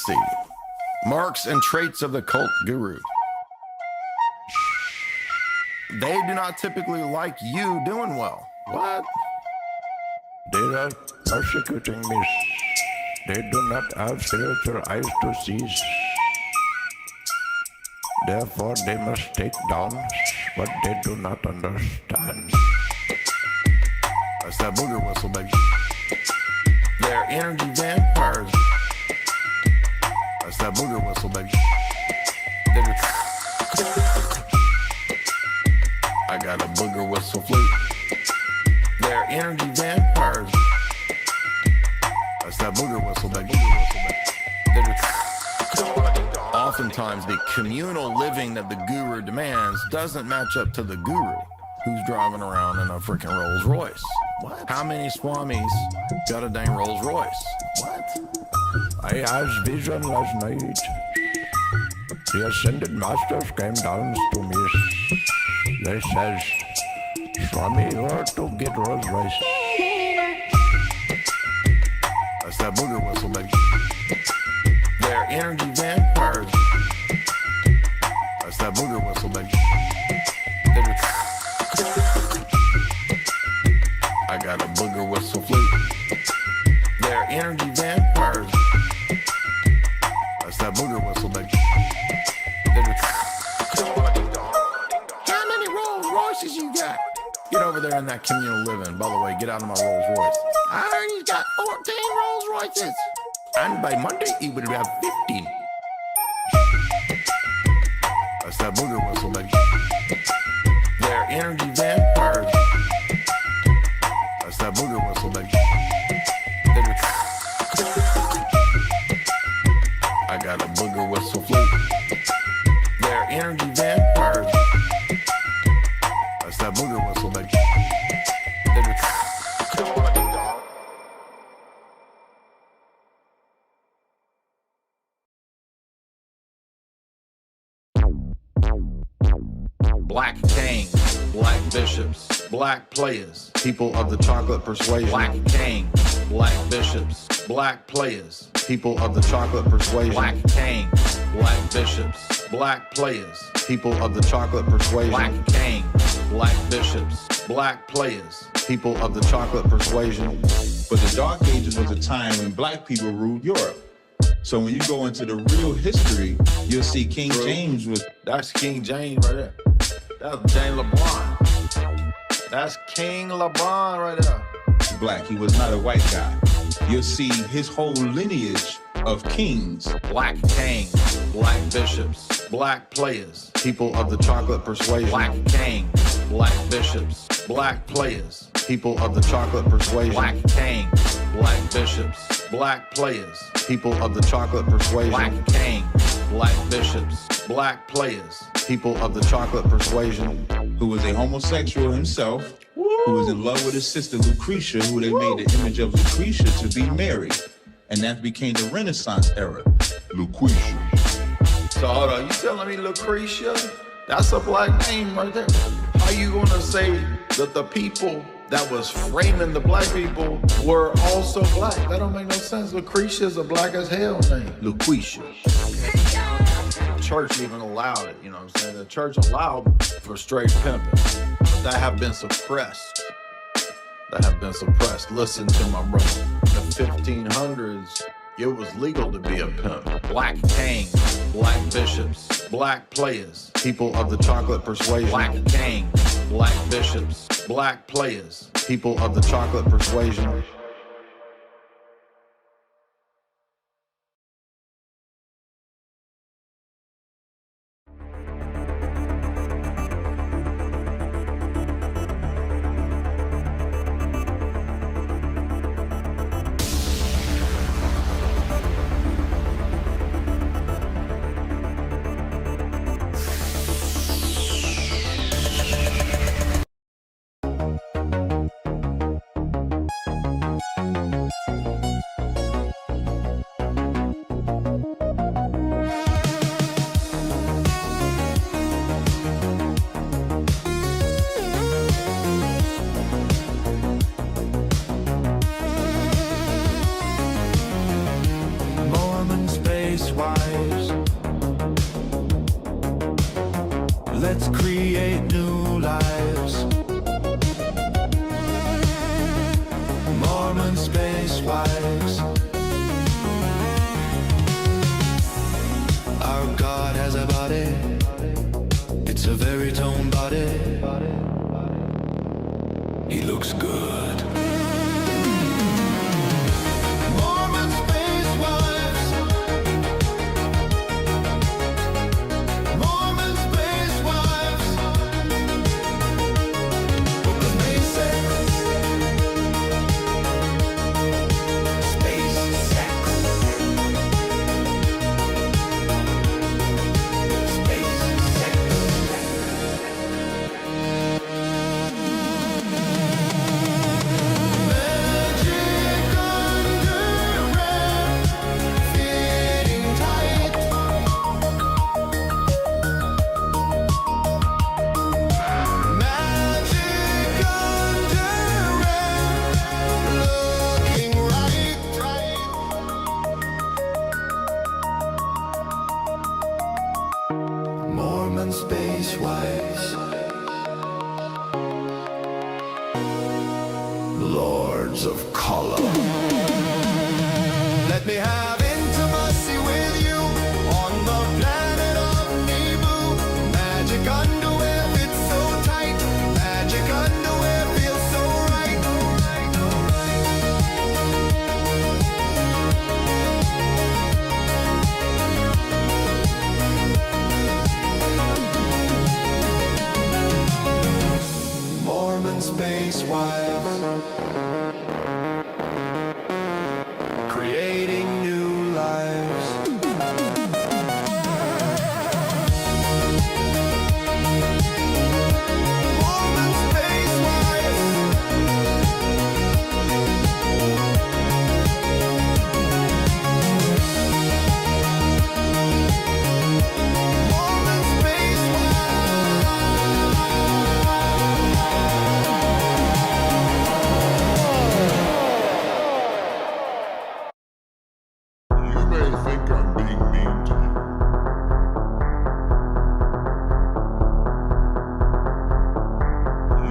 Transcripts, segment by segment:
Orthodoxy. Marks and traits of the cult guru. They do not typically like you doing well. What? They are persecuting me. They do not have spiritual eyes to see. Therefore, they must take down what they do not understand. That's that booger whistle, baby. They're energy vampires. That's that booger whistle, baby. I got a booger whistle flute. They're energy vampires. That's that booger whistle, baby. Oftentimes, the communal living that the guru demands doesn't match up to the guru who's driving around in a freaking Rolls Royce. What? How many swamis got a dang Rolls Royce? What? I had vision last night. The ascended masters came down to me. They says, Swami, you are to get Rolls Royce. That's that booger whistle, baby. They're energy vampires. That's that booger whistle, baby. I got a booger whistle flute. They're energy vampires. That's that booger whistle, baby. How many Rolls Royces you got? Get over there in that communal living. By the way, get out of my Rolls Royce. I heard he's got 14 Rolls Royces. And by Monday, he would have 15. That's that booger whistle, baby. They're energy vampires. That's that booger whistle, baby. I got a booger whistle flute. They're energy vampires. That's that booger whistle, baby. Black kings, black bishops, black players, people of the chocolate persuasion. Black kings, black bishops, black players, people of the chocolate persuasion. Black kings, black bishops, black players, people of the chocolate persuasion. Black kings, black bishops, black players, people of the chocolate persuasion. But the Dark Ages was a time when black people ruled Europe. So when you go into the real history, you'll see King James was... That's King James right there. That's James LeBron. That's King LeBron right there. black. He was not a white guy. You'll see his whole lineage of kings. Black kings, black bishops, black players, people of the chocolate persuasion. Black kings, black bishops, black players, people of the chocolate persuasion. Black kings, black bishops, black players, people of the chocolate persuasion. Black kings, black bishops, black players, people of the chocolate persuasion. Who was a homosexual himself, who was in love with his sister Lucretia, who they made the image of Lucretia to be Mary. And that became the Renaissance era. Lucretia. So hold on, you telling me Lucretia? That's a black name right there. How you gonna say that the people that was framing the black people were also black? That don't make no sense. Lucretia is a black as hell name. Lucretia. The church even allowed it, you know what I'm saying? The church allowed for straight pimping. That have been suppressed. Listen to my brother. In the 1500s, it was legal to be a pimp. Black kings, black bishops, black players, people of the chocolate persuasion. Black kings, black bishops, black players, people of the chocolate persuasion. Let's create new lives. Mormon space wives. Our God has a body. It's a very toned body. He looks good. Mormon space wives. Mormon space wives. Book of basic. Space sex. Space sex. Magic underwear fitting tight. Magic underwear looking right. Mormon space wives. Lords of color. Let me have intimacy with you on the planet of Naboo. Magic underwear fits so tight. Magic underwear feels so right. Mormon space wives. Creating new lives. Mormon space wives. Mormon space You may think I'm being mean to you.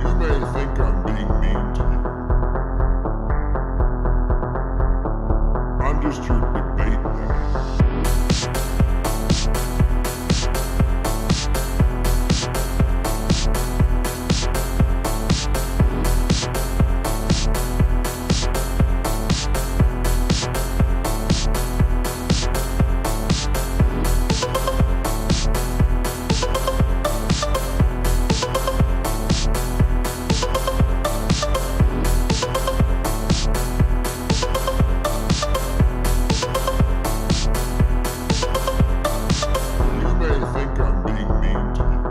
You may think I'm being mean to you. I'm just here to debate that. You may think I'm being mean to you.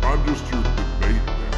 I'm just here to debate that.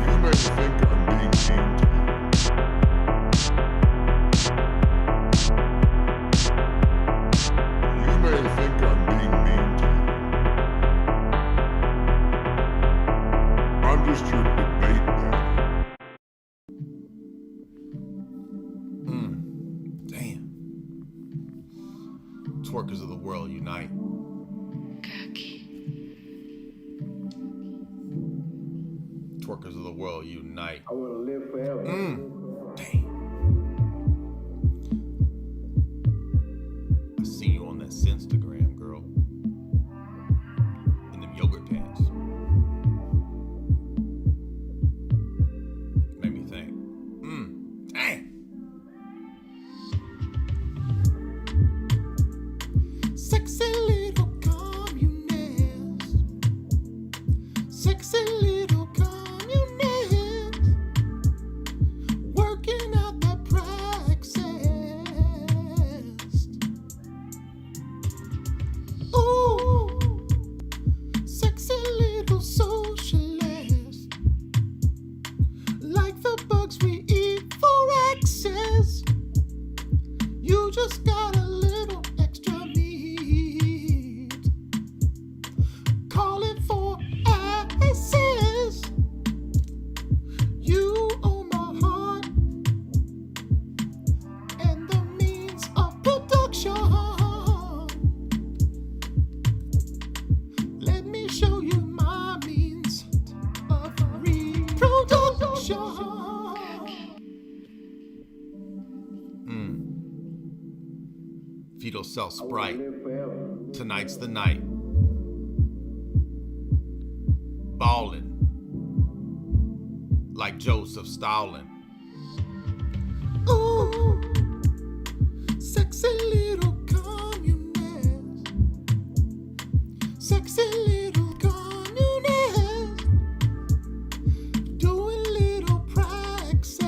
You may think I'm being mean to you. You may think I'm being mean to you. I'm just here to debate that. Damn. Twerkers of the world unite. Twerkers of the world unite. I want to live forever. Damn. I see you on that Instagram, girl. In them yogurt pants. Made me think. Damn. Sexy little communist. Sexy little communist. just got a little extra meat. Call it for access. You own my heart and the means of production. Let me show you my means of reproduction. Fetal cell sprite. Tonight's the night. Ballin' like Joseph Stalin. Ooh, sexy little communist. Sexy little communist. Doing little praxis.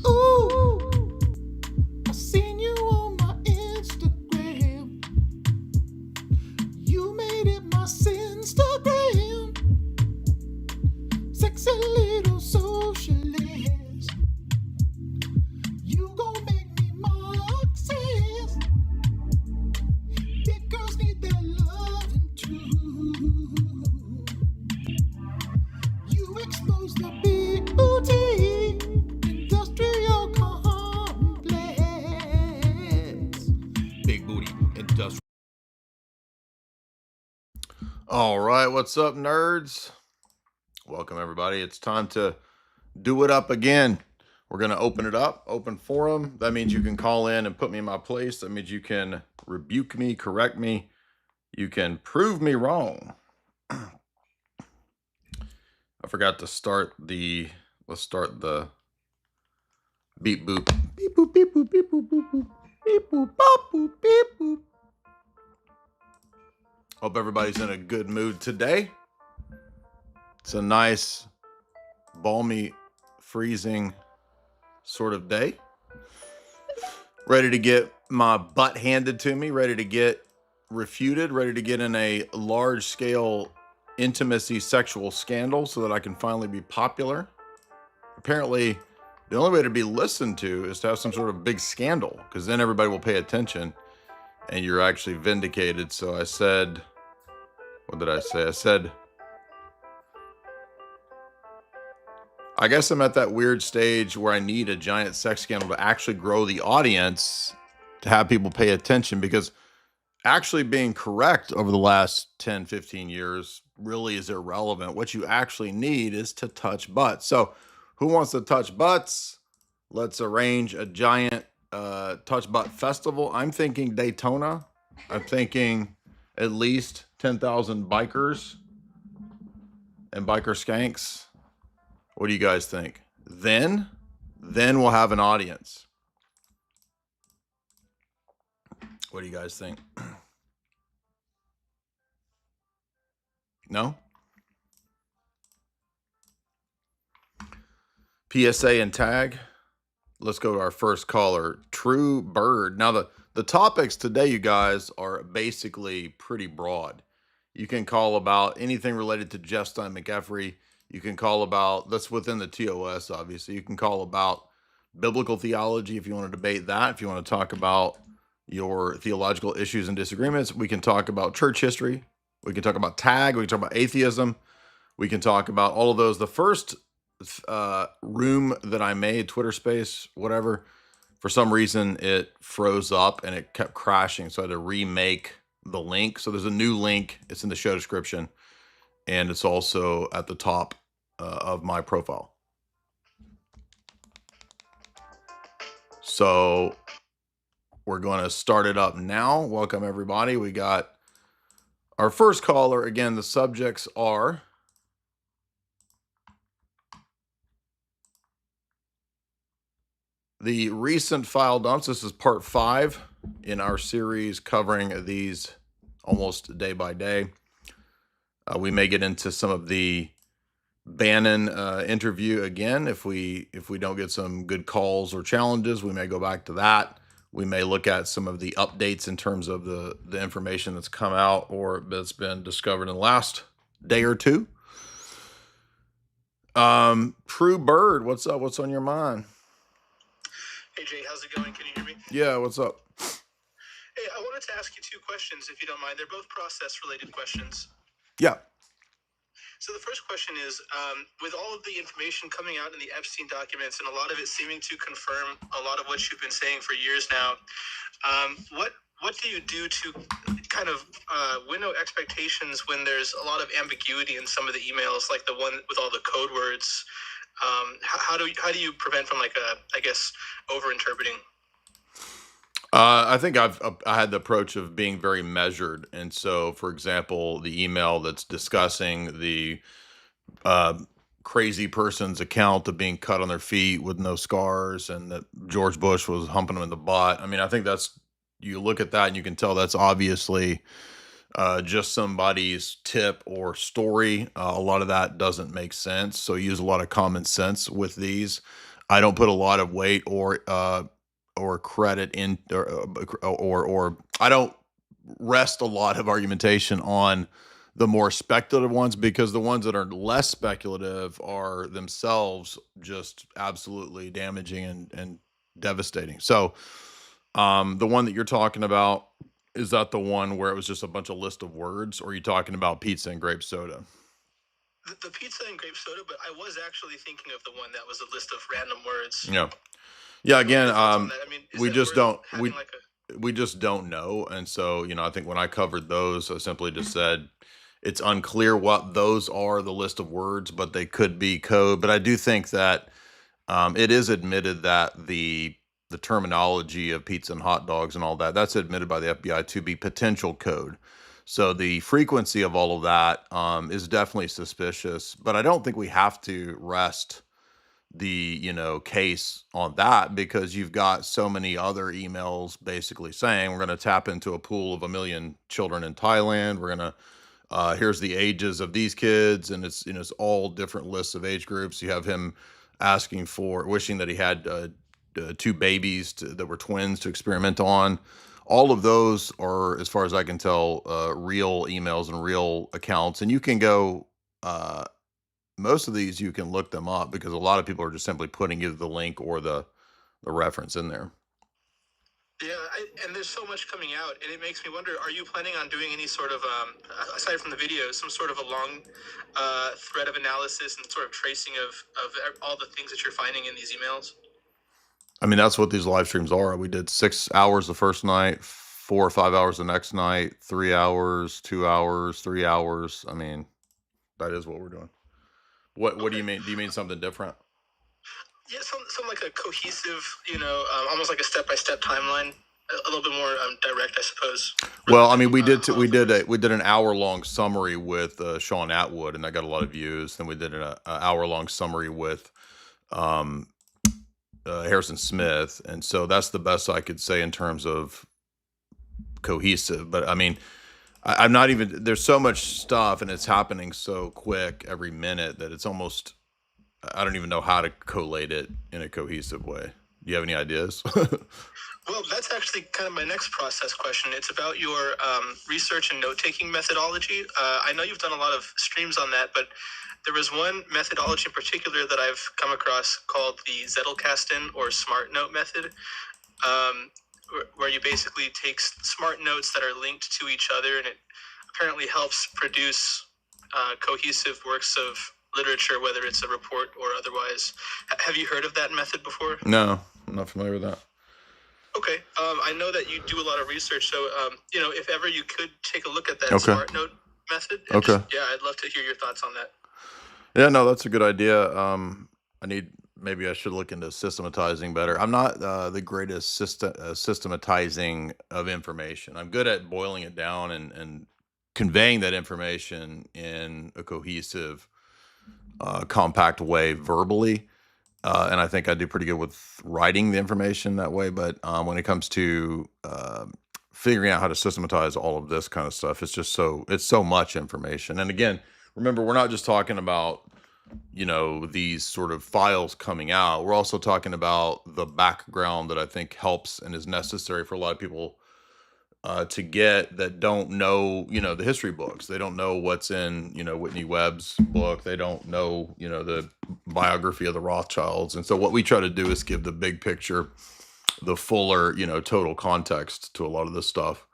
Ooh, I seen you on my Instagram. You made it my Sinstagram. Sexy little socialist. You gon' make me Marxist. Big girls need their loving too. You expose the big booty industrial complex. Big booty industrial. All right, what's up, nerds? Welcome, everybody. It's time to do it up again. We're going to open it up, open forum. That means you can call in and put me in my place. That means you can rebuke me, correct me. You can prove me wrong. I forgot to start the, let's start the beep boop. Beep boop, beep boop, beep boop, beep boop. Beep boop, bop boop, beep boop. Hope everybody's in a good mood today. It's a nice, balmy, freezing sort of day. Ready to get my butt handed to me, ready to get refuted, ready to get in a large-scale intimacy sexual scandal so that I can finally be popular. Apparently, the only way to be listened to is to have some sort of big scandal, because then everybody will pay attention and you're actually vindicated. So I said, what did I say? I said, I guess I'm at that weird stage where I need a giant sex scandal to actually grow the audience, to have people pay attention, because actually being correct over the last 10, 15 years really is irrelevant. What you actually need is to touch butts. So who wants to touch butts? Let's arrange a giant touch butt festival. I'm thinking Daytona. I'm thinking at least 10,000 bikers and biker skanks. What do you guys think? Then we'll have an audience. What do you guys think? No? PSA and tag. Let's go to our first caller, True Bird. Now, the topics today, you guys, are basically pretty broad. You can call about anything related to Jeff Stein McEffery. You can call about, that's within the TOS, obviously. You can call about biblical theology if you want to debate that. If you want to talk about your theological issues and disagreements, we can talk about church history. We can talk about tag. We can talk about atheism. We can talk about all of those. The first room that I made, Twitter space, whatever, for some reason it froze up and it kept crashing. So I had to remake the link. So there's a new link. It's in the show description. And it's also at the top of my profile. So we're going to start it up now. Welcome, everybody. We got our first caller. Again, the subjects are the recent file dumps. This is part 5 in our series covering these almost day by day. We may get into some of the Bannon interview again. If we don't get some good calls or challenges, we may go back to that. We may look at some of the updates in terms of the information that's come out or that's been discovered in the last day or two. True Bird, what's up? What's on your mind? Hey Jay, how's it going? Can you hear me? Yeah, what's up? Hey, I wanted to ask you two questions, if you don't mind. They're both process-related questions. Yeah. So the first question is, with all of the information coming out in the Epstein documents and a lot of it seeming to confirm a lot of what you've been saying for years now, what do you do to kind of winnow expectations when there's a lot of ambiguity in some of the emails, like the one with all the code words? How do you prevent from over-interpreting? I think I had the approach of being very measured. And so, for example, the email that's discussing the crazy person's account of being cut on their feet with no scars and that George Bush was humping them in the butt. I mean, I think you look at that and you can tell that's obviously just somebody's tip or story. A lot of that doesn't make sense. So use a lot of common sense with these. I don't put a lot of weight or credit in, or I don't rest a lot of argumentation on the more speculative ones, because the ones that are less speculative are themselves just absolutely damaging and devastating. So the one that you're talking about, is that the one where it was just a bunch of list of words, or are you talking about pizza and grape soda? The pizza and grape soda, but I was actually thinking of the one that was a list of random words. Yeah. Yeah, again, we just don't know. And so, I think when I covered those, I simply just said it's unclear what those are, the list of words, but they could be code. But I do think that it is admitted that the terminology of pizza and hot dogs and all that, that's admitted by the FBI to be potential code. So the frequency of all of that is definitely suspicious, but I don't think we have to rest the case on that, because you've got so many other emails basically saying we're going to tap into a pool of 1 million children in Thailand. We're going to here's the ages of these kids, and it's it's all different lists of age groups. You have him wishing that he had 2 babies that were twins to experiment on. All of those are, as far as I can tell, real emails and real accounts, and you can go most of these, you can look them up, because a lot of people are just simply putting either the link or the reference in there. Yeah, and there's so much coming out, and it makes me wonder, are you planning on doing any sort of, aside from the videos, some sort of a long thread of analysis and sort of tracing of all the things that you're finding in these emails? I mean, that's what these live streams are. We did 6 hours the first night, 4 or 5 hours the next night, 3 hours, 2 hours, 3 hours. I mean, that is what we're doing. What do you mean? Do you mean something different? Yeah, some like a cohesive, almost like a step-by-step timeline, a little bit more direct, I suppose. Well, I mean, we did an hour-long summary with Sean Atwood, and that got a lot of views. Then we did an hour-long summary with Harrison Smith, and so that's the best I could say in terms of cohesive. But I mean, I'm not even, there's so much stuff and it's happening so quick every minute that it's almost, I don't even know how to collate it in a cohesive way. Do you have any ideas? Well, that's actually kind of my next process question. It's about your research and note-taking methodology. I know you've done a lot of streams on that, but there was one methodology in particular that I've come across called the Zettelkasten or Smart Note method, where you basically take smart notes that are linked to each other, and it apparently helps produce cohesive works of literature, whether it's a report or otherwise. Have you heard of that method before? No, I'm not familiar with that. Okay. I know that you do a lot of research, so if ever you could take a look at that Smart Note method. Okay. I'd love to hear your thoughts on that. Yeah, no, that's a good idea. Maybe I should look into systematizing better. I'm not the greatest systematizing of information. I'm good at boiling it down and conveying that information in a cohesive, compact way verbally. And I think I do pretty good with writing the information that way. But when it comes to figuring out how to systematize all of this kind of stuff, it's so much information. And again, remember, we're not just talking about these sort of files coming out. We're also talking about the background that I think helps and is necessary for a lot of people to get that don't know, the history books. They don't know what's in, Whitney Webb's book. They don't know, the biography of the Rothschilds. And so what we try to do is give the big picture the fuller, total context to a lot of this stuff.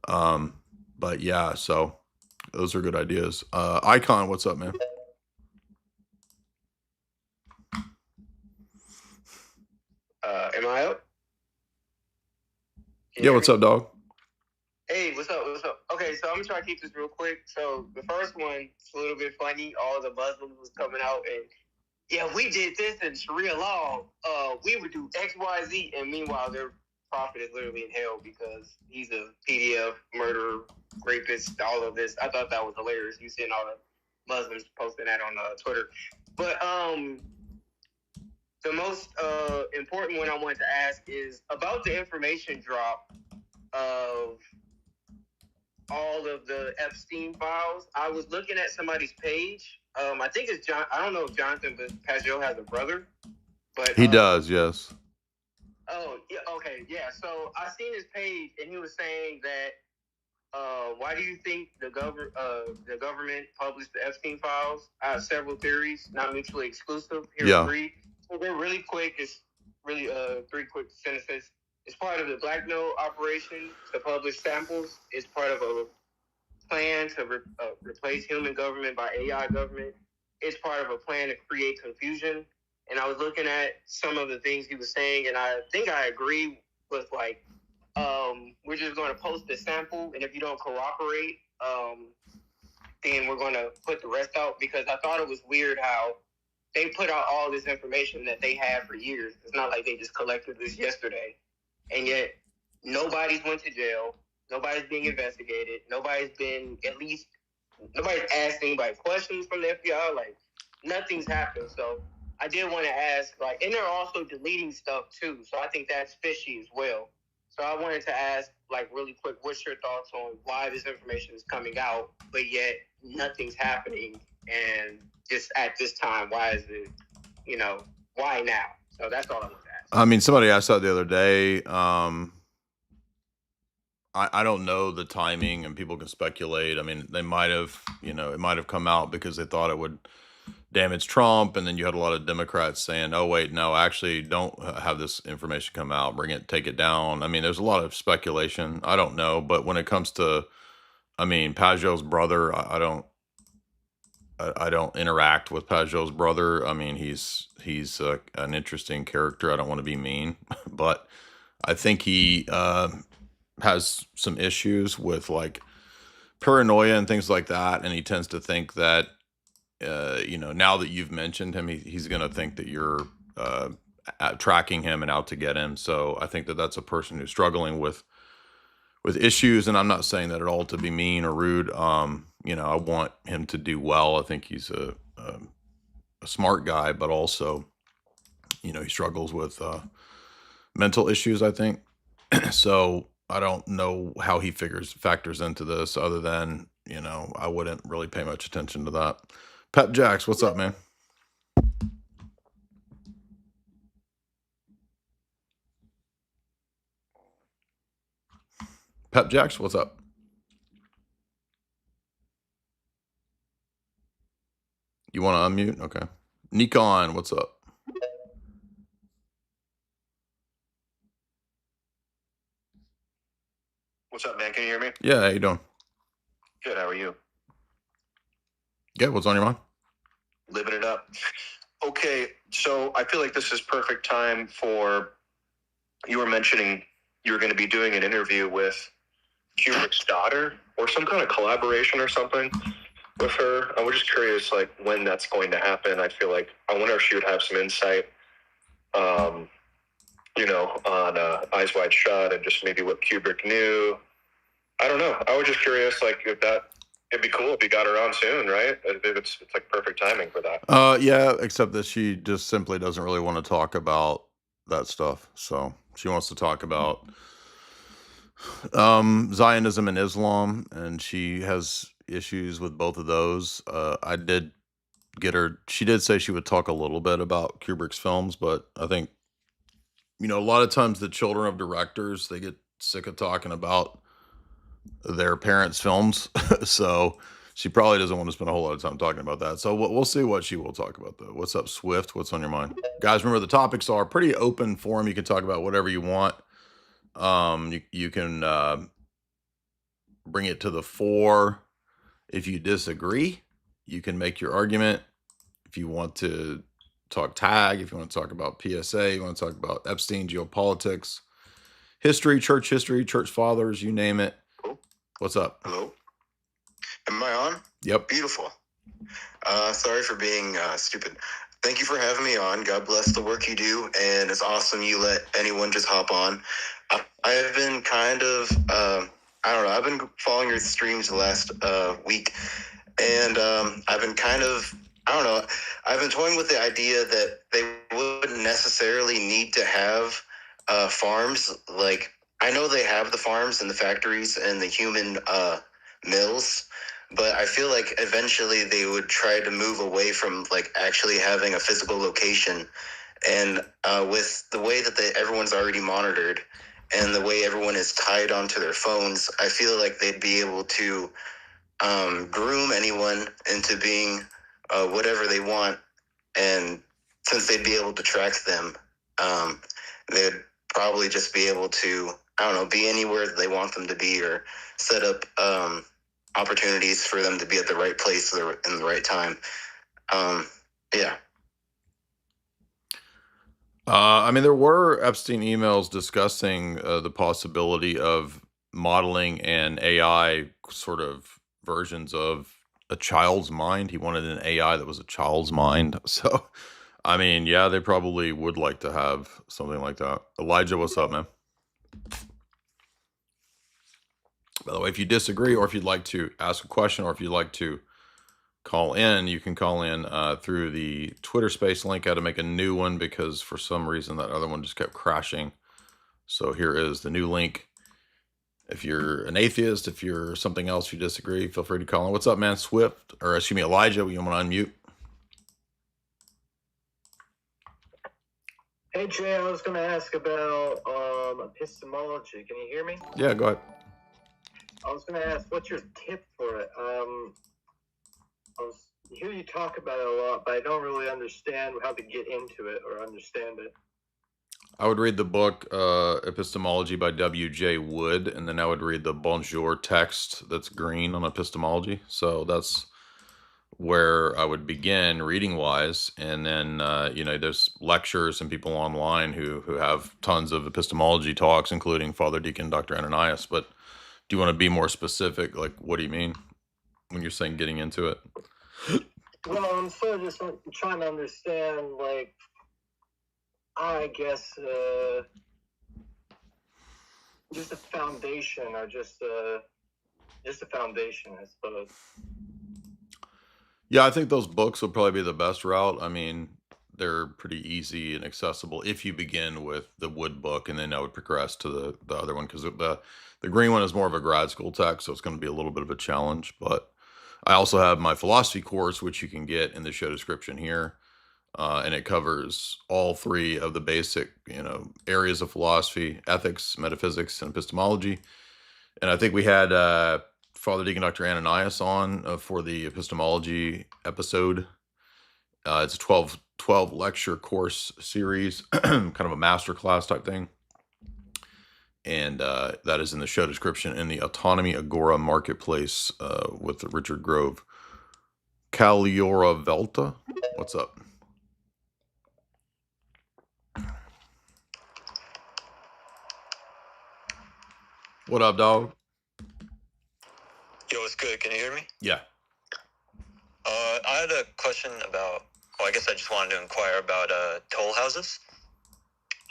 But yeah, so those are good ideas. Icon, what's up, man? Am I up? Yeah, what's up, dog? Hey, what's up? What's up? Okay, so I'm gonna try to keep this real quick. So the first one, it's a little bit funny. All the Muslims was coming out and, yeah, we did this in Sharia law. We would do X, Y, Z, and meanwhile their prophet is literally in hell because he's a PDF murderer, rapist, all of this. I thought that was hilarious. You seeing all the Muslims posting that on Twitter, but the most important one I wanted to ask is about the information drop of all of the Epstein files. I was looking at somebody's page. I think it's John. I don't know if Jonathan Pajot has a brother, but He does, yes. Oh, yeah, okay, yeah. So I seen his page, and he was saying that why do you think the government published the Epstein files? I have several theories, not mutually exclusive. Here Yeah. are three. So they're really quick. It's really three quick sentences. It's part of the blackmail operation to publish samples. It's part of a plan to replace human government by AI government. It's part of a plan to create confusion. And I was looking at some of the things he was saying, and I think I agree with, like, we're just going to post the sample, and if you don't cooperate, then we're going to put the rest out, because I thought it was weird how they put out all this information that they had for years. It's not like they just collected this yesterday. And yet nobody's went to jail. Nobody's being investigated. Nobody's asked anybody questions from the FBI. Like, nothing's happened. So I did want to ask, like, and they're also deleting stuff too. So I think that's fishy as well. So I wanted to ask, like, really quick, what's your thoughts on why this information is coming out, but yet nothing's happening? And just at this time, why is it, why now? So that's all I want to ask. I mean, somebody asked that the other day. I don't know the timing, and people can speculate. I mean, they might have, it might have come out because they thought it would damage Trump, and then you had a lot of Democrats saying, "Oh wait, no, actually, don't have this information come out. Take it down." I mean, there's a lot of speculation. I don't know, but when it comes to, Pajot's brother, I don't interact with Pajot's brother. I mean, he's an interesting character. I don't want to be mean, but I think he has some issues with, like, paranoia and things like that, and he tends to think that now that you've mentioned him, he's going to think that you're tracking him and out to get him. So I think that that's a person who's struggling with issues, and I'm not saying that at all to be mean or rude. I want him to do well. I think he's a smart guy, but also, he struggles with mental issues, I think. So I don't know how he factors into this, other than, I wouldn't really pay much attention to that. Pep Jax, what's up, man? Pep Jax, what's up? You want to unmute? Okay. Nikon, what's up? What's up, man? Can you hear me? Yeah, how you doing? Good. How are you? Yeah, what's on your mind? Living it up. Okay, so I feel like this is perfect time for, you were mentioning you were going to be doing an interview with Kubrick's daughter, or some kind of collaboration or something with her. I was just curious, like, when that's going to happen. I feel like, I wonder if she would have some insight, on Eyes Wide Shut, and just maybe what Kubrick knew. I don't know. I was just curious, like, if it'd be cool if you got her on soon, right? It's like perfect timing for that. Yeah, except that she just simply doesn't really want to talk about that stuff. So she wants to talk about Zionism and Islam, and she has issues with both of those. I did get her. She did say she would talk a little bit about Kubrick's films, but I think, a lot of times the children of directors, they get sick of talking about their parents' films. So she probably doesn't want to spend a whole lot of time talking about that. So we'll see what she will talk about, though. What's up, Swift? What's on your mind? Guys, remember the topics are pretty open forum. You can talk about whatever you want. You can bring it to the fore. If you disagree, you can make your argument. If you want to talk tag, if you want to talk about PSA, you want to talk about Epstein, geopolitics, history, church fathers, you name it. Cool. What's up? Hello. Am I on? Yep. Beautiful. Sorry for being stupid. Thank you for having me on. God bless the work you do, and it's awesome you let anyone just hop on. I have been kind of, I don't know, I've been following your streams the last week, and I've been kind of, I don't know, I've been toying with the idea that they wouldn't necessarily need to have farms. Like, I know they have the farms and the factories and the human mills, but I feel like eventually they would try to move away from like actually having a physical location. And with the way that everyone's already monitored and the way everyone is tied onto their phones, I feel like they'd be able to groom anyone into being whatever they want. And since they'd be able to track them, they'd probably just be able to, I don't know, be anywhere that they want them to be, or set up opportunities for them to be at the right place in the right time. Yeah. I mean, there were Epstein emails discussing the possibility of modeling an AI sort of versions of a child's mind. He wanted an AI that was a child's mind. So, I mean, yeah, they probably would like to have something like that. Elijah, what's up, man? By the way, if you disagree, or if you'd like to ask a question, or if you'd like to call in, you can call in through the Twitter space link. I had to make a new one because for some reason that other one just kept crashing. So here is the new link. If you're an atheist, if you're something else, if you disagree, feel free to call in. What's up, man? Swift, or excuse me, Elijah, you want to unmute? Hey, Jay, I was going to ask about epistemology. Can you hear me? Yeah, go ahead. I was going to ask, what's your tip for it? I hear you talk about it a lot, but I don't really understand how to get into it or understand it. I would read the book Epistemology by W.J. Wood, and then I would read the Bonjour text that's green on epistemology. So that's where I would begin reading-wise, and then, there's lectures and people online who have tons of epistemology talks, including Father Deacon Dr. Ananias. But do you want to be more specific? Like, what do you mean when you're saying getting into it? Well, I'm sort of just trying to understand, like, I guess, just a foundation, or just a foundation, I suppose. Yeah, I think those books would probably be the best route. I mean, they're pretty easy and accessible if you begin with the Wood book, and then I would progress to the other one, because the green one is more of a grad school text, so it's going to be a little bit of a challenge. But I also have my philosophy course, which you can get in the show description here, and it covers all three of the basic, areas of philosophy: ethics, metaphysics, and epistemology. And I think we had Father Deacon Dr. Ananias on for the epistemology episode. It's a 12 lecture course series, kind of a masterclass type thing. And that is in the show description in the Autonomy Agora Marketplace with Richard Grove. Caliora Velta, what's up? What up, dog? Yo, what's good? Can you hear me? Yeah. I had a question about, I guess I just wanted to inquire about toll houses.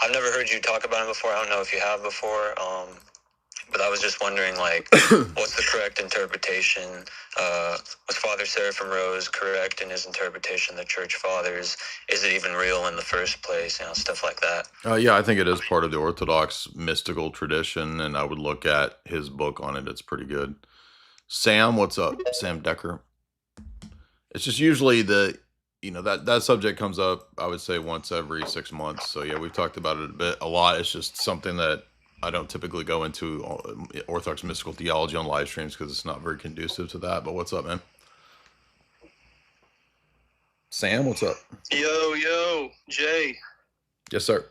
I've never heard you talk about them before. I don't know if you have before, but I was just wondering, like, what's the correct interpretation? Was Father Seraphim Rose correct in his interpretation of the Church Fathers? Is it even real in the first place? Stuff like that. Yeah, I think it is part of the Orthodox mystical tradition, and I would look at his book on it. It's pretty good. Sam, what's up? Sam Decker. It's just usually that subject comes up, I would say, once every 6 months. So yeah, we've talked about it a lot. It's just something that I don't typically go into Orthodox mystical theology on live streams because it's not very conducive to that. But what's up, man? Sam, what's up? Yo, Jay. Yes, sir.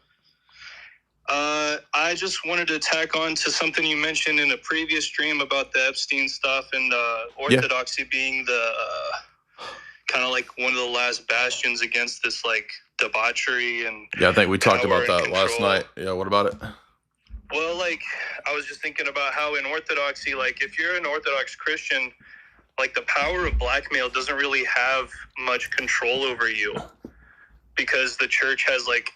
I just wanted to tack on to something you mentioned in a previous stream about the Epstein stuff and Orthodoxy being the kind of like one of the last bastions against this like debauchery and I think we talked about that control. last night. Yeah, what about it? Well, like I was just thinking about how in Orthodoxy, like if you're an Orthodox Christian, like the power of blackmail doesn't really have much control over you because the church has like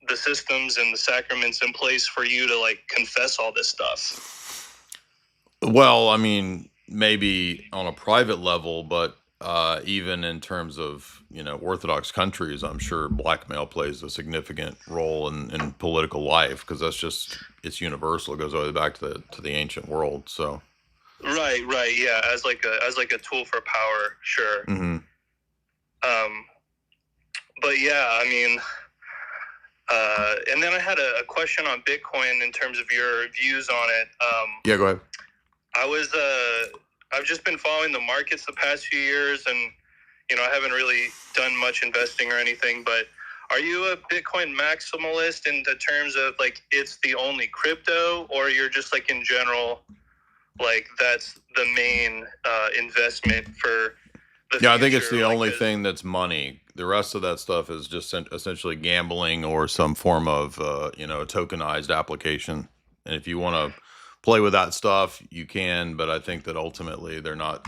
the systems and the sacraments in place for you to like confess all this stuff. Well, I mean, maybe on a private level, but even in terms of, Orthodox countries, I'm sure blackmail plays a significant role in political life because it's universal. It goes all the way back to the ancient world. So. Right. Yeah. As like a tool for power. Sure. Mm-hmm. But yeah, I mean, and then I had a question on Bitcoin in terms of your views on it. Yeah, go ahead. I've just been following the markets the past few years and, I haven't really done much investing or anything, but are you a Bitcoin maximalist in the terms of like, it's the only crypto or you're just like in general, like that's the main investment for the future? I think it's the only thing that's money. The rest of that stuff is just essentially gambling or some form of, tokenized application. And if you want to play with that stuff, you can, but I think that ultimately they're not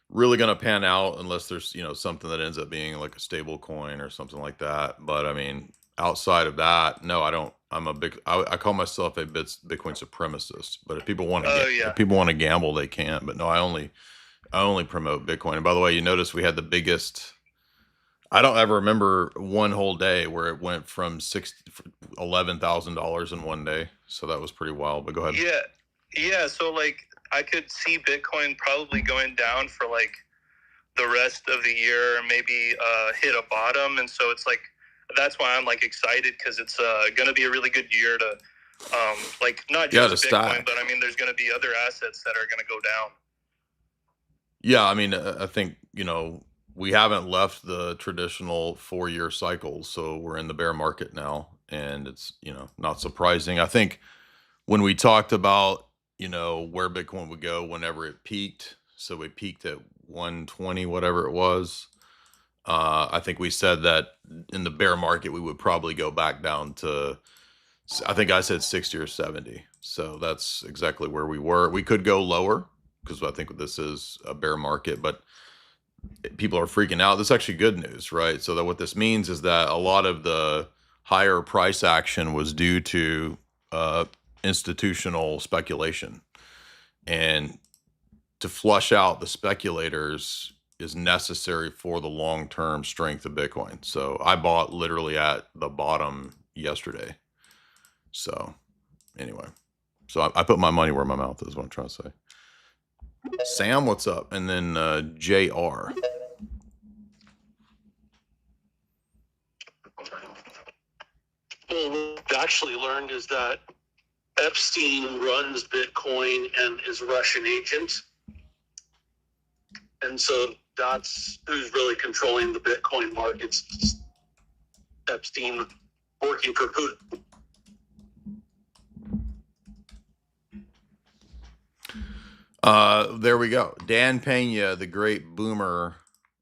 really going to pan out unless there's, something that ends up being like a stable coin or something like that. But I mean, outside of that, no, I don't. I call myself a Bitcoin supremacist, but if people want to gamble, they can. But no, I only promote Bitcoin. And by the way, you notice we had the biggest. I don't ever remember one whole day where it went from $11,000 in one day. So that was pretty wild. But go ahead. Yeah. So like, I could see Bitcoin probably going down for like the rest of the year, maybe hit a bottom, and so it's like that's why I'm like excited because it's going to be a really good year to like not just Bitcoin, but I mean there's going to be other assets that are going to go down. Yeah, I mean I think we haven't left the traditional 4-year cycles, so we're in the bear market now, and it's not surprising. I think when we talked about where Bitcoin would go whenever it peaked, so we peaked at 120, whatever it was. I think we said that in the bear market, we would probably go back down to, I think I said 60 or 70. So that's exactly where we were. We could go lower because I think this is a bear market, but people are freaking out. This is actually good news, right? So that what this means is that a lot of the higher price action was due to institutional speculation, and to flush out the speculators is necessary for the long-term strength of Bitcoin. So I bought literally at the bottom yesterday. So anyway, so I put my money where my mouth is, what I'm trying to say. Sam, what's up? And then JR. Well, what we actually learned is that Epstein runs Bitcoin and is a Russian agent. And so that's who's really controlling the Bitcoin markets. Epstein working for Putin. There we go. Dan Pena, the great boomer.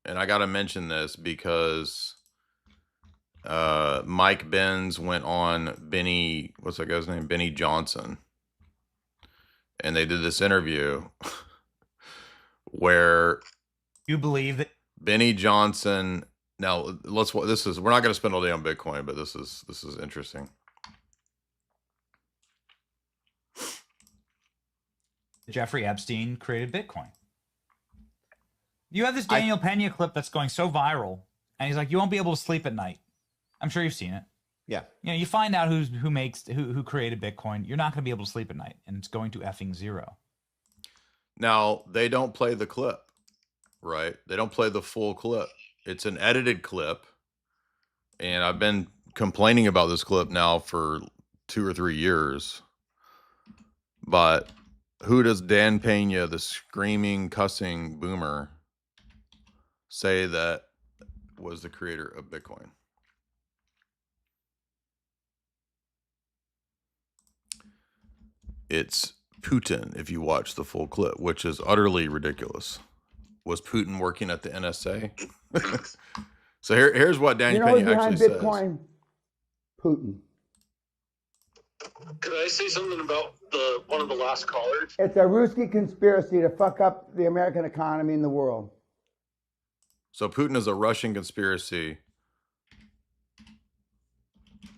And I got to mention this because Mike Benz went on Benny, what's that guy's name? Benny Johnson. And they did this interview where you believe that Benny Johnson. Now we're not going to spend all day on Bitcoin, but this is interesting. Jeffrey Epstein created Bitcoin. You have this Daniel Pena clip that's going so viral, and he's like, "You won't be able to sleep at night." I'm sure you've seen it. Yeah. You find out who created Bitcoin. You're not going to be able to sleep at night, and it's going to effing zero. Now they don't play the clip, right? They don't play the full clip. It's an edited clip, and I've been complaining about this clip now for 2 or 3 years. But who does Dan Pena, the screaming, cussing boomer, say that was the creator of Bitcoin? It's Putin, if you watch the full clip, which is utterly ridiculous. Was Putin working at the NSA? So here's what Daniel Penny actually says. Bitcoin? Putin. Could I say something about one of the last callers? It's a Ruski conspiracy to fuck up the American economy and the world. So Putin is a Russian conspiracy.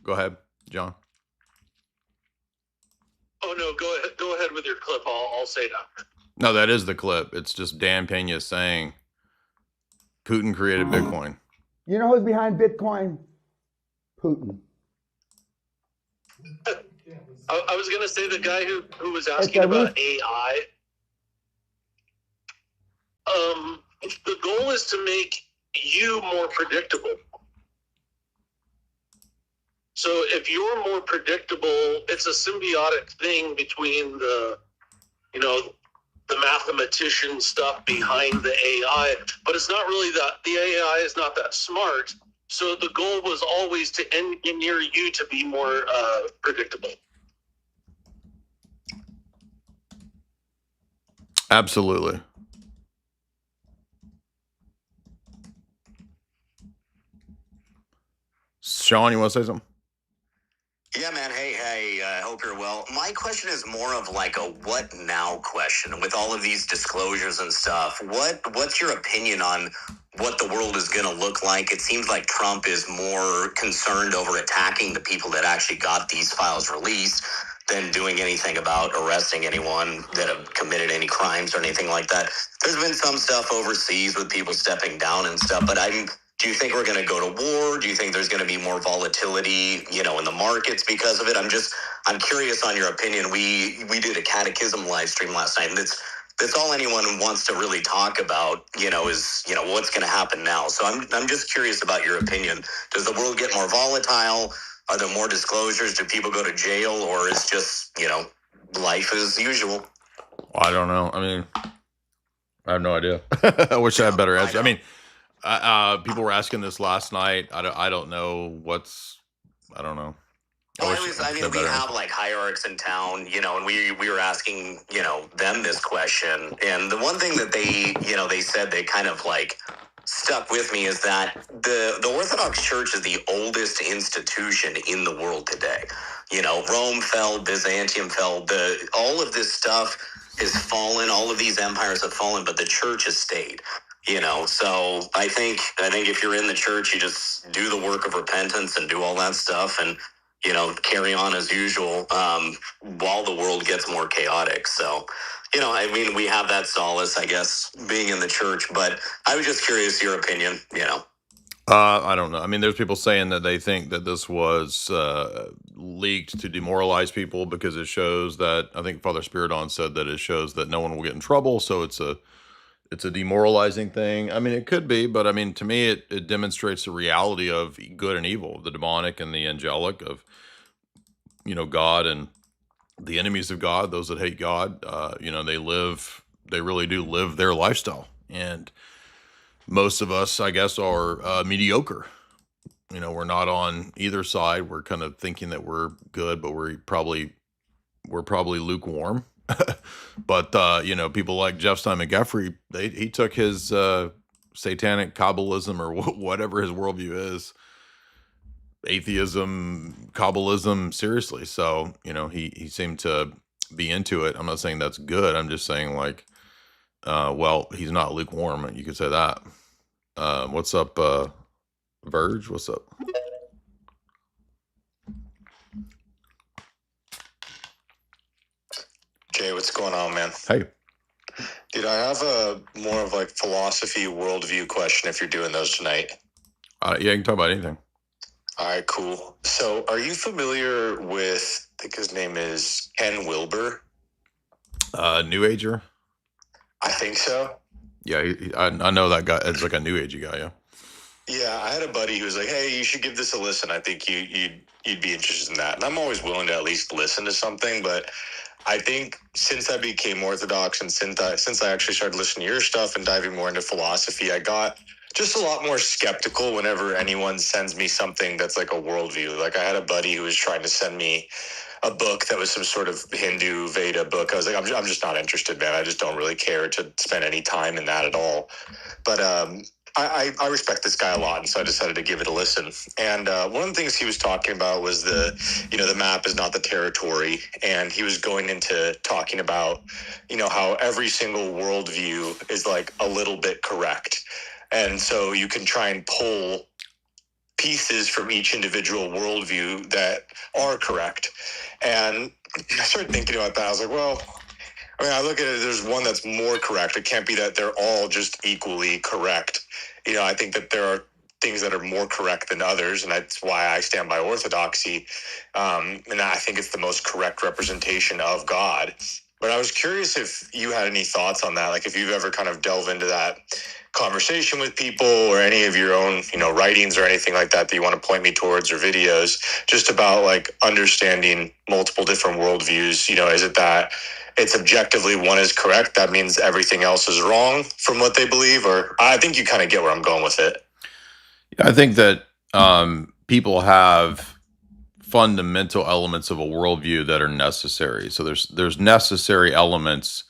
Go ahead, John. Oh no, go ahead with your clip. I'll say that. No, that is the clip. It's just Dan Pena saying Putin created Bitcoin. You know who's behind Bitcoin? Putin. I was going to say the guy who was asking about AI. The goal is to make you more predictable. So if you're more predictable, it's a symbiotic thing between the mathematician stuff behind the AI, but it's not really that. The AI is not that smart. So the goal was always to engineer you to be more predictable. Absolutely. Sean, you want to say something? Yeah, man. Hey, I hope you're well. My question is more of like a what now question. With all of these disclosures and stuff, what's your opinion on what the world is going to look like? It seems like Trump is more concerned over attacking the people that actually got these files released than doing anything about arresting anyone that have committed any crimes or anything like that. There's been some stuff overseas with people stepping down and stuff, but do you think we're going to go to war? Do you think there's going to be more volatility, in the markets because of it? I'm curious on your opinion. We did a catechism live stream last night, and that's all anyone wants to really talk about, is what's going to happen now. So I'm just curious about your opinion. Does the world get more volatile? Are there more disclosures? Do people go to jail, or is just life as usual? I don't know. I mean, I have no idea. I wish I had better answer. I mean, people were asking this last night. I don't know I don't know. We have like hierarchs in town, and we were asking, them this question. And the one thing that they said they kind of like stuck with me is that the Orthodox Church is the oldest institution in the world today. Rome fell, Byzantium fell, all of this stuff has fallen, all of these empires have fallen, but the church has stayed. So I think if you're in the church, you just do the work of repentance and do all that stuff and, carry on as usual, while the world gets more chaotic. So, we have that solace, I guess, being in the church, but I was just curious your opinion, I don't know. I mean, there's people saying that they think that this was leaked to demoralize people because it shows that, I think Father Spiridon said that it shows that no one will get in trouble. So it's a demoralizing thing. I mean, it could be, but I mean, to me, it demonstrates the reality of good and evil, the demonic and the angelic, of, God and the enemies of God, those that hate God. They really do live their lifestyle. And most of us, I guess, are mediocre. We're not on either side. We're kind of thinking that we're good, but we're probably lukewarm. But people like Jeff Steinman Geoffrey, he took his satanic Kabbalism or whatever his worldview is, atheism, Kabbalism, seriously. So he seemed to be into it. I'm not saying that's good. I'm just saying he's not lukewarm. You could say that. What's up, Verge? What's up? Jay, what's going on, man? Hey. Dude, I have a more of like philosophy, worldview question if you're doing those tonight. Yeah, you can talk about anything. All right, cool. So are you familiar with, I think his name is Ken Wilber? New Ager? I think so. Yeah, I know that guy. It's like a New Agey guy, yeah. Yeah, I had a buddy who was like, hey, you should give this a listen. I think you'd be interested in that. And I'm always willing to at least listen to something, but I think since I became Orthodox and since I actually started listening to your stuff and diving more into philosophy, I got just a lot more skeptical whenever anyone sends me something that's like a worldview. Like I had a buddy who was trying to send me a book that was some sort of Hindu Veda book. I was like, I'm just not interested, man. I just don't really care to spend any time in that at all. But I respect this guy a lot, and so I decided to give it a listen. And one of the things he was talking about was the map is not the territory, and he was going into talking about, how every single worldview is like a little bit correct, and so you can try and pull pieces from each individual worldview that are correct. And I started thinking about that. I was like, well, I look at it, there's one that's more correct. It can't be that they're all just equally correct. I think that there are things that are more correct than others, and that's why I stand by Orthodoxy. And I think it's the most correct representation of God. But I was curious if you had any thoughts on that, like if you've ever kind of delved into that conversation with people or any of your own, writings or anything like that you want to point me towards, or videos, just about like understanding multiple different worldviews. Is it that it's objectively one is correct, that means everything else is wrong from what they believe? Or I think you kind of get where I'm going with it. I think that people have fundamental elements of a worldview that are necessary. So there's necessary elements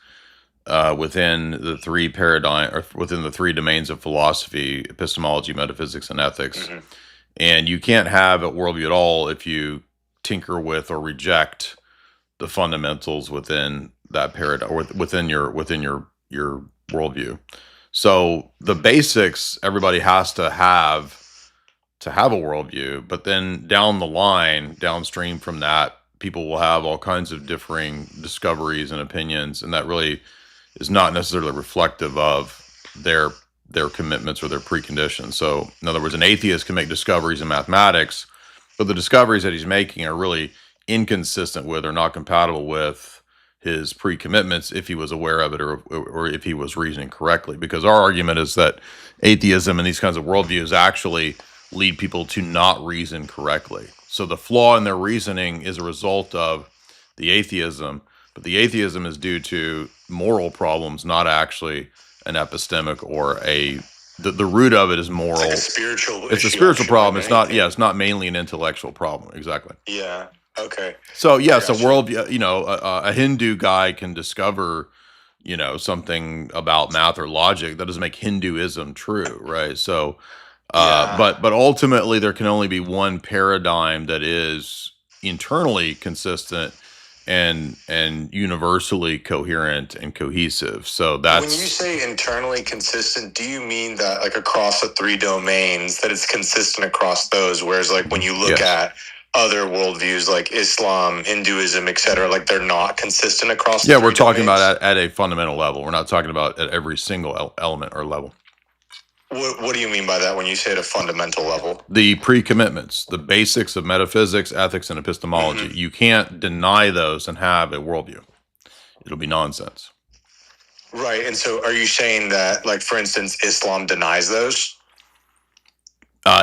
within the three paradigm, or within the three domains of philosophy: epistemology, metaphysics, and ethics. Mm-hmm. And you can't have a worldview at all if you tinker with or reject the fundamentals within that paradigm, or within your worldview. So the basics everybody has to have a worldview, but then down the line, downstream from that, people will have all kinds of differing discoveries and opinions, and that really is not necessarily reflective of their commitments or their preconditions. So in other words, an atheist can make discoveries in mathematics, but the discoveries that he's making are really inconsistent with or not compatible with his pre-commitments if he was aware of it, or if he was reasoning correctly. Because our argument is that atheism and these kinds of worldviews actually lead people to not reason correctly. So the flaw in their reasoning is a result of the atheism, but the atheism is due to moral problems, not actually an epistemic or the root of it is moral. It's like a spiritual It's a spiritual problem. It's not, it's not mainly an intellectual problem. Exactly. Yeah. Okay. So yes, a a Hindu guy can discover, something about math or logic. That doesn't make Hinduism true, right? So, but ultimately there can only be one paradigm that is internally consistent and universally coherent and cohesive. So that's when you say internally consistent, do you mean that like across the three domains that it's consistent across those? Whereas like when you look at other worldviews like Islam, Hinduism, etc., like they're not consistent across the three we're talking domains? about at a fundamental level. We're not talking about at every single element or level. What do you mean by that when you say at a fundamental level? The pre-commitments, the basics of metaphysics, ethics, and epistemology. Mm-hmm. You can't deny those and have a worldview. It'll be nonsense. Right. And so are you saying that, like, for instance, Islam denies those?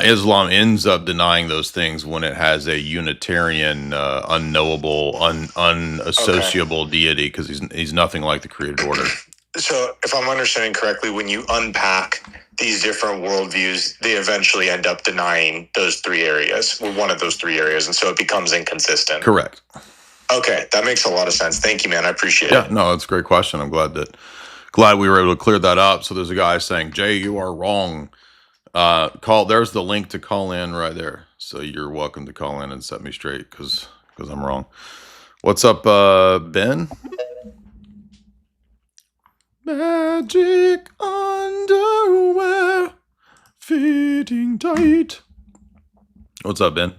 Islam ends up denying those things when it has a Unitarian, unknowable, unassociable deity, because he's nothing like the created order. So if I'm understanding correctly, when you unpack these different worldviews, they eventually end up denying those three areas, or one of those three areas, and so it becomes inconsistent. Correct. Okay, that makes a lot of sense. Thank you, man. I appreciate it. Yeah, no, that's a great question. I'm glad we were able to clear that up. So there's a guy saying, Jay, you are wrong. There's the link to call in right there. So you're welcome to call in and set me straight because I'm wrong. What's up, Ben? Magic underwear fitting tight. What's up, Ben?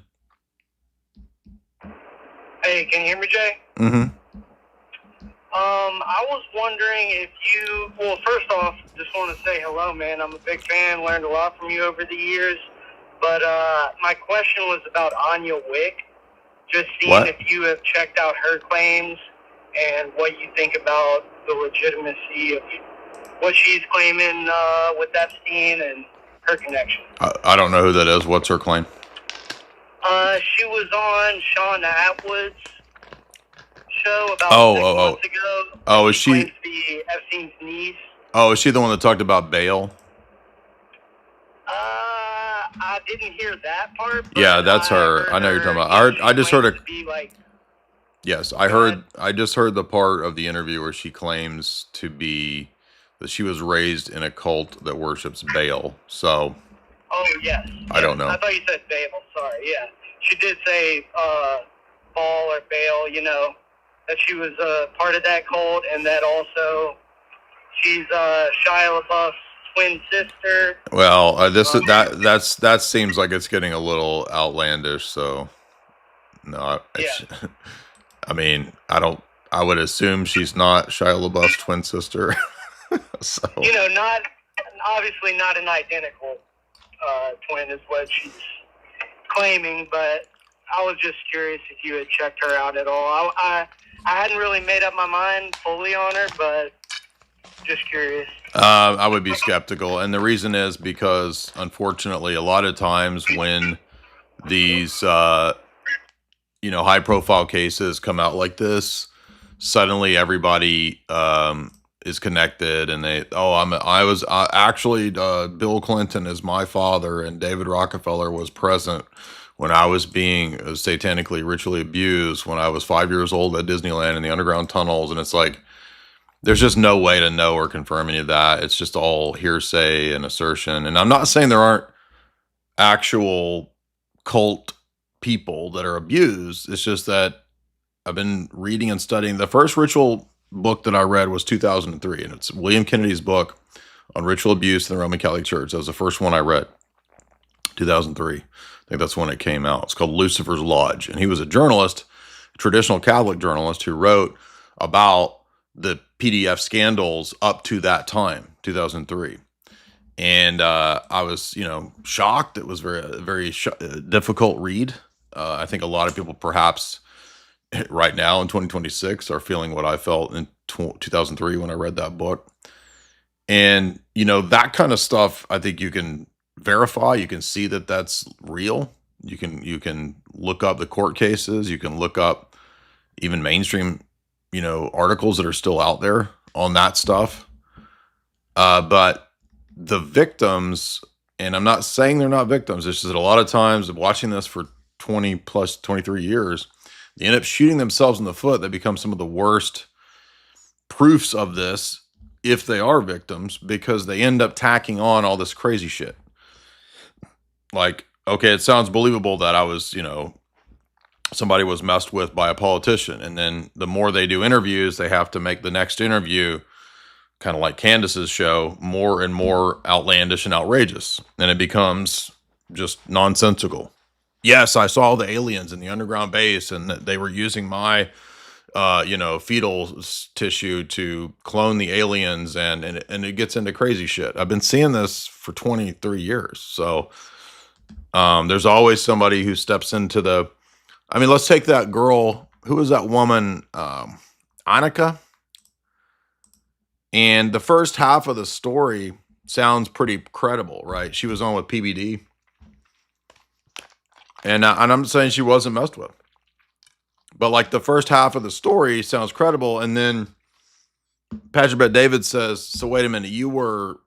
Hey, can you hear me, Jay? Mm-hmm. I was wondering if you, well, first off, just want to say hello, man. I'm a big fan, learned a lot from you over the years. But my question was about Anya Wick. Just seeing if you have checked out her claims and what you think about the legitimacy of what she's claiming with Epstein and her connection. I don't know who that is. What's her claim? She was on Sean Atwood's show about 6 months ago. Oh, is she? The Epstein's niece. Oh, is she the one that talked about bail? I didn't hear that part. But Yeah, that's her. I know you're talking about. I just heard it. Yes, I heard. I just heard the part of the interview where she claims to be that she was raised in a cult that worships Baal. So. Oh yes. I don't know. I thought you said Babel. Sorry. Yeah, she did say Baal or Baal. You know, that she was part of that cult, and that also she's Shia LaBeouf's twin sister. Well, that seems like it's getting a little outlandish. So, no, I mean, I would assume she's not Shia LaBeouf's twin sister. So, you know, not obviously not an identical twin is what she's claiming, but I was just curious if you had checked her out at all. I hadn't really made up my mind fully on her, but just curious. I would be skeptical, and the reason is because, unfortunately, a lot of times when these high-profile cases come out like this, suddenly everybody is connected, and actually Bill Clinton is my father, and David Rockefeller was present when I was being satanically ritually abused when I was 5 years old at Disneyland in the underground tunnels, and it's like, there's just no way to know or confirm any of that. It's just all hearsay and assertion. And I'm not saying there aren't actual cult people that are abused. It's just that I've been reading and studying. The first ritual book that I read was 2003, and it's William Kennedy's book on ritual abuse in the Roman Catholic Church. That was the first one I read, 2003. I think that's when it came out. It's called Lucifer's Lodge. And he was a journalist, a traditional Catholic journalist, who wrote about the PDF scandals up to that time, 2003. And I was, shocked. It was very difficult read. I think a lot of people perhaps right now in 2026 are feeling what I felt in 2003 when I read that book. And, that kind of stuff, I think you can verify. You can see that that's real. You can look up the court cases. You can look up even mainstream articles that are still out there on that stuff. But the victims, and I'm not saying they're not victims, it's just that a lot of times watching this for 23 years, they end up shooting themselves in the foot. They become some of the worst proofs of this if they are victims, because they end up tacking on all this crazy shit. Like, okay, it sounds believable that I was, somebody was messed with by a politician. And then the more they do interviews, they have to make the next interview, kind of like Candace's show, more and more outlandish and outrageous. And it becomes just nonsensical. Yes, I saw the aliens in the underground base, and that they were using my, fetal tissue to clone the aliens, and it gets into crazy shit. I've been seeing this for 23 years. So there's always somebody who steps into the, let's take that girl. Who was that woman? Annika. And the first half of the story sounds pretty credible, right? She was on with PBD. And I'm saying she wasn't messed with. But like the first half of the story sounds credible. And then Patrick Bet-David says, so wait a minute, you were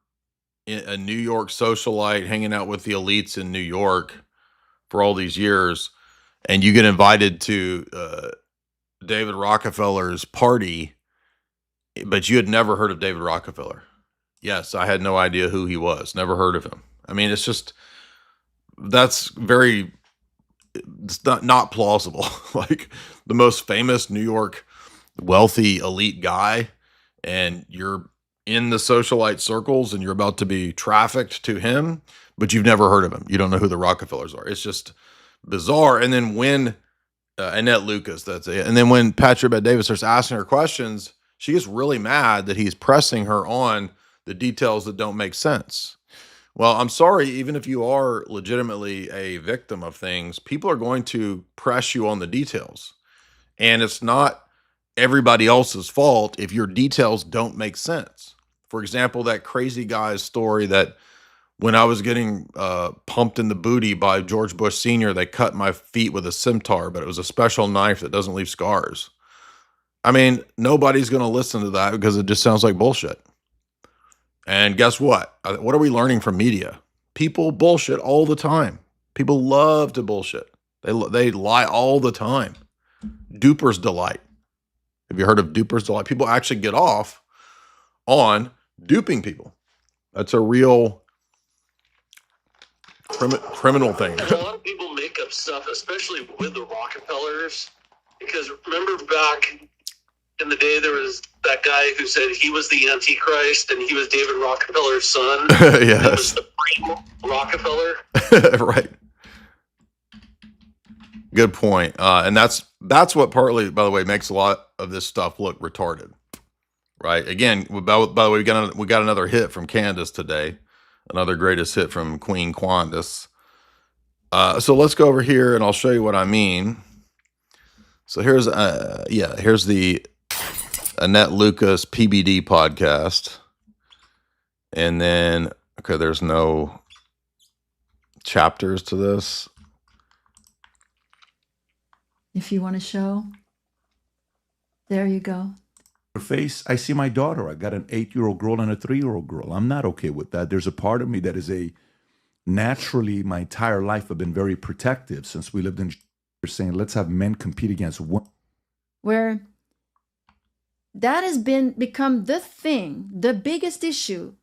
a New York socialite hanging out with the elites in New York for all these years, and you get invited to David Rockefeller's party, but you had never heard of David Rockefeller. Yes, I had no idea who he was. Never heard of him. It's just, that's very, it's not plausible. Like the most famous New York wealthy elite guy, and you're in the socialite circles and you're about to be trafficked to him, but you've never heard of him. You don't know who the Rockefellers are. It's just bizarre. And then when Annette Lucas, that's it. And then when Patrick Bet-David starts asking her questions, she gets really mad that he's pressing her on the details that don't make sense. Well, I'm sorry, even if you are legitimately a victim of things, people are going to press you on the details. And it's not everybody else's fault if your details don't make sense. For example, that crazy guy's story that when I was getting pumped in the booty by George Bush Sr., they cut my feet with a scimitar, but it was a special knife that doesn't leave scars. Nobody's going to listen to that because it just sounds like bullshit. And guess what? What are we learning from media? People bullshit all the time. People love to bullshit. They lie all the time. Duper's delight. Have you heard of duper's delight? People actually get off on duping people. That's a real criminal thing. And a lot of people make up stuff, especially with the Rockefellers, because remember back in the day there was that guy who said he was the Antichrist and he was David Rockefeller's son. Yes. It was the Rockefeller. Right. Good point. And that's what partly, by the way, makes a lot of this stuff look retarded. Right. Again, by the way, we got another hit from Candace today. Another greatest hit from Queen Candace. So let's go over here and I'll show you what I mean. So here's the Annette Lucas PBD podcast. And then, okay, there's no chapters to this. If you want to show, there you go. Face, I see my daughter. I got an 8-year-old girl and a 3-year-old girl. I'm not okay with that. There's a part of me that is naturally, my entire life I've been very protective since we lived in saying, let's have men compete against women. Where that has become the thing, the biggest issue.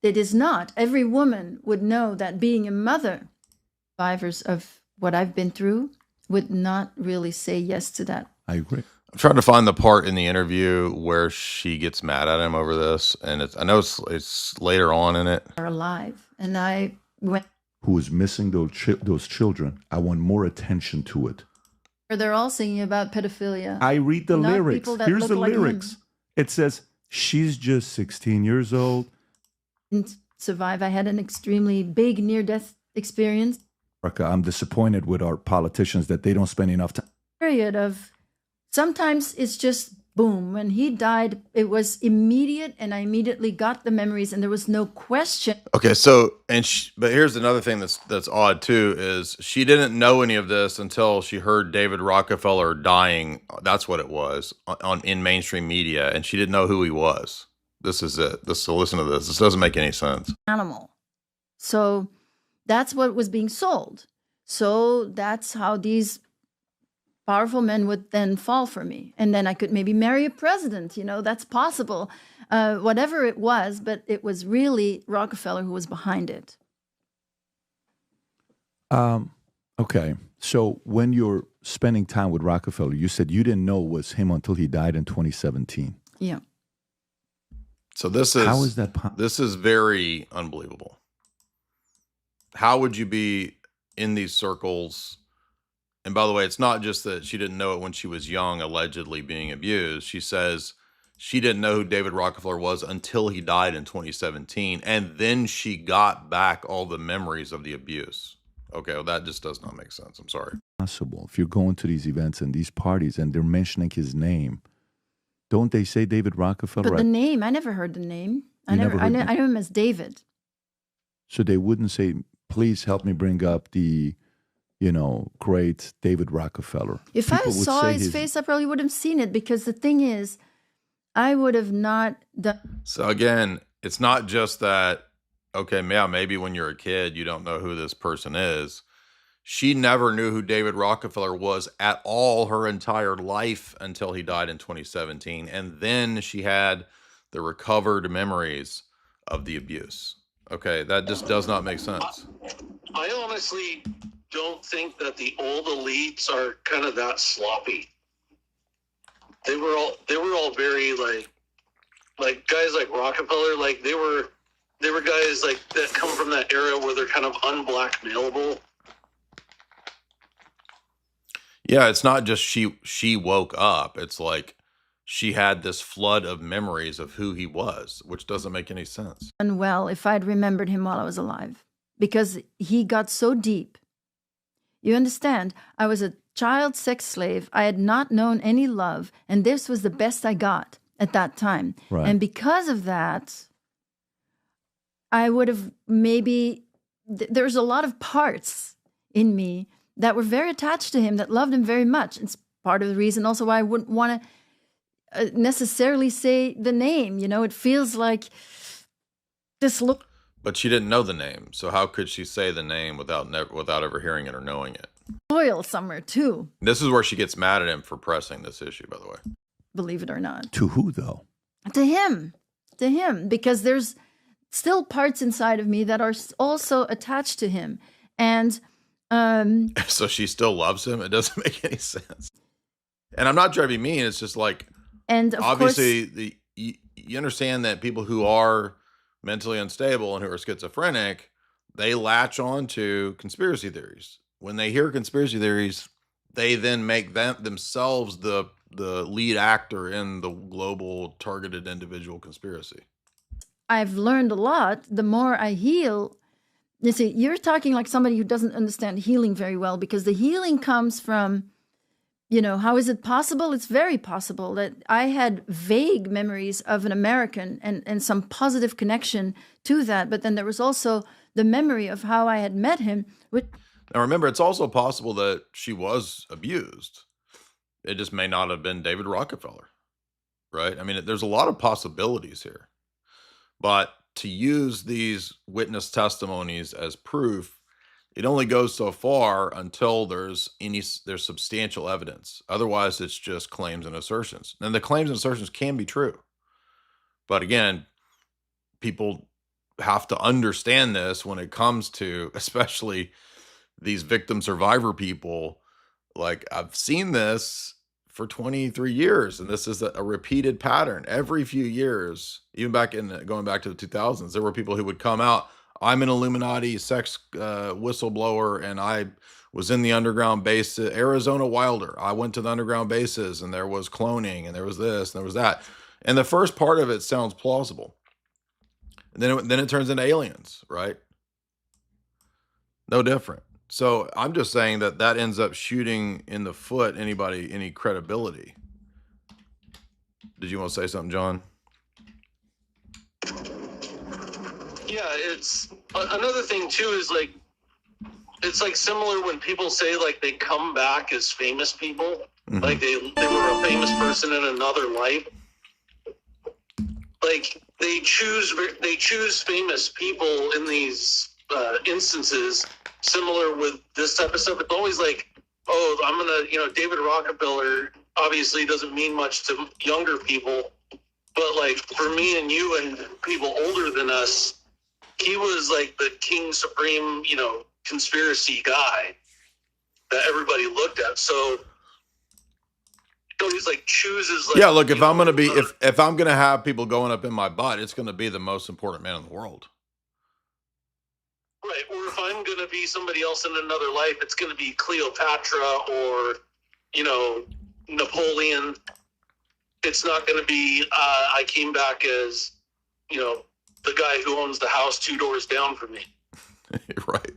It is not. Every woman would know that being a mother, survivors of what I've been through, would not really say yes to that. I agree. I'm trying to find the part in the interview where she gets mad at him over this, and I know it's later on in it. Are alive, and I went. Who is missing those children? I want more attention to it. They're all singing about pedophilia. I read the lyrics. Here's the like lyrics. It says she's just 16 years old. Didn't survive. I had an extremely big near-death experience. I'm disappointed with our politicians that they don't spend enough time. Period of. Sometimes it's just boom. When he died, it was immediate, and I immediately got the memories, and there was no question. Okay, so but here's another thing that's odd too is she didn't know any of this until she heard David Rockefeller dying. That's what it was in mainstream media, and she didn't know who he was. This is it. So listen to this. This doesn't make any sense. Animal. So that's what was being sold. So that's how these powerful men would then fall for me. And then I could maybe marry a president, that's possible. Whatever it was, but it was really Rockefeller who was behind it. Okay. So when you're spending time with Rockefeller, you said you didn't know it was him until he died in 2017. Yeah. So how is that this is very unbelievable. How would you be in these circles? And by the way, it's not just that she didn't know it when she was young, allegedly being abused. She says she didn't know who David Rockefeller was until he died in 2017. And then she got back all the memories of the abuse. Okay, well, that just does not make sense. I'm sorry. Possible. If you're going to these events and these parties and they're mentioning his name, don't they say David Rockefeller? But the name, I never heard the name. I know him as David. So they wouldn't say, please help me bring up the great David Rockefeller. If I saw his face, I probably would have seen it, because the thing is, I would have not done. So again, it's not just that, okay, yeah, maybe when you're a kid, you don't know who this person is. She never knew who David Rockefeller was at all her entire life until he died in 2017. And then she had the recovered memories of the abuse. Okay, that just does not make sense. I honestly don't think that the old elites are kind of that sloppy. They were all very like guys like Rockefeller, like they were guys like that come from that era where they're kind of unblackmailable. Yeah, it's not just she woke up. It's like she had this flood of memories of who he was, which doesn't make any sense. And well, if I'd remembered him while I was alive, because he got so deep. You understand? I was a child sex slave. I had not known any love, and this was the best I got at that time. Right. And because of that, I would have maybe, there's a lot of parts in me that were very attached to him, that loved him very much. It's part of the reason also why I wouldn't want to necessarily say the name. It feels like this look. But she didn't know the name, so how could she say the name without ever hearing it or knowing it? Loyal somewhere too. This is where she gets mad at him for pressing this issue, by the way. Believe it or not. To who, though? To him. To him. Because there's still parts inside of me that are also attached to him. And so she still loves him? It doesn't make any sense. And I'm not trying to be mean. It's just like, and of obviously, course, you understand that people who are mentally unstable and who are schizophrenic, they latch on to conspiracy theories. When they hear conspiracy theories, they then make themselves the lead actor in the global targeted individual conspiracy. I've learned a lot. The more I heal, you see, you're talking like somebody who doesn't understand healing very well, because the healing comes from, how is it possible? It's very possible that I had vague memories of an American and some positive connection to that. But then there was also the memory of how I had met him. Now, remember, it's also possible that she was abused. It just may not have been David Rockefeller, right? I mean, there's a lot of possibilities here. But to use these witness testimonies as proof, it only goes so far until there's substantial evidence. Otherwise, it's just claims and assertions. And the claims and assertions can be true. But again, people have to understand this when it comes to, especially these victim survivor people. Like, I've seen this for 23 years, and this is a repeated pattern. Every few years, even going back to the 2000s, there were people who would come out, I'm an Illuminati sex whistleblower, and I was in the underground base at Arizona Wilder. I went to the underground bases, and there was cloning, and there was this, and there was that. And the first part of it sounds plausible. And then it turns into aliens, right? No different. So I'm just saying that ends up shooting in the foot any credibility. Did you want to say something, John? Yeah, it's another thing too is like, it's like similar when people say like they come back as famous people, like they were a famous person in another life. Like they choose famous people in these instances. Similar with this type of stuff, it's always like, oh, I'm gonna, David Rockefeller obviously doesn't mean much to younger people, but like for me and you and people older than us, he was like the king supreme, conspiracy guy that everybody looked at. So he's like chooses. Like, yeah, look, if I'm gonna have people going up in my butt, it's gonna be the most important man in the world. Right, or if I'm going to be somebody else in another life, it's going to be Cleopatra or, Napoleon. It's not going to be, I came back as, the guy who owns the house 2 doors down from me. Right.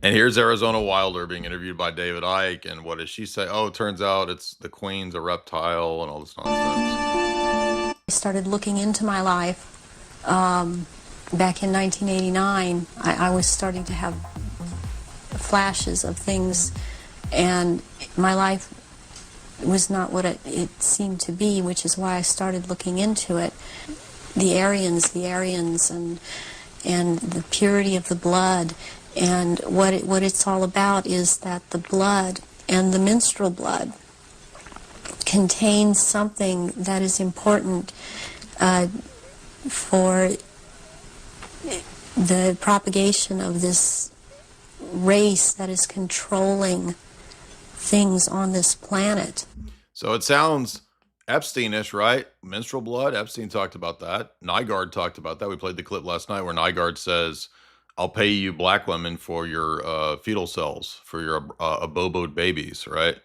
And here's Arizona Wilder being interviewed by David Icke, and what does she say? Oh, it turns out it's the queen's a reptile and all this nonsense. I started looking into my life. Back in 1989, I was starting to have flashes of things, and my life was not what it seemed to be, which is why I started looking into it. The Aryans, and the purity of the blood, and what it's all about is that the blood and the menstrual blood contains something that is important for the propagation of this race that is controlling things on this planet. So it sounds Epstein-ish, right? Menstrual blood. Epstein talked about that. Nygaard talked about that. We played the clip last night where Nygaard says, I'll pay you black women for your fetal cells, for your aboboed babies, right?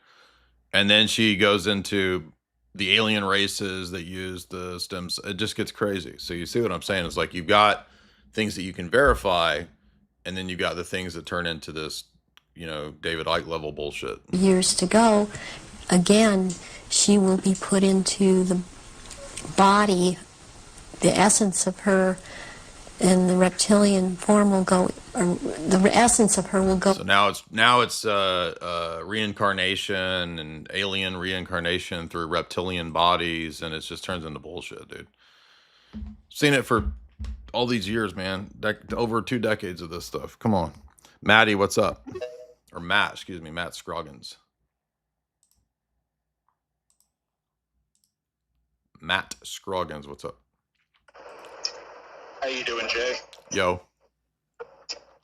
And then she goes into the alien races that use the stems. It just gets crazy. So you see what I'm saying? It's like you've got things that you can verify, and then you got the things that turn into this, David Icke level bullshit. Years to go, again, she will be put into the body, the essence of her, and the reptilian form will go, or the essence of her will go. So now it's reincarnation and alien reincarnation through reptilian bodies, and it just turns into bullshit, dude. Seen it for all these years, man. Over 2 decades of this stuff. Come on. Maddie, what's up? Or Matt, excuse me, Matt Scroggins. Matt Scroggins, what's up? How you doing, Jay? Yo.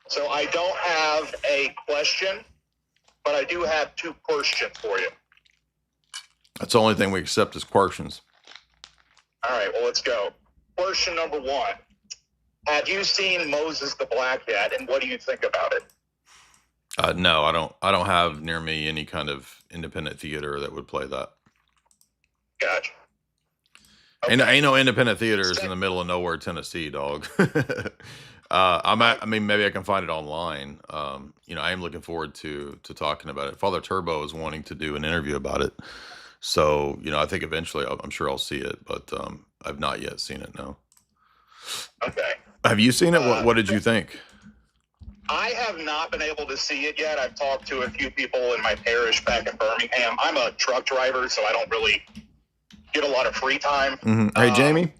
So I don't have a question, but I do have 2 questions for you. That's the only thing we accept is questions. All right, well, let's go. Question number 1. Have you seen Moses the Black yet, and what do you think about it? No, I don't have near me any kind of independent theater that would play that. Gotcha. Ain't no independent theaters in the middle of nowhere, Tennessee, dog. I mean, maybe I can find it online. I am looking forward to talking about it. Father Turbo is wanting to do an interview about it. So, I think eventually I'm sure I'll see it, but I've not yet seen it, no. Okay. Have you seen it? What did you think? I have not been able to see it yet. I've talked to a few people in my parish back in Birmingham. I'm a truck driver, so I don't really get a lot of free time. Mm-hmm. Hey, Jamie,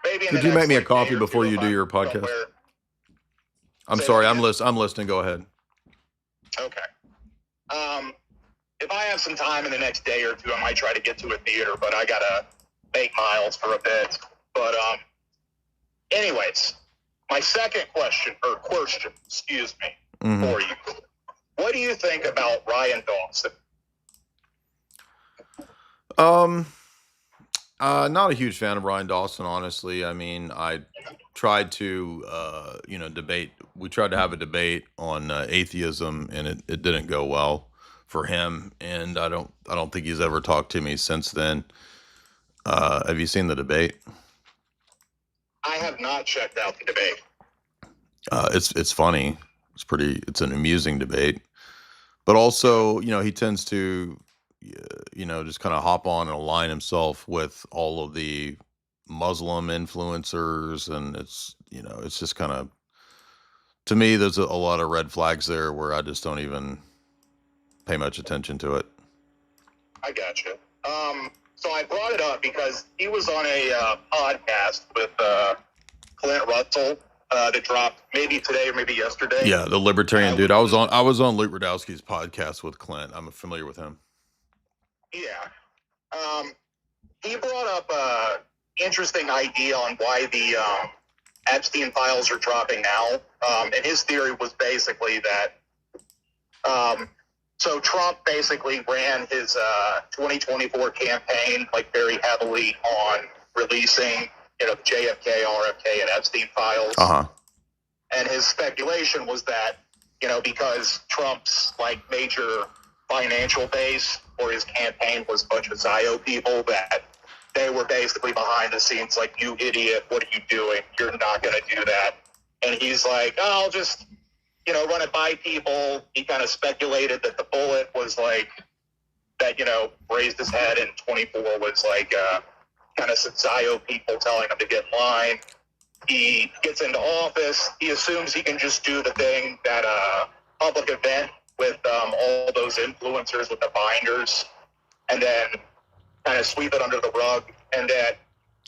could you make me a coffee day or before two you if do I'm your podcast? somewhere. I'm Say sorry, that I'm again? listening. Go ahead. Okay. If I have some time in the next day or two, I might try to get to a theater, but I gotta make miles for a bit. But anyways, my second question, excuse me, for you. What do you think about Ryan Dawson? Not a huge fan of Ryan Dawson, honestly. I mean, I tried to, debate. We tried to have a debate on atheism, and it didn't go well for him. And I don't think he's ever talked to me since then. Have you seen the debate? I have not checked out the debate. It's funny. It's an amusing debate, but also, he tends to, just kind of hop on and align himself with all of the Muslim influencers. And it's just kind of, to me, there's a lot of red flags there where I just don't even pay much attention to it. I gotcha. So I brought it up because he was on a podcast with Clint Russell that dropped maybe today or maybe yesterday. Yeah, the libertarian dude. I was on Luke Rudowski's podcast with Clint. I'm familiar with him. Yeah. He brought up a interesting idea on why the Epstein files are dropping now. And his theory was basically that so Trump basically ran his 2024 campaign like very heavily on releasing, JFK, RFK, and Epstein files. And his speculation was that, because Trump's like major financial base for his campaign was a bunch of Zio people, that they were basically behind the scenes like, you idiot, what are you doing? You're not going to do that. And he's like, oh, I'll just, run it by people. He kind of speculated that the bullet was like, that, raised his head in 24 was like, kind of some Zio people telling him to get in line. He gets into office. He assumes he can just do the thing that public event with all those influencers with the binders, and then kind of sweep it under the rug. And that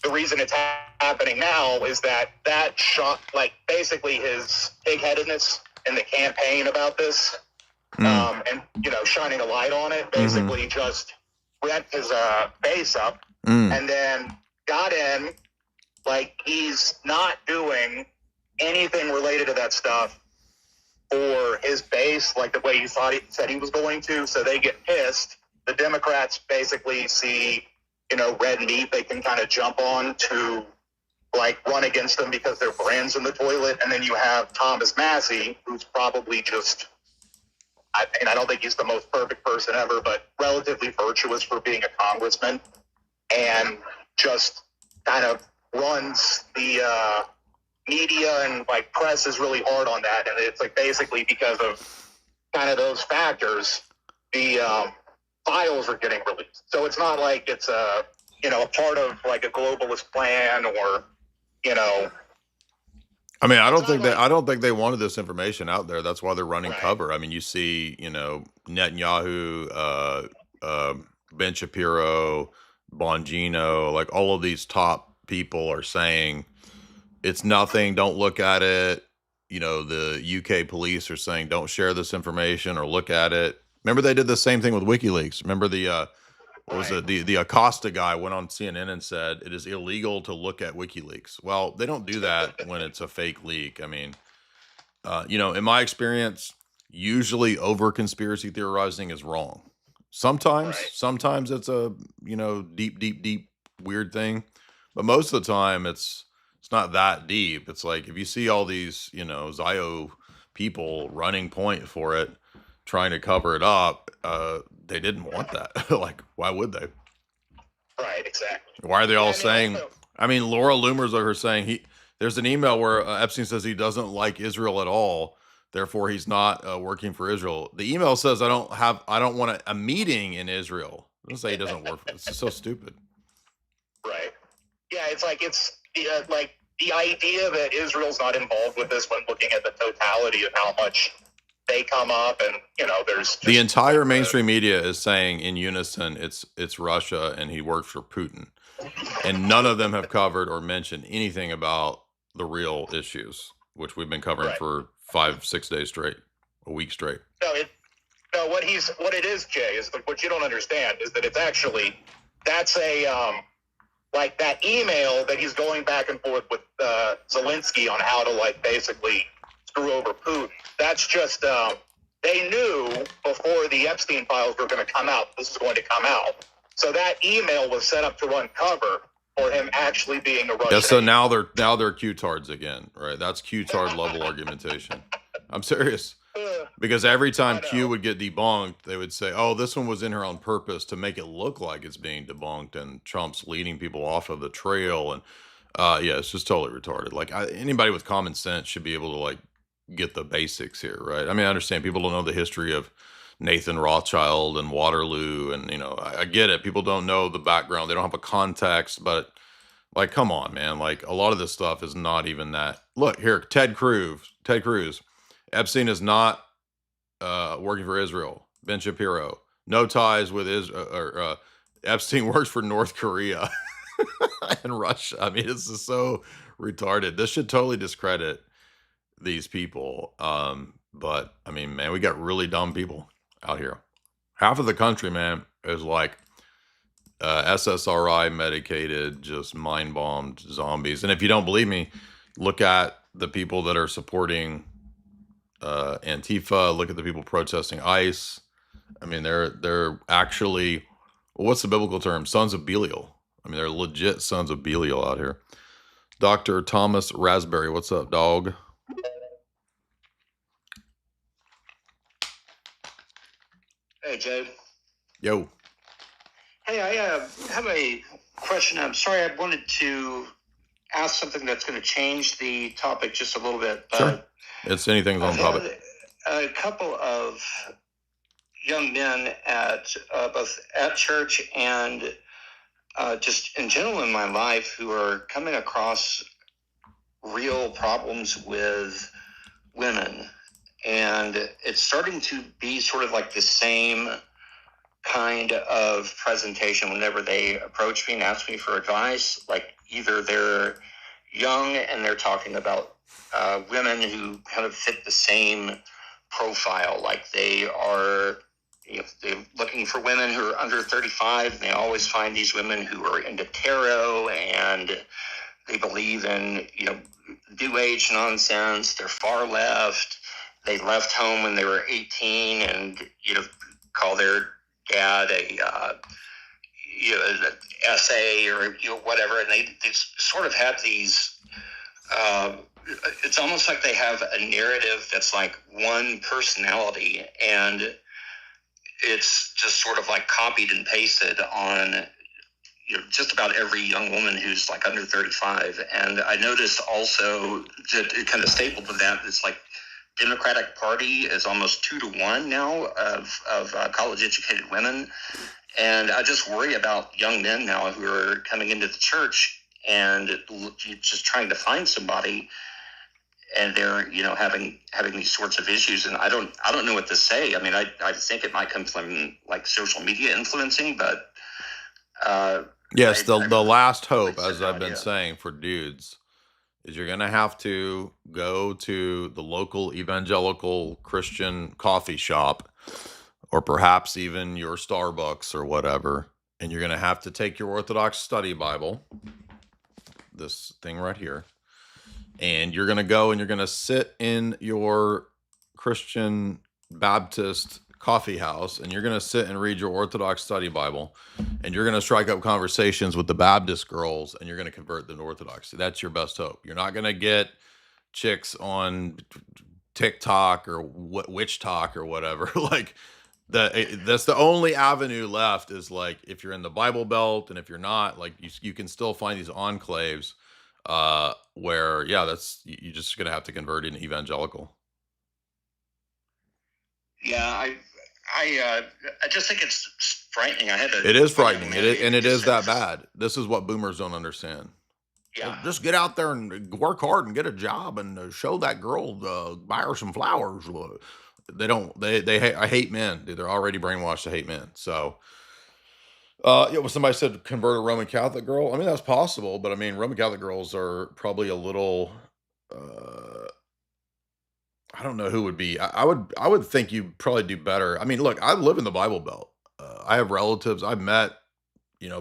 the reason it's happening now is that shot, like basically his pig-headedness in the campaign about this, and shining a light on it, basically just ramped his base up, and then got in. Like, he's not doing anything related to that stuff for his base, like the way he said he was going to. So they get pissed. The Democrats basically see, red meat they can kind of jump on to, like, run against them because their brand's in the toilet. And then you have Thomas Massey, who's probably just, I don't think he's the most perfect person ever, but relatively virtuous for being a congressman, and just kind of runs the media and like press is really hard on that. And it's like basically because of kind of those factors, the files are getting released. So it's not like it's a part of like a globalist plan or I mean, I don't think they wanted this information out there. That's why they're running cover. I mean, you see, Netanyahu, Ben Shapiro, Bongino, like all of these top people are saying, it's nothing. Don't look at it. You know, the UK police are saying don't share this information or look at it. Remember, they did the same thing with WikiLeaks. Remember what was it? The Acosta guy went on CNN and said it is illegal to look at WikiLeaks. Well, they don't do that when it's a fake leak. I mean, you know, in my experience, usually over conspiracy theorizing is wrong. Sometimes it's a, you know, deep weird thing, but most of the time it's not that deep. It's like if you see all these, you know, Zio people running point for it, trying to cover it up, they didn't want that. Like, why would they? Right, exactly. Why are they all saying? I mean, Laura Loomer's over here saying there's an email where Epstein says he doesn't like Israel at all, therefore he's not working for Israel. The email says I don't want a meeting in Israel. It doesn't say he doesn't work for it. It's just so stupid. Right. Yeah, it's like like the idea that Israel's not involved with this when looking at the totality of how much they come up, and you know, there's just, the entire mainstream media is saying in unison it's Russia and he works for Putin, and none of them have covered or mentioned anything about the real issues, which we've been covering for 5-6 days straight, a week straight. No, what it is, Jay, is what you don't understand is that it's actually that's a like that email that he's going back and forth with Zelensky on how to like basically screw over Putin. That's just they knew before the Epstein files were going to come out. This is going to come out. So that email was set up to run cover for him actually being a Russian. Yeah, so now they're Q-tards again, right? That's Q-tard level argumentation. I'm serious. Because every time Q would get debunked, they would say, oh, this one was in here on purpose to make it look like it's being debunked and Trump's leading people off of the trail. And yeah, it's just totally retarded. Like anybody with common sense should be able to like get the basics here, right? I mean, I understand people don't know the history of Nathan Rothschild and Waterloo. And, you know, I get it. People don't know the background. They don't have a context, but like, come on, man. Like a lot of this stuff is not even that. Look here, Ted Cruz. Epstein is not working for Israel. Ben Shapiro, no ties with Israel. Epstein works for North Korea and Russia. I mean, this is so retarded. This should totally discredit these people. But I mean, man, we got really dumb people out here. Half of the country, man, is like SSRI medicated, just mind bombed zombies. And if you don't believe me, look at the people that are supporting Antifa. Look at the people protesting ICE. I mean, they're actually, what's the biblical term? Sons of Belial. I mean, they're legit sons of Belial out here. Dr. Thomas Raspberry, what's up, dog? Hey, Jay. Yo. Hey, I have a question. I'm sorry, I wanted to ask something that's going to change the topic just a little bit. Sure. It's anything's on topic. A couple of young men at both at church and just in general in my life who are coming across real problems with women. And it's starting to be sort of like the same kind of presentation whenever they approach me and ask me for advice. Like either they're young and they're talking about women who kind of fit the same profile. Like they are, you know, they're looking for women who are under 35. And they always find these women who are into tarot and they believe in, you know, New Age nonsense. They're far left. They left home when they were 18 and, you know, call their dad a, you know, an essay or, you know, whatever. And they sort of have these, it's almost like they have a narrative that's like one personality, and it's just sort of like copied and pasted on, you know, just about every young woman who's like under 35. And I noticed also that it kind of stapled to that. It's like Democratic Party is almost 2-1 now of college educated women. And I just worry about young men now who are coming into the church and just trying to find somebody, and they're, you know, having these sorts of issues. And I don't know what to say. I mean, I think it might come from like social media influencing, but yes, the last hope, as I've been saying for dudes, is you're going to have to go to the local evangelical Christian coffee shop, or perhaps even your Starbucks or whatever, and you're going to have to take your Orthodox study Bible, this thing right here, and you're going to go and you're going to sit in your Christian Baptist coffee house, and you're going to sit and read your Orthodox study Bible, and you're going to strike up conversations with the Baptist girls, and you're going to convert them to Orthodoxy. That's your best hope. You're not going to get chicks on TikTok or witch talk or whatever. Like, that's the only avenue left, is like, if you're in the Bible Belt, and if you're not, like, you can still find these enclaves where, yeah, you're just going to have to convert into evangelical. Yeah, I just think it's frightening. It is frightening, and it is that bad. This is what boomers don't understand. Yeah, just get out there and work hard and get a job and show that girl, buy her some flowers. They don't. I hate men. They're already brainwashed to hate men. So, when somebody said convert a Roman Catholic girl, I mean, that's possible, but I mean, Roman Catholic girls are probably a little. I don't know who would be. I would think you'd probably do better. I mean, look, I live in the Bible Belt. I have relatives. I've met,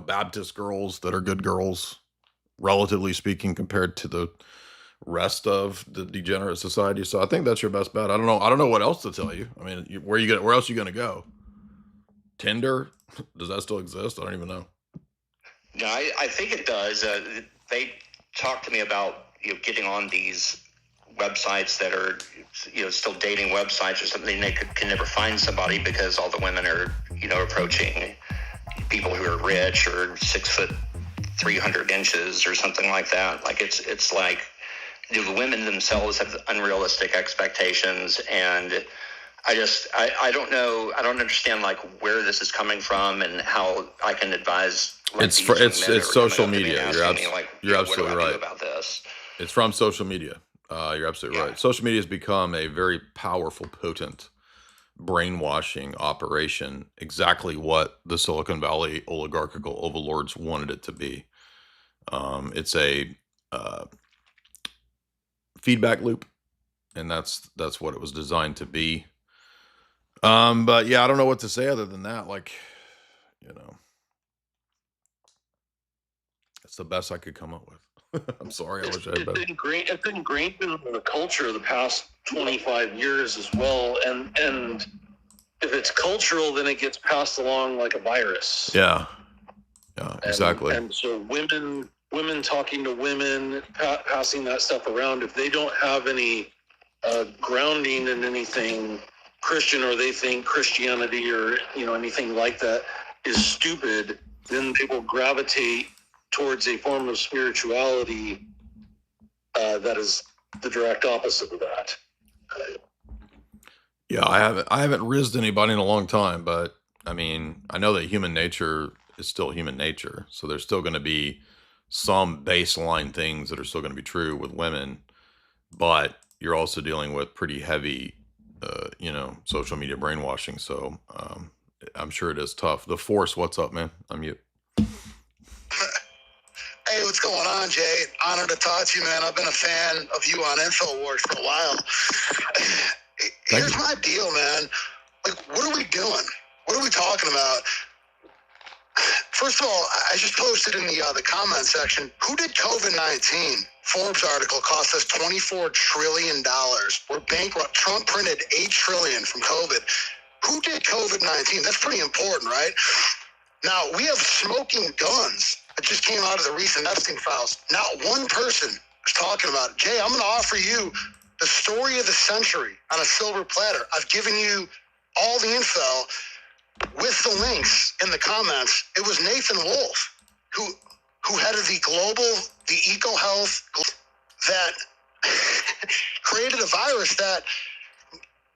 Baptist girls that are good girls, relatively speaking, compared to the rest of the degenerate society. So I think that's your best bet. I don't know what else to tell you. I mean, where else are you going to go? Tinder? Does that still exist? I don't even know. No, I think it does. They talked to me about getting on these websites that are still dating websites or something. They can never find somebody because all the women are approaching people who are rich or 6 foot 300 inches or something like that. Like it's like the women themselves have unrealistic expectations, and I don't know. I don't understand like where this is coming from and how I can advise. Like, it's social media. You're absolutely what do I right do about this. It's from social media. You're absolutely right. Social media has become a very powerful, potent brainwashing operation, exactly what the Silicon Valley oligarchical overlords wanted it to be. It's a feedback loop, and that's what it was designed to be. But yeah, I don't know what to say other than that. Like, it's the best I could come up with. I'm sorry. I wish I had better. It's ingrained in the culture the past 25 years as well. And if it's cultural, then it gets passed along like a virus. Yeah. Yeah, exactly. And so women talking to women, passing that stuff around, if they don't have any grounding in anything Christian, or they think Christianity or, anything like that is stupid, then they will gravitate towards a form of spirituality that is the direct opposite of that. Yeah, I haven't rizzed anybody in a long time, but I mean, I know that human nature is still human nature, so there's still going to be some baseline things that are still going to be true with women, but you're also dealing with pretty heavy, social media brainwashing. So I'm sure it is tough. The Force, what's up, man? I'm mute. Hey, what's going on, Jay? Honor to talk to you, man. I've been a fan of you on InfoWars for a while. Here's my deal, man. Like, what are we doing? What are we talking about? First of all, I just posted in the comment section, who did COVID-19? Forbes article cost us $24 trillion. We're bankrupt. Trump printed $8 trillion from COVID. Who did COVID-19? That's pretty important, right? Now, we have smoking guns. It just came out of the recent Epstein files. Not one person is talking about it. Jay, I'm going to offer you the story of the century on a silver platter. I've given you all the info with the links in the comments. It was Nathan Wolff who headed the EcoHealth that created a virus that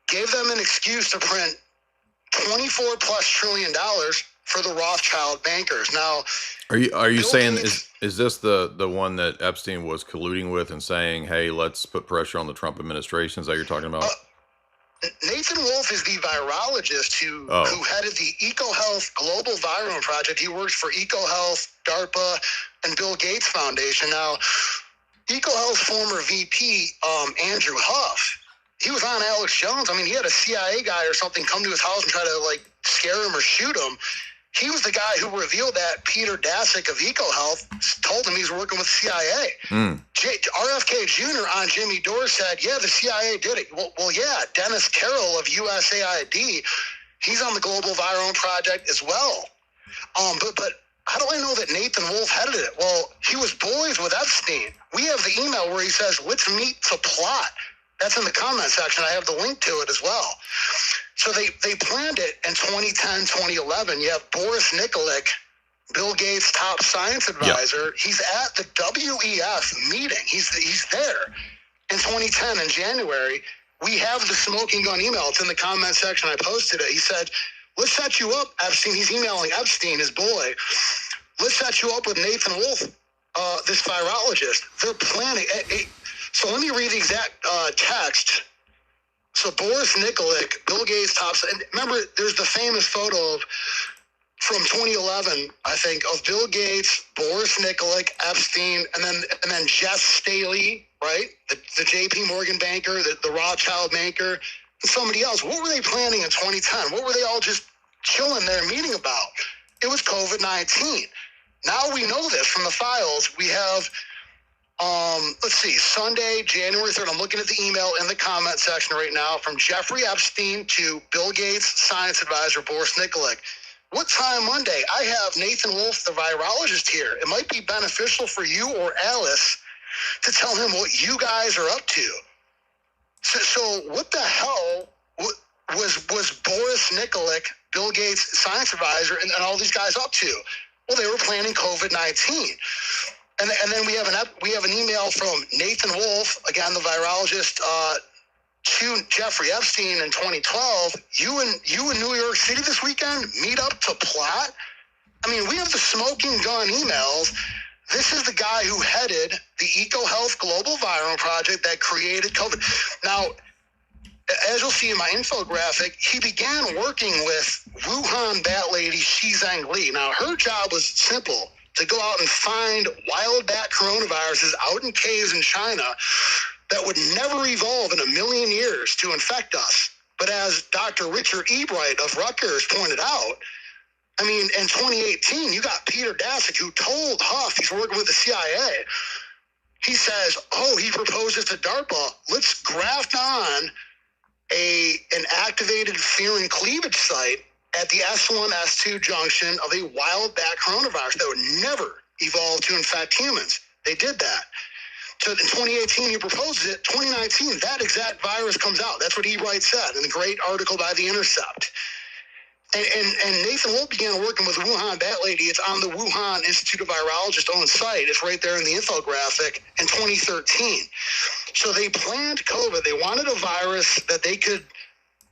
gave them an excuse to print $24+ trillion for the Rothschild bankers. Now, are you saying is this the one that Epstein was colluding with and saying, hey, let's put pressure on the Trump administration? Is that what you're talking about? Nathan Wolff is the virologist who headed the EcoHealth Global Viral Project. He works for EcoHealth, DARPA, and Bill Gates Foundation. Now, EcoHealth former VP, Andrew Huff, he was on Alex Jones. I mean, he had a CIA guy or something come to his house and try to, like, scare him or shoot him. He was the guy who revealed that Peter Daszak of EcoHealth told him he was working with CIA. RFK Jr. on Jimmy Dore said, yeah, the CIA did it. Well, yeah, Dennis Carroll of USAID, he's on the Global Virome Project as well. But how do I know that Nathan Wolf headed it? Well, he was boys with Epstein. We have the email where he says, let's meet to plot. That's in the comment section. I have the link to it as well. So they planned it in 2010, 2011. You have Boris Nikolic, Bill Gates' top science advisor. Yep. He's at the WEF meeting. He's there in 2010 in January. We have the smoking gun email. It's in the comment section. I posted it. He said, let's set you up, Epstein. He's emailing Epstein, his boy. Let's set you up with Nathan Wolf, this virologist. They're planning. So let me read the exact text. So Boris Nikolic, Bill Gates' top. And remember, there's the famous photo from 2011, I think, of Bill Gates, Boris Nikolic, Epstein, and then Jess Staley, right? The J.P. Morgan banker, the Rothschild banker, and somebody else. What were they planning in 2010? What were they all just chilling there meeting about? It was COVID-19. Now we know this from the files. We have, let's see, Sunday, January 3rd. I'm looking at the email in the comment section right now from Jeffrey Epstein to Bill Gates' science advisor, Boris Nikolic. What time Monday? I have Nathan Wolf, the virologist, here. It might be beneficial for you or Alice to tell him what you guys are up to. So what the hell was Boris Nikolic, Bill Gates' science advisor, and all these guys up to? Well, they were planning COVID-19. And then we have an email from Nathan Wolf, again, the virologist, to Jeffrey Epstein in 2012. You in New York City this weekend meet up to plot? I mean, we have the smoking gun emails. This is the guy who headed the EcoHealth Global Virome Project that created COVID. Now, as you'll see in my infographic, he began working with Wuhan bat lady Shi Zhengli. Now, her job was simple, to go out and find wild bat coronaviruses out in caves in China that would never evolve in a million years to infect us. But as Dr. Richard Ebright of Rutgers pointed out, I mean, in 2018, you got Peter Daszak, who told Huff he's working with the CIA. He says, he proposes to DARPA, let's graft on an activated fear and cleavage site at the S1, S2 junction of a wild bat coronavirus that would never evolve to infect humans. They did that. So in 2018, he proposes it. 2019, that exact virus comes out. That's what Ebright said in the great article by The Intercept. And Nathan Wolf began working with Wuhan bat lady. It's on the Wuhan Institute of Virologists' own site. It's right there in the infographic in 2013. So they planned COVID. They wanted a virus that they could,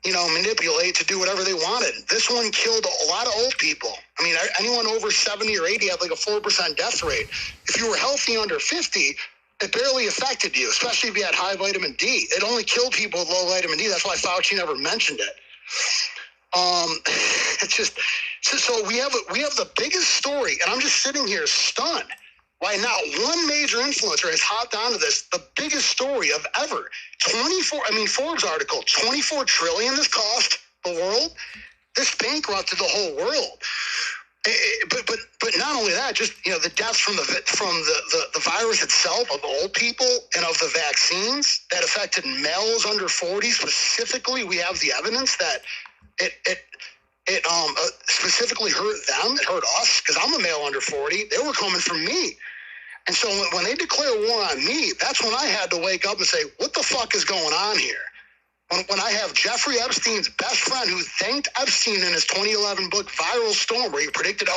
manipulate to do whatever they wanted. This one killed a lot of old people. I mean, anyone over 70 or 80 had like a 4% death rate. If you were healthy under 50, it barely affected you, especially if you had high vitamin D. It only killed people with low vitamin D. That's why Fauci never mentioned it. It's just so we have the biggest story, and I'm just sitting here stunned. Why not one major influencer has hopped onto this, the biggest story of ever. Forbes article, 24 trillion this cost the world. This bankrupted the whole world. But not only that, just the deaths from the virus itself, of old people, and of the vaccines that affected males under 40 specifically. We have the evidence that it specifically hurt them. It hurt us because I'm a male under 40. They were coming for me. And so when they declare war on me, that's when I had to wake up and say, what the fuck is going on here? When I have Jeffrey Epstein's best friend who thanked Epstein in his 2011 book, Viral Storm, where he predicted,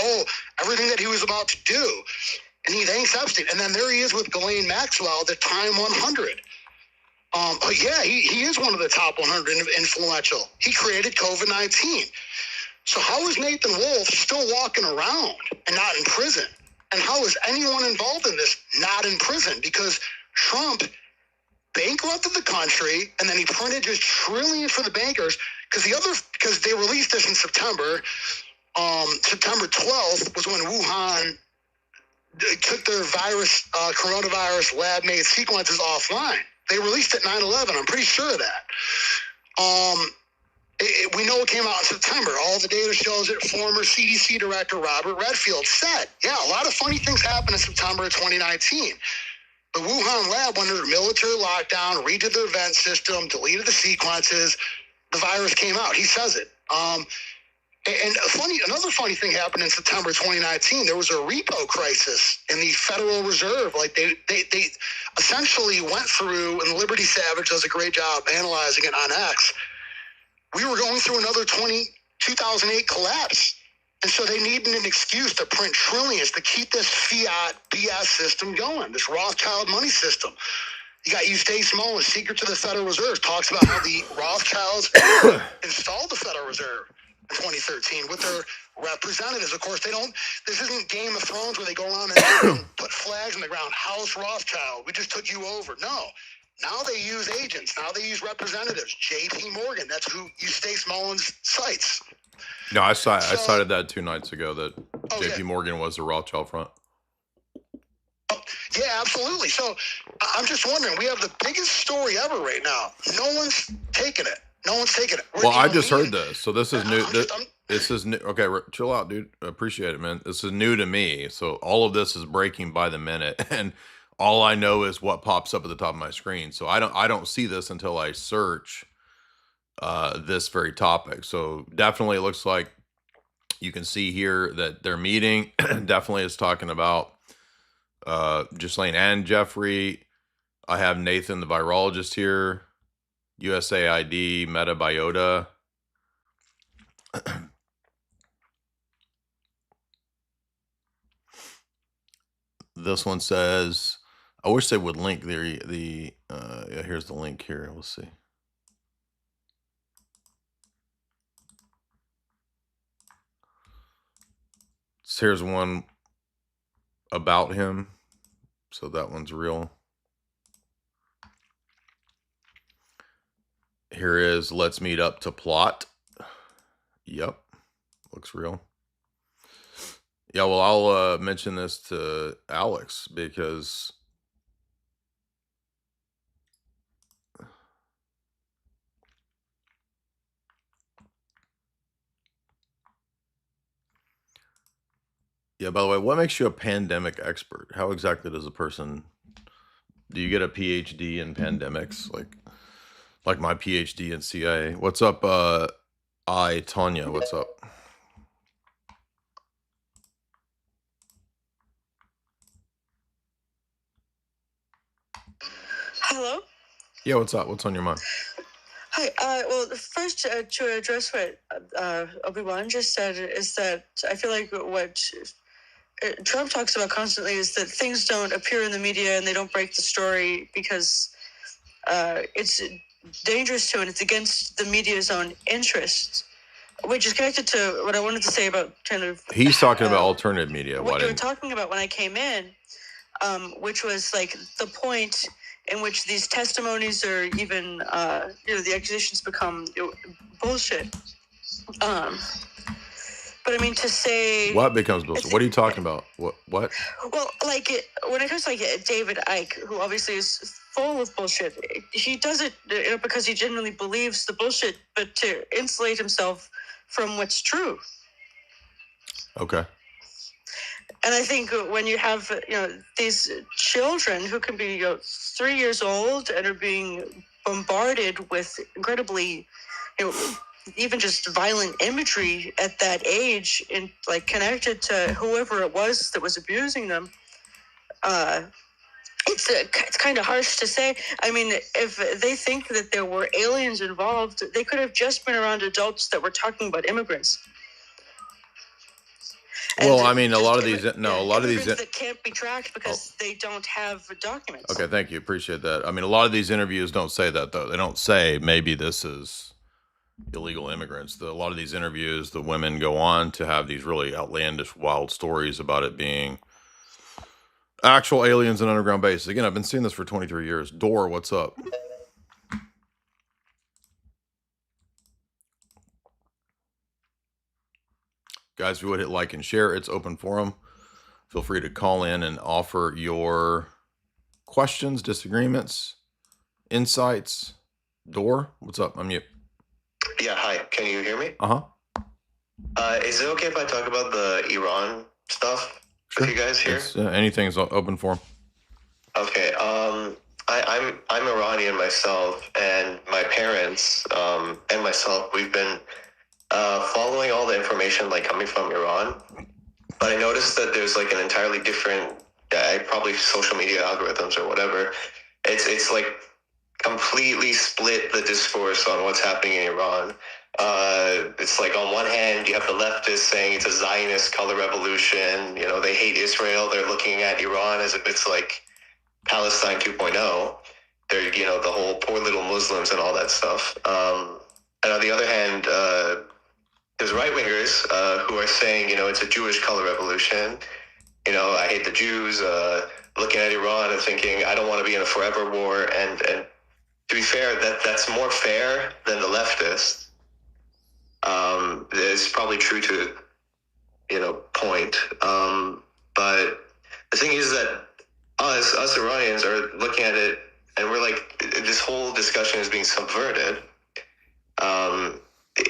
everything that he was about to do. And he thanks Epstein. And then there he is with Ghislaine Maxwell, the Time 100. But yeah, he is one of the top 100 influential. He created COVID-19. So how is Nathan Wolf still walking around and not in prison? And how is anyone involved in this not in prison? Because Trump bankrupted the country, and then he printed just trillions for the bankers. Because they released this in September. September 12th was when Wuhan took their coronavirus lab-made sequences offline. They released it 9/11. I'm pretty sure of that. We know it came out in September. All the data shows it. Former CDC Director Robert Redfield said, yeah, a lot of funny things happened in September of 2019. The Wuhan lab went under military lockdown, redid their vent system, deleted the sequences. The virus came out. He says it. And another funny thing happened in September 2019. There was a repo crisis in the Federal Reserve. Like they essentially went through, and Liberty Savage does a great job analyzing it on X. We were going through another 2008 collapse. And so they needed an excuse to print trillions to keep this fiat BS system going, this Rothschild money system. You got Eustace Mullins, Secret to the Federal Reserve, talks about how the Rothschilds installed the Federal Reserve in 2013 with their representatives. Of course, this isn't Game of Thrones where they go around and put flags in the ground. House Rothschild, we just took you over. No. Now they use agents. Now they use representatives. J.P. Morgan, that's who Eustace Mullins cites. No, I cited that 2 nights ago that J.P. Morgan was the Rothschild front. Yeah, absolutely. So I'm just wondering, we have the biggest story ever right now. No one's taking it. No one's taking it. Well, I just heard this. So this is new. This is new. Okay, chill out, dude. I appreciate it, man. This is new to me. So all of this is breaking by the minute. And all I know is what pops up at the top of my screen. So I don't see this until I search this very topic. So definitely it looks like you can see here that their meeting definitely is talking about Ghislaine and Jeffrey. I have Nathan, the virologist here, USAID, Metabiota. This one says, I wish they would link yeah, here's the link here. We'll see. So here's one about him. So that one's real. Here is Let's Meet Up to Plot. Yep. Looks real. Yeah, well, I'll mention this to Alex because yeah, by the way, what makes you a pandemic expert? How exactly does a person, do you get a PhD in pandemics? Like my PhD in CIA. What's up, Tanya? What's up? Hello. Yeah, what's up? What's on your mind? Hi. Well, first to address what Obi-Wan just said is that I feel like what Trump talks about constantly is that things don't appear in the media and they don't break the story because it's dangerous to and it's against the media's own interests, which is connected to what I wanted to say about kind of He's talking about alternative media. what you were talking about when I came in, which was like the point in which these testimonies or even the accusations become bullshit. But I mean, to say What becomes bullshit? What are you talking about? What? well, like when it comes to like David Icke, who obviously is full of bullshit, he does it because he genuinely believes the bullshit, but to insulate himself from what's true. Okay. And I think when you have these children who can be 3 years old and are being bombarded with incredibly even just violent imagery at that age and like connected to whoever it was that was abusing them, it's kind of harsh to say. I mean, if they think that there were aliens involved, they could have just been around adults that were talking about immigrants. Well, I mean, a lot of these that can't be tracked because they don't have documents. Okay, thank you. Appreciate that. I mean, a lot of these interviews don't say that, though. They don't say maybe this is illegal immigrants. A lot of these interviews, the women go on to have these really outlandish, wild stories about it being actual aliens in underground bases. Again, I've been seeing this for 23 years. Door, what's up? Guys, if you would hit like and share, it's open forum. Feel free to call in and offer your questions, disagreements, insights. Door, what's up? I'm mute. Yeah, hi. Can you hear me? Uh-huh. Is it okay if I talk about the Iran stuff with you guys here? Anything's open for 'em. Okay. I'm Iranian myself, and my parents and myself, we've been following all the information like coming from Iran. But I noticed that there's like an entirely different, probably social media algorithms or whatever. It's like completely split the discourse on what's happening in Iran. It's like on one hand you have the leftists saying it's a Zionist color revolution. You know, they hate Israel. They're looking at Iran as if it's like Palestine 2.0. They're, you know, the whole poor little Muslims and all that stuff. And on the other hand, there's right-wingers who are saying, you know, it's a Jewish color revolution. You know, I hate the Jews. Looking at Iran and thinking, I don't want to be in a forever war. And to be fair, that's more fair than the leftists. It's probably true to, you know, point. But the thing is that us Iranians are looking at it and we're like, this whole discussion is being subverted.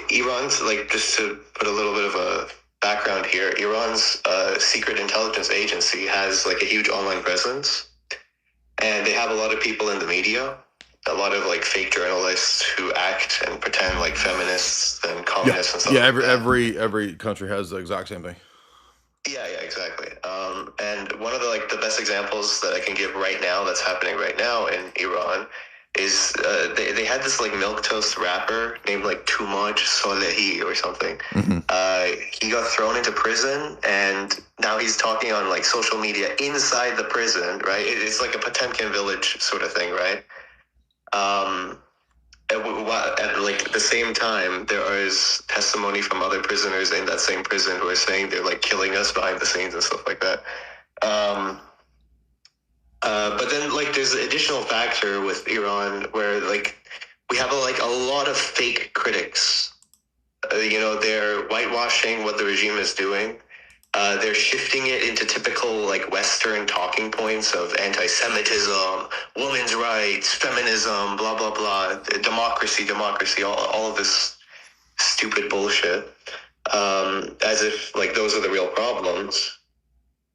Iran's, like, just to put a little bit of a background here, Iran's secret intelligence agency has like a huge online presence, and they have a lot of people in the media, a lot of like fake journalists who act and pretend like feminists and communists and stuff. Yeah, like every country has the exact same thing. Yeah, exactly. And one of the best examples that I can give right now that's happening right now in Iran is they had this like milquetoast rapper named like Too Much Solehi or something. He got thrown into prison, and now he's talking on like social media inside the prison, right? It's like a Potemkin village sort of thing, right? At like the same time, there is testimony from other prisoners in that same prison who are saying they're like killing us behind the scenes and stuff like that. But then like there's an additional factor with Iran where like we have a lot of fake critics. You know, they're whitewashing what the regime is doing. They're shifting it into typical like Western talking points of anti-Semitism, women's rights, feminism, blah, blah, blah, democracy, all of this stupid bullshit. As if like those are the real problems.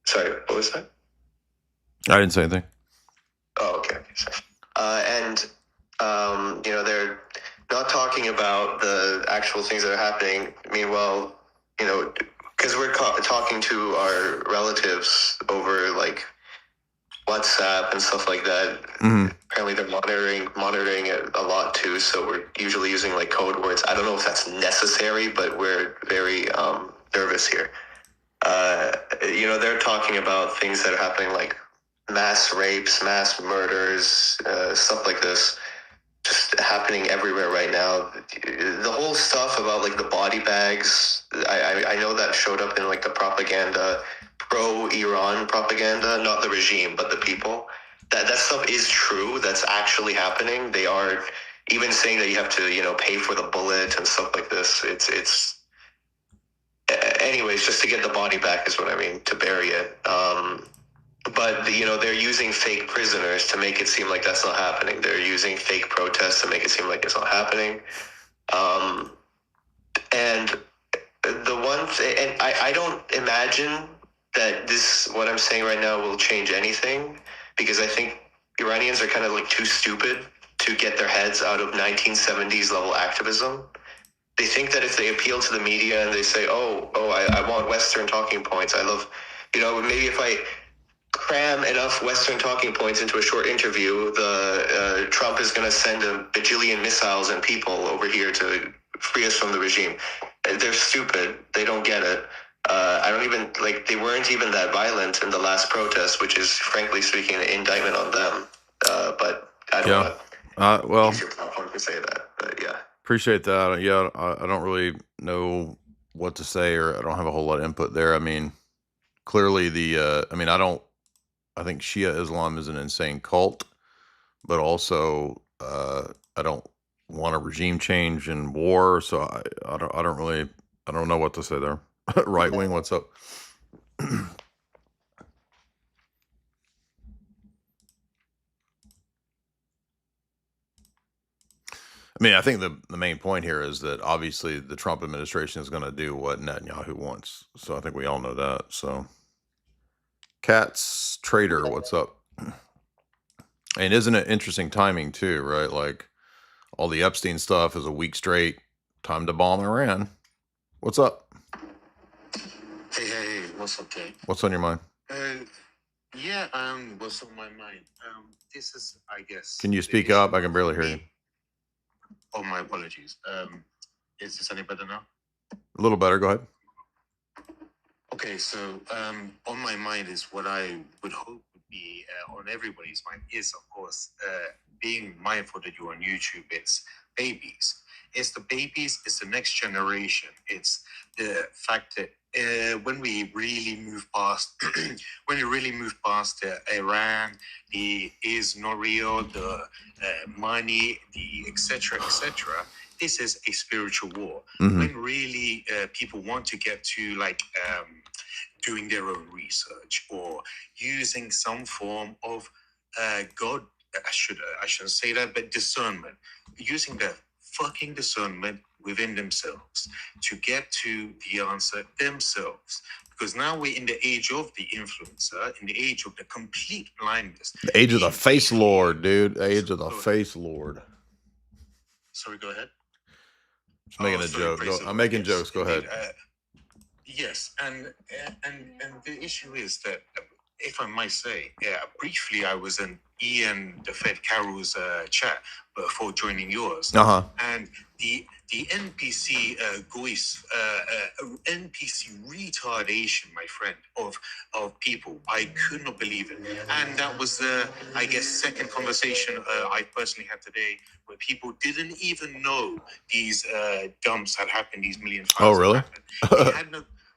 Sorry, what was that? I didn't say anything. Oh, okay. You know, they're not talking about the actual things that are happening. Meanwhile, you know, because we're talking to our relatives over like WhatsApp and stuff like that. Apparently they're monitoring it a lot too. So we're usually using like code words. I don't know if that's necessary, but we're very nervous here. You know, they're talking about things that are happening like mass rapes, mass murders, stuff like this, just happening everywhere right now. The whole stuff about like the body bags, I know that showed up in like the propaganda, pro-Iran propaganda, not the regime, but the people. That stuff is true. That's actually happening. They are even saying that you have to, you know, pay for the bullet and stuff like this. It's anyways, just to get the body back is what I mean, to bury it. But, you know, they're using fake prisoners to make it seem like that's not happening. They're using fake protests to make it seem like it's not happening. And the one thing, and I don't imagine that what I'm saying right now will change anything, because I think Iranians are kind of like too stupid to get their heads out of 1970s level activism. They think that if they appeal to the media and they say, I want Western talking points. I love, you know, maybe if I cram enough Western talking points into a short interview, Trump is going to send a bajillion missiles and people over here to free us from the regime. They're stupid. They don't get it. I don't even, like, they weren't even that violent in the last protest, which is, frankly speaking, an indictment on them. But I don't know. Well, use your platform to say that, but yeah. Appreciate that. Yeah, I don't really know what to say, or I don't have a whole lot of input there. I mean, clearly I think Shia Islam is an insane cult, but also I don't want a regime change and war, so I don't know what to say there. Right wing, what's up? I mean, I think the main point here is that obviously the Trump administration is going to do what Netanyahu wants. So I think we all know that. So, Cat's Trader, what's up? And isn't it interesting timing too, right? Like all the Epstein stuff is a week straight. Time to bomb Iran. What's up? Hey, what's up, Jay? What's on your mind? What's on my mind? This is, I guess. Can you speak up? I can barely hear you. Oh, my apologies. Is this any better now? A little better. Go ahead. Okay, so on my mind is what I would hope would be on everybody's mind is, of course, being mindful that you're on YouTube. It's babies. It's the babies. It's the next generation. It's the fact that when we really move past, Iran, the Israel, the money, the etc., this is a spiritual war. Mhm. When really people want to get to like doing their own research or using some form of God, I shouldn't say that, but discernment, using the fucking discernment within themselves to get to the answer themselves. Because now we're in the age of the influencer, in the age of the complete blindness. The age of the face lord, dude. The age of the face lord. Sorry, go ahead. Just making a joke. I'm making jokes. Go ahead. Yes, and the issue is that, if I might say, briefly I was in Ian the Fed Carroll's chat before joining yours, and the NPC NPC retardation, my friend, of people, I could not believe it, and that was I guess second conversation I personally had today, where people didn't even know these dumps had happened, these million files. Oh, really?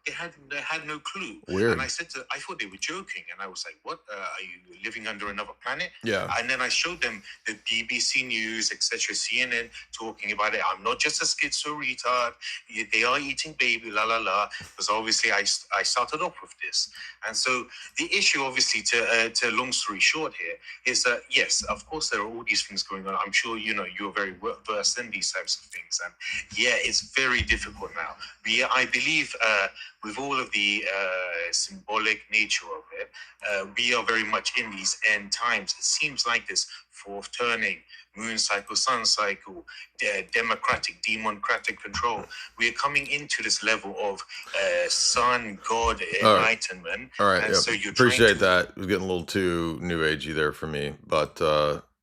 They had no clue. Weird. And I thought they were joking, and I was like, "What? Are you living under another planet?" Yeah. And then I showed them the BBC News, etc., CNN talking about it. I'm not just a schizo retard. They are eating baby, la la la. Because obviously I started off with this, and so the issue, obviously, to long story short here, is that yes, of course there are all these things going on. I'm sure you're very versed in these types of things, and yeah, it's very difficult now. I believe. With all of the symbolic nature of it, we are very much in these end times. It seems like this fourth turning, moon cycle, sun cycle, democratic control. We are coming into this level of sun, God, enlightenment. All right. And Yeah. so you're Appreciate that. It was getting a little too new agey there for me. But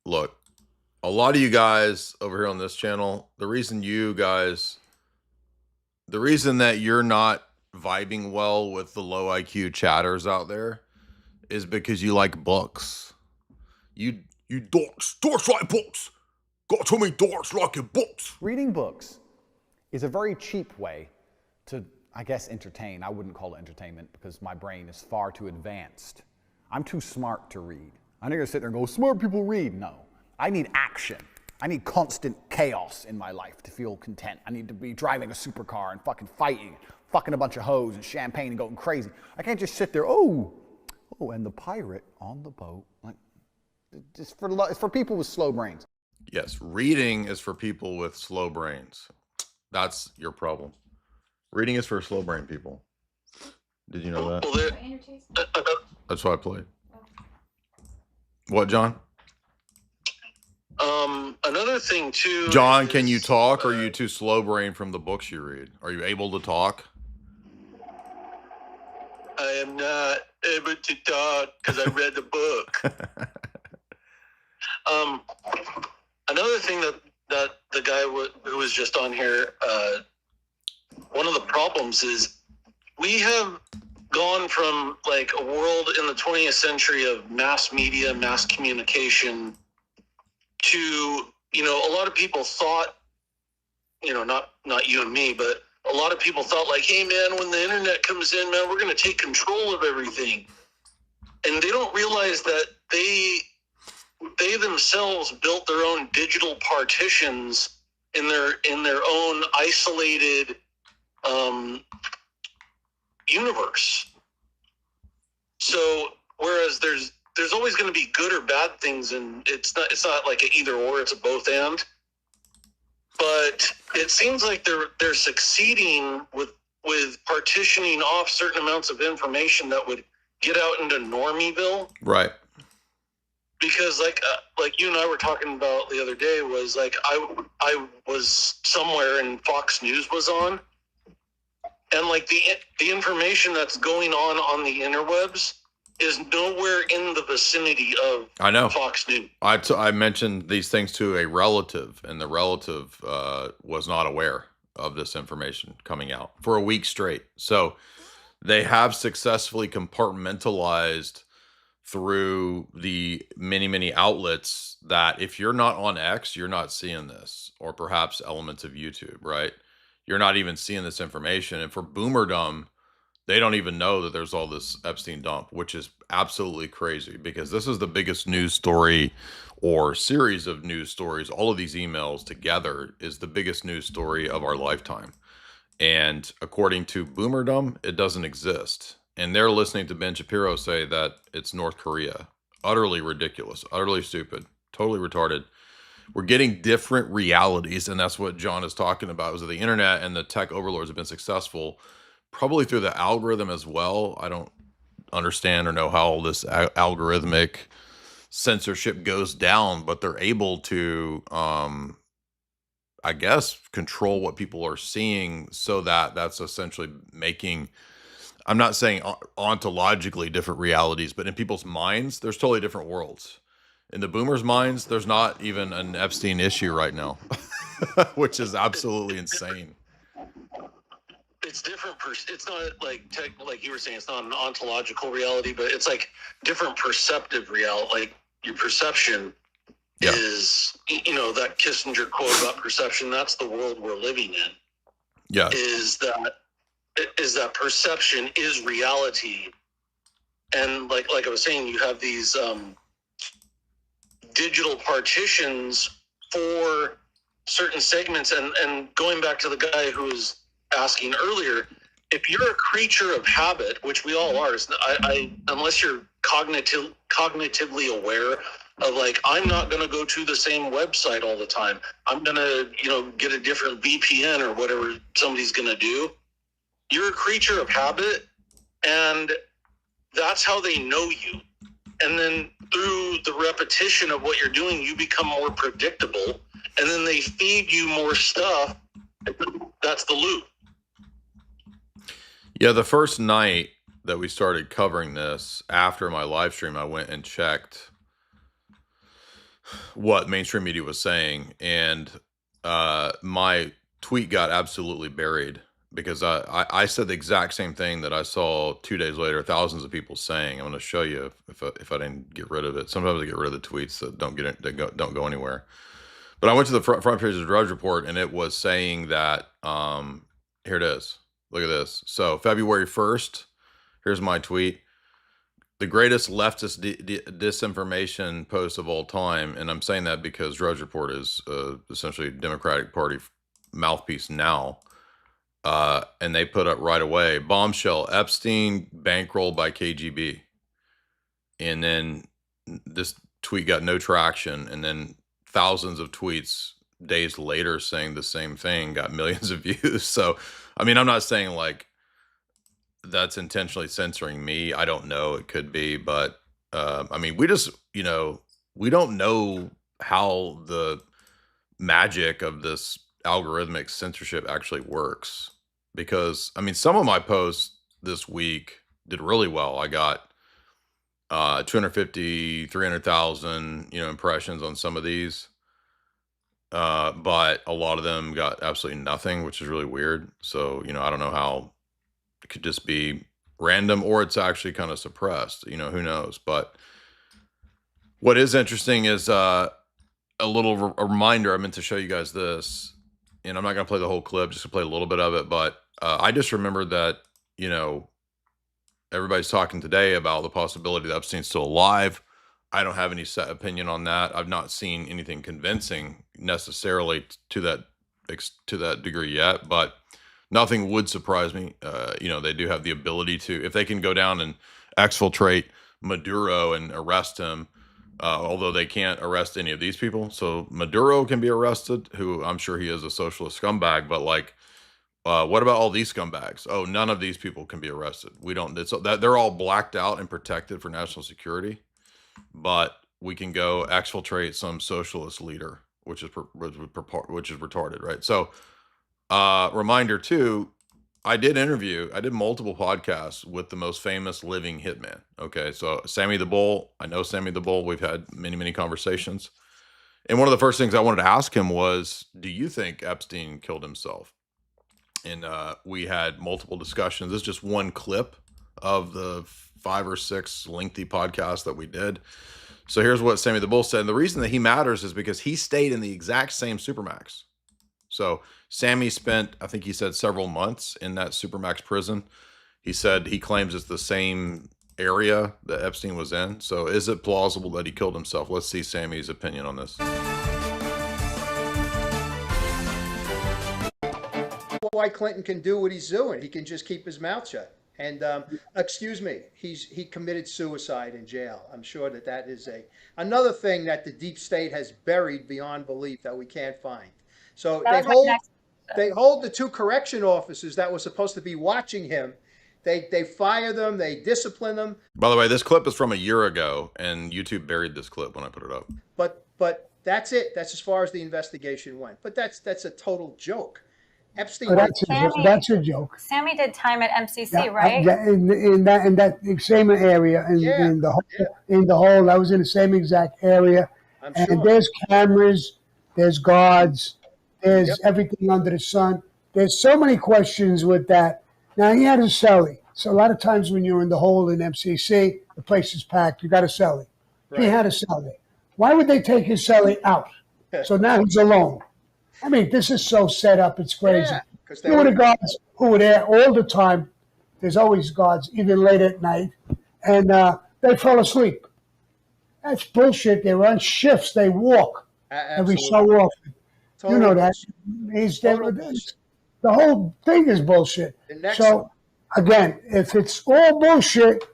look, a lot of you guys over here on this channel, the reason that you're not vibing well with the low IQ chatters out there is because you like books. You dorks like books. Got too many dorks liking books. Reading books is a very cheap way to, I guess, entertain. I wouldn't call it entertainment because my brain is far too advanced. I'm too smart to read. I'm not gonna sit there and go, smart people read. No, I need action. I need constant chaos in my life to feel content. I need to be driving a supercar and fucking fighting, fucking a bunch of hoes and champagne and going crazy. I can't just sit there, oh, and the pirate on the boat. Like, it's for people with slow brains. Yes, reading is for people with slow brains. That's your problem. Reading is for slow brain people. Did you know that? That's why I played. What, John? Another thing too. John, can you talk, or are you too slow brain from the books you read? Are you able to talk? I am not able to talk because I read the book. Another thing that the guy who was just on here, one of the problems is we have gone from like a world in the 20th century of mass media, mass communication to, a lot of people thought, not you and me, but a lot of people thought like, hey man, when the internet comes in, man, we're going to take control of everything. And they don't realize that they themselves built their own digital partitions in their own isolated universe. So whereas there's always going to be good or bad things, and it's not like an either or, it's a both and. but it seems like they're succeeding with partitioning off certain amounts of information that would get out into Normieville. Right. Because like you and I were talking about the other day was like I was somewhere and Fox News was on, and like the information that's going on the interwebs is nowhere in the vicinity of Fox News. I mentioned these things to a relative, and the relative was not aware of this information coming out for a week straight. So they have successfully compartmentalized through the many outlets that if you're not on X, you're not seeing this, or perhaps elements of YouTube, right? You're not even seeing this information. And for boomerdom, they don't even know that there's all this Epstein dump, which is absolutely crazy, because this is the biggest news story or series of news stories. All of these emails together is the biggest news story of our lifetime. And according to boomerdom, it doesn't exist. And they're listening to Ben Shapiro say that it's North Korea. Utterly ridiculous, utterly stupid, totally retarded. We're getting different realities, and that's what John is talking about, is that the internet and the tech overlords have been successful, probably through the algorithm as well. I don't understand or know how all this algorithmic censorship goes down, but they're able to, I guess, control what people are seeing, so that that's essentially making... I'm not saying ontologically different realities, but in people's minds, there's totally different worlds. In the boomers' minds, there's not even an Epstein issue right now, which is absolutely insane. It's different. It's not like you were saying, it's not an ontological reality, but it's like different perceptive reality. Like your perception is, that Kissinger quote about perception. That's the world we're living in. Yeah. Is that perception is reality. And like I was saying, you have these digital partitions for certain segments. And going back to the guy who was asking earlier, if you're a creature of habit, which we all are, unless you're cognitively aware of like, I'm not going to go to the same website all the time. I'm going to, get a different VPN or whatever somebody's going to do. You're a creature of habit, and that's how they know you. And then through the repetition of what you're doing, you become more predictable, and then they feed you more stuff. That's the loop. Yeah, the first night that we started covering this, after my live stream, I went and checked what mainstream media was saying, and my tweet got absolutely buried, because I said the exact same thing that I saw 2 days later, thousands of people saying. I'm going to show you if I didn't get rid of it. Sometimes I get rid of the tweets that don't go anywhere. But I went to the front page of the Drudge Report, and it was saying that, here it is. Look at this. So February 1st, here's my tweet. The greatest leftist disinformation post of all time. And I'm saying that because Drudge Report is essentially Democratic Party mouthpiece now. And they put up right away, bombshell, Epstein bankrolled by KGB. And then this tweet got no traction. And then thousands of tweets days later saying the same thing got millions of views. So, I mean, I'm not saying like that's intentionally censoring me. I don't know. It could be. But, I mean, we just, we don't know how the magic of this algorithmic censorship actually works, because I mean, some of my posts this week did really well. I got 250, 300,000, impressions on some of these. But a lot of them got absolutely nothing, which is really weird. So, I don't know how it could just be random or it's actually kind of suppressed, who knows? But what is interesting is, a little reminder. I meant to show you guys this, and I'm not going to play the whole clip, just to play a little bit of it. But I just remembered that, everybody's talking today about the possibility that Epstein's still alive. I don't have any set opinion on that. I've not seen anything convincing necessarily to that degree yet, but nothing would surprise me. They do have the ability to, if they can go down and exfiltrate Maduro and arrest him, although they can't arrest any of these people. So Maduro can be arrested, who I'm sure he is a socialist scumbag, but like, what about all these scumbags? Oh, none of these people can be arrested. We don't, it's that they're all blacked out and protected for national security, but we can go exfiltrate some socialist leader, which is retarded, right? So, reminder too, I did multiple podcasts with the most famous living hitman. Okay, so Sammy the Bull, I know Sammy the Bull. We've had many, many conversations. And one of the first things I wanted to ask him was, do you think Epstein killed himself? And we had multiple discussions. This is just one clip of the 5 or 6 lengthy podcasts that we did. So here's what Sammy the Bull said. And the reason that he matters is because he stayed in the exact same Supermax. So Sammy spent, I think he said, several months in that Supermax prison. He said he claims it's the same area that Epstein was in. So is it plausible that he killed himself? Let's see Sammy's opinion on this. Why Clinton can do what he's doing. He can just keep his mouth shut. And excuse me, he committed suicide in jail. I'm sure that is another thing that the deep state has buried beyond belief that we can't find. So they hold the 2 correction officers that were supposed to be watching him. They fire them, they discipline them. By the way, this clip is from a year ago, and YouTube buried this clip when I put it up. But that's it. That's as far as the investigation went. But that's a total joke. Epstein. That's a joke. Sammy did time at MCC, right? In that same area, in the hole. I was in the same exact area. And there's cameras, there's guards, there's everything under the sun. There's so many questions with that. Now, he had a cellie. So a lot of times when you're in the hole in MCC, the place is packed. You got a cellie. Right. He had a cellie. Why would they take his cellie out? So now he's alone. I mean, this is so set up, it's crazy. There were the guards who were there all the time. There's always guards, even late at night. And they fell asleep. That's bullshit. They run shifts. They walk every so often. You know that. The whole thing is bullshit. So, again, if it's all bullshit,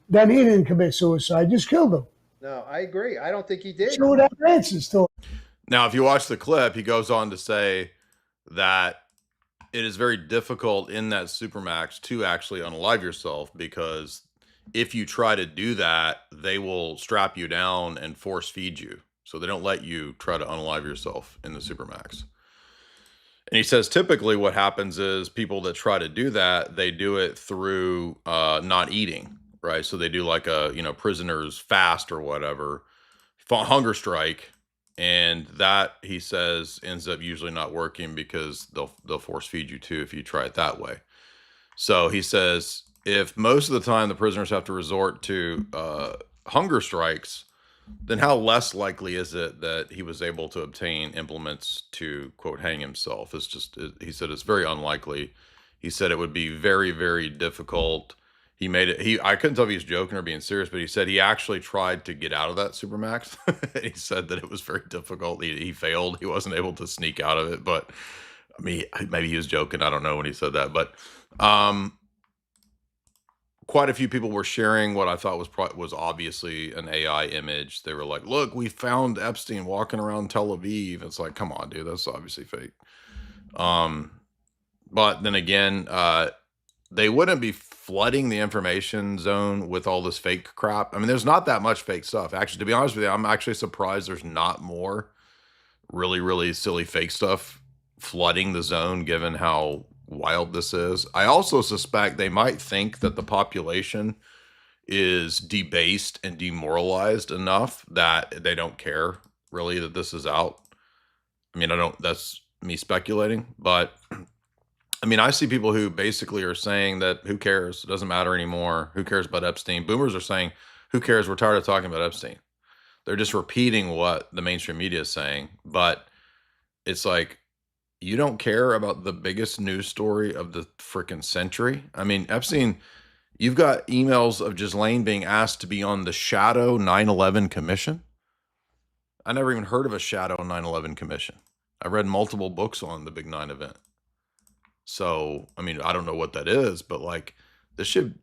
then he didn't commit suicide. Just killed him. No, I agree. I don't think he did. Sure, that answers to it. Now, if you watch the clip, he goes on to say that it is very difficult in that Supermax to actually unalive yourself, because if you try to do that, they will strap you down and force feed you. So they don't let you try to unalive yourself in the Supermax. And he says typically what happens is people that try to do that, they do it through not eating, right? So they do like a, prisoner's fast or whatever, hunger strike. And that, he says, ends up usually not working because they'll force feed you too if you try it that way. So he says if most of the time the prisoners have to resort to hunger strikes, then how less likely is it that he was able to obtain implements to, quote, hang himself? He said it's very unlikely. He said it would be very, very difficult. I couldn't tell if he was joking or being serious, but he said he actually tried to get out of that Supermax. He said that it was very difficult. He failed. He wasn't able to sneak out of it, but I mean, maybe he was joking. I don't know when he said that, but quite a few people were sharing what I thought was obviously an AI image. They were like, look, we found Epstein walking around Tel Aviv. It's like, come on, dude, that's obviously fake. But then again, they wouldn't be flooding the information zone with all this fake crap. I mean, there's not that much fake stuff. Actually, to be honest with you, I'm actually surprised there's not more really, really silly fake stuff flooding the zone, given how wild this is. I also suspect they might think that the population is debased and demoralized enough that they don't care really that this is out. I mean, that's me speculating, but I mean, I see people who basically are saying that who cares? It doesn't matter anymore. Who cares about Epstein? Boomers are saying, who cares? We're tired of talking about Epstein. They're just repeating what the mainstream media is saying. But it's like, you don't care about the biggest news story of the freaking century? I mean, Epstein, you've got emails of Ghislaine being asked to be on the shadow 9/11 commission. I never even heard of a shadow 9/11 commission. I read multiple books on the Big 9 event. So, I mean, I don't know what that is, but like this should,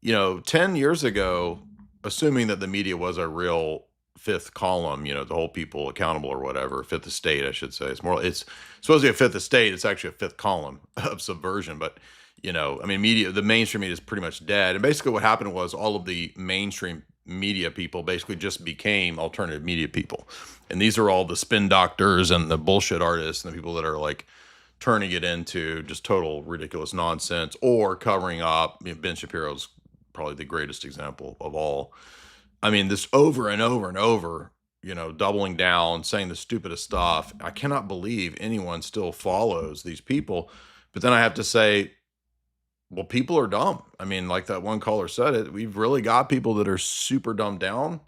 10 years ago, assuming that the media was a real fifth column, you know, to hold people accountable or whatever. Fifth estate, I should say. It's supposed to be a fifth estate. It's actually a fifth column of subversion. But, you know, I mean, the mainstream media is pretty much dead. And basically what happened was all of the mainstream media people basically just became alternative media people. And these are all the spin doctors and the bullshit artists and the people that are like turning it into just total ridiculous nonsense or covering up. You know, Ben Shapiro's probably the greatest example of all. I mean, this over and over and over, you know, doubling down, saying the stupidest stuff. I cannot believe anyone still follows these people. But then I have to say, well, people are dumb. I mean, like that one caller said it, we've really got people that are super dumbed down.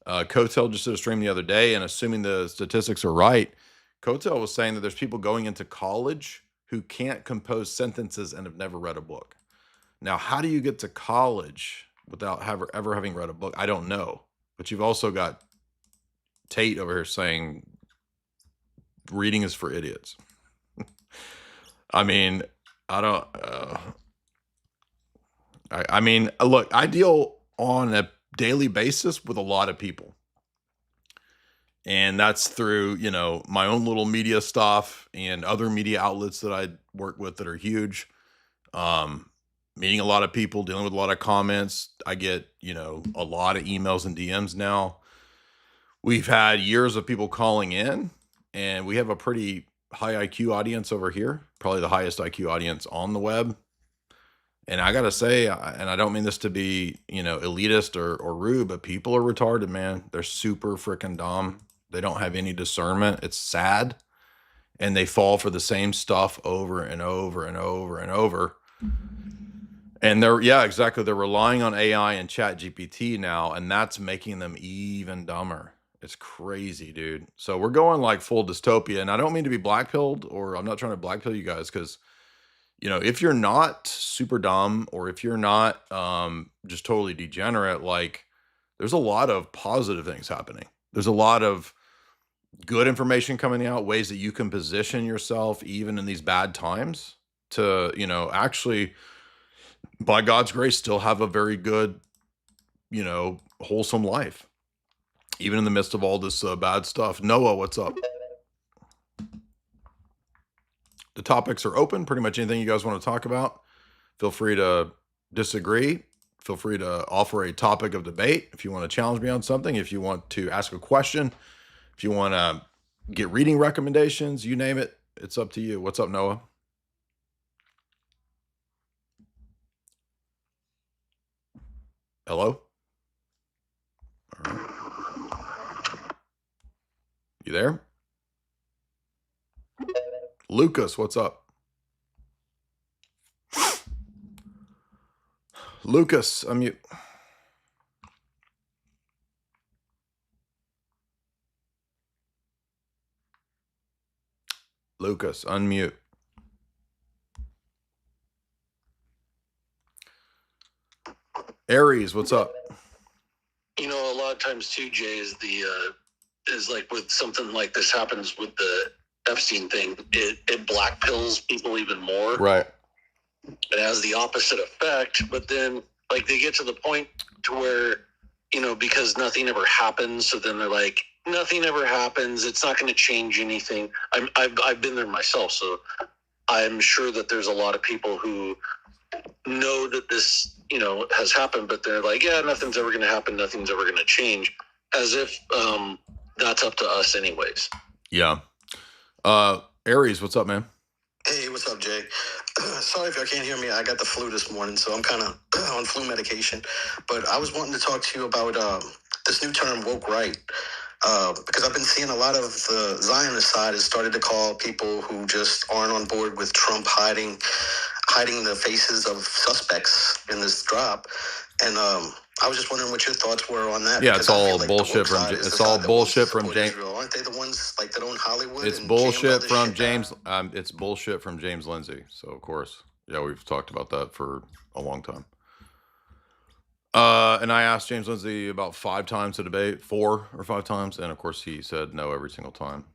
Coattail just did a stream the other day, and assuming the statistics are right, Coattail was saying that there's people going into college who can't compose sentences and have never read a book. Now, how do you get to college without ever having read a book? I don't know. But you've also got Tate over here saying reading is for idiots. I mean, I don't... I mean, look, I deal on a daily basis with a lot of people. And that's through, you know, my own little media stuff and other media outlets that I work with that are huge. Meeting a lot of people, dealing with a lot of comments. I get, you know, a lot of emails and DMs now. We've had years of people calling in, and we have a pretty high IQ audience over here, probably the highest IQ audience on the web. And I got to say, and I don't mean this to be, you know, elitist or rude, but people are retarded, man. They're super freaking dumb. They don't have any discernment. It's sad. And they fall for the same stuff over and over and over and over. And yeah, exactly. They're relying on AI and Chat GPT now, and that's making them even dumber. It's crazy, dude. So we're going like full dystopia. And I don't mean to be black-pilled, or I'm not trying to black-pill you guys, because, you know, if you're not super dumb, or if you're not just totally degenerate, like, there's a lot of positive things happening. There's a lot of good information coming out, ways that you can position yourself even in these bad times to, you know, actually, by God's grace, still have a very good, you know, wholesome life, even in the midst of all this bad stuff. Noah, what's up? The topics are open. Pretty much anything you guys want to talk about. Feel free to disagree. Feel free to offer a topic of debate. If you want to challenge me on something, if you want to ask a question, if you want to get reading recommendations, you name it, it's up to you. What's up, Noah? Hello? All right. You there? Lucas, what's up? Lucas, unmute. Lucas, unmute. Aries, what's up? You know, a lot of times too, Jay, is like with something like this happens with the Epstein thing, it black pills people even more. Right. It has the opposite effect, but then like they get to the point to where, you know, because nothing ever happens, so then they're like, nothing ever happens, it's not going to change anything. I've been there myself, so I'm sure that there's a lot of people who know that this, you know, has happened, but they're like, yeah, nothing's ever going to happen, nothing's ever going to change, as if that's up to us anyways. Yeah. Aries, what's up, man? Hey, what's up, Jay? Sorry if y'all can't hear me. I got the flu this morning, so I'm kind of on flu medication. But I was wanting to talk to you about this new term, woke right. Because I've been seeing a lot of the Zionist side has started to call people who just aren't on board with Trump hiding the faces of suspects in this drop. And I was just wondering what your thoughts were on that. Yeah, it's all bullshit from James. Aren't they the ones like that own Hollywood? It's bullshit from James. It's bullshit from James Lindsay. So of course, yeah, we've talked about that for a long time. And I asked James Lindsay about 5 times to debate, 4 or 5 times, and of course he said no every single time.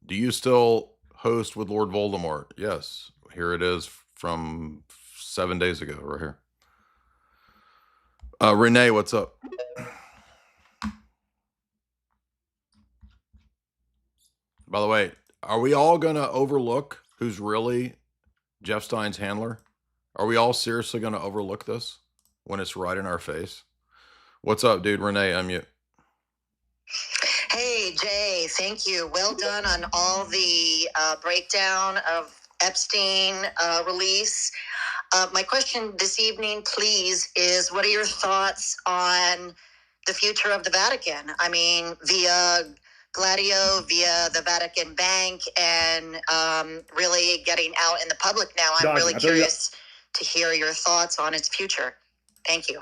Do you still host with Lord Voldemort? Yes. Here it is from 7 days ago, right here. Renee, what's up? By the way, are we all going to overlook who's really Jeff Stein's handler? Are we all seriously going to overlook this when it's right in our face? What's up, dude? Renee, unmute. Hey, Jay, thank you. Well done on all the breakdown of Epstein release. My question this evening, please, is what are your thoughts on the future of the Vatican? I mean, via Gladio, via the Vatican Bank, and really getting out in the public now. I'm really curious to hear your thoughts on its future. Thank you.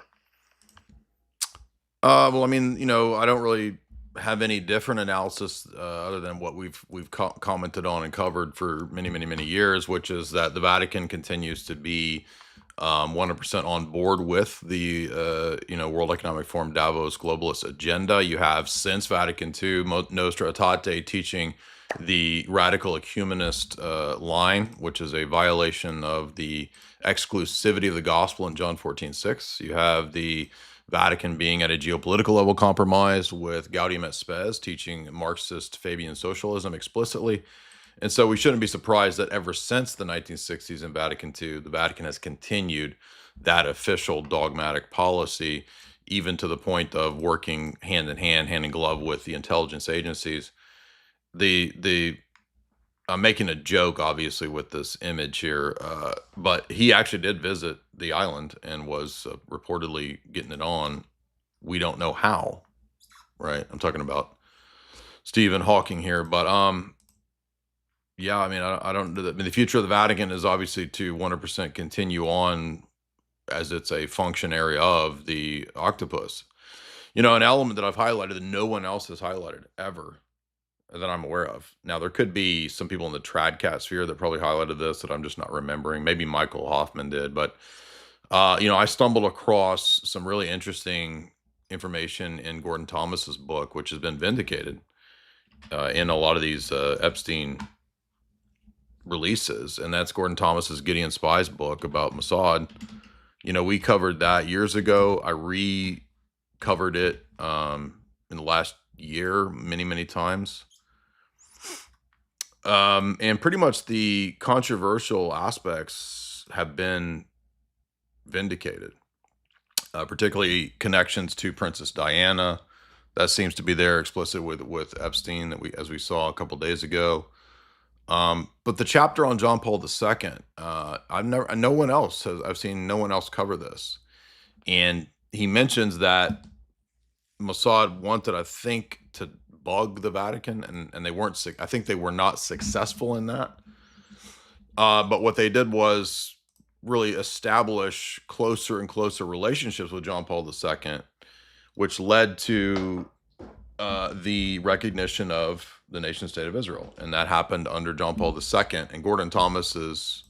Well, I mean, you know, I don't really have any different analysis other than what we've commented on and covered for many years, which is that the Vatican continues to be 100% on board with the World Economic Forum Davos globalist agenda. You have, since Vatican II, Nostra Aetate teaching the radical ecumenist line, which is a violation of the exclusivity of the gospel in John 14:6. You have the Vatican being at a geopolitical level compromised with Gaudium et Spes teaching Marxist Fabian socialism explicitly. And so we shouldn't be surprised that ever since the 1960s in Vatican II, the Vatican has continued that official dogmatic policy, even to the point of working hand in glove with the intelligence agencies. I'm making a joke, obviously, with this image here, but he actually did visit the island and was reportedly getting it on. We don't know how, right? I'm talking about Stephen Hawking here, but yeah, I mean, I don't. The future of the Vatican is obviously to 100% continue on as it's a functionary of the octopus. You know, an element that I've highlighted that no one else has highlighted ever, that I'm aware of. Now, there could be some people in the Tradcat sphere that probably highlighted this that I'm just not remembering. Maybe Michael Hoffman did, but I stumbled across some really interesting information in Gordon Thomas's book, which has been vindicated in a lot of these Epstein releases, and that's Gordon Thomas's Gideon Spies book about Mossad. You know, we covered that years ago. I re-covered it in the last year many times. And pretty much the controversial aspects have been vindicated, particularly connections to Princess Diana. That seems to be there explicit with Epstein, as we saw a couple days ago. But the chapter on John Paul II, I've seen no one else cover this. And he mentions that Mossad wanted, I think, to bug the Vatican, and they weren't. I think they were not successful in that. But what they did was really establish closer and closer relationships with John Paul II, which led to the recognition of the nation state of Israel, and that happened under John Paul II. And Gordon Thomas's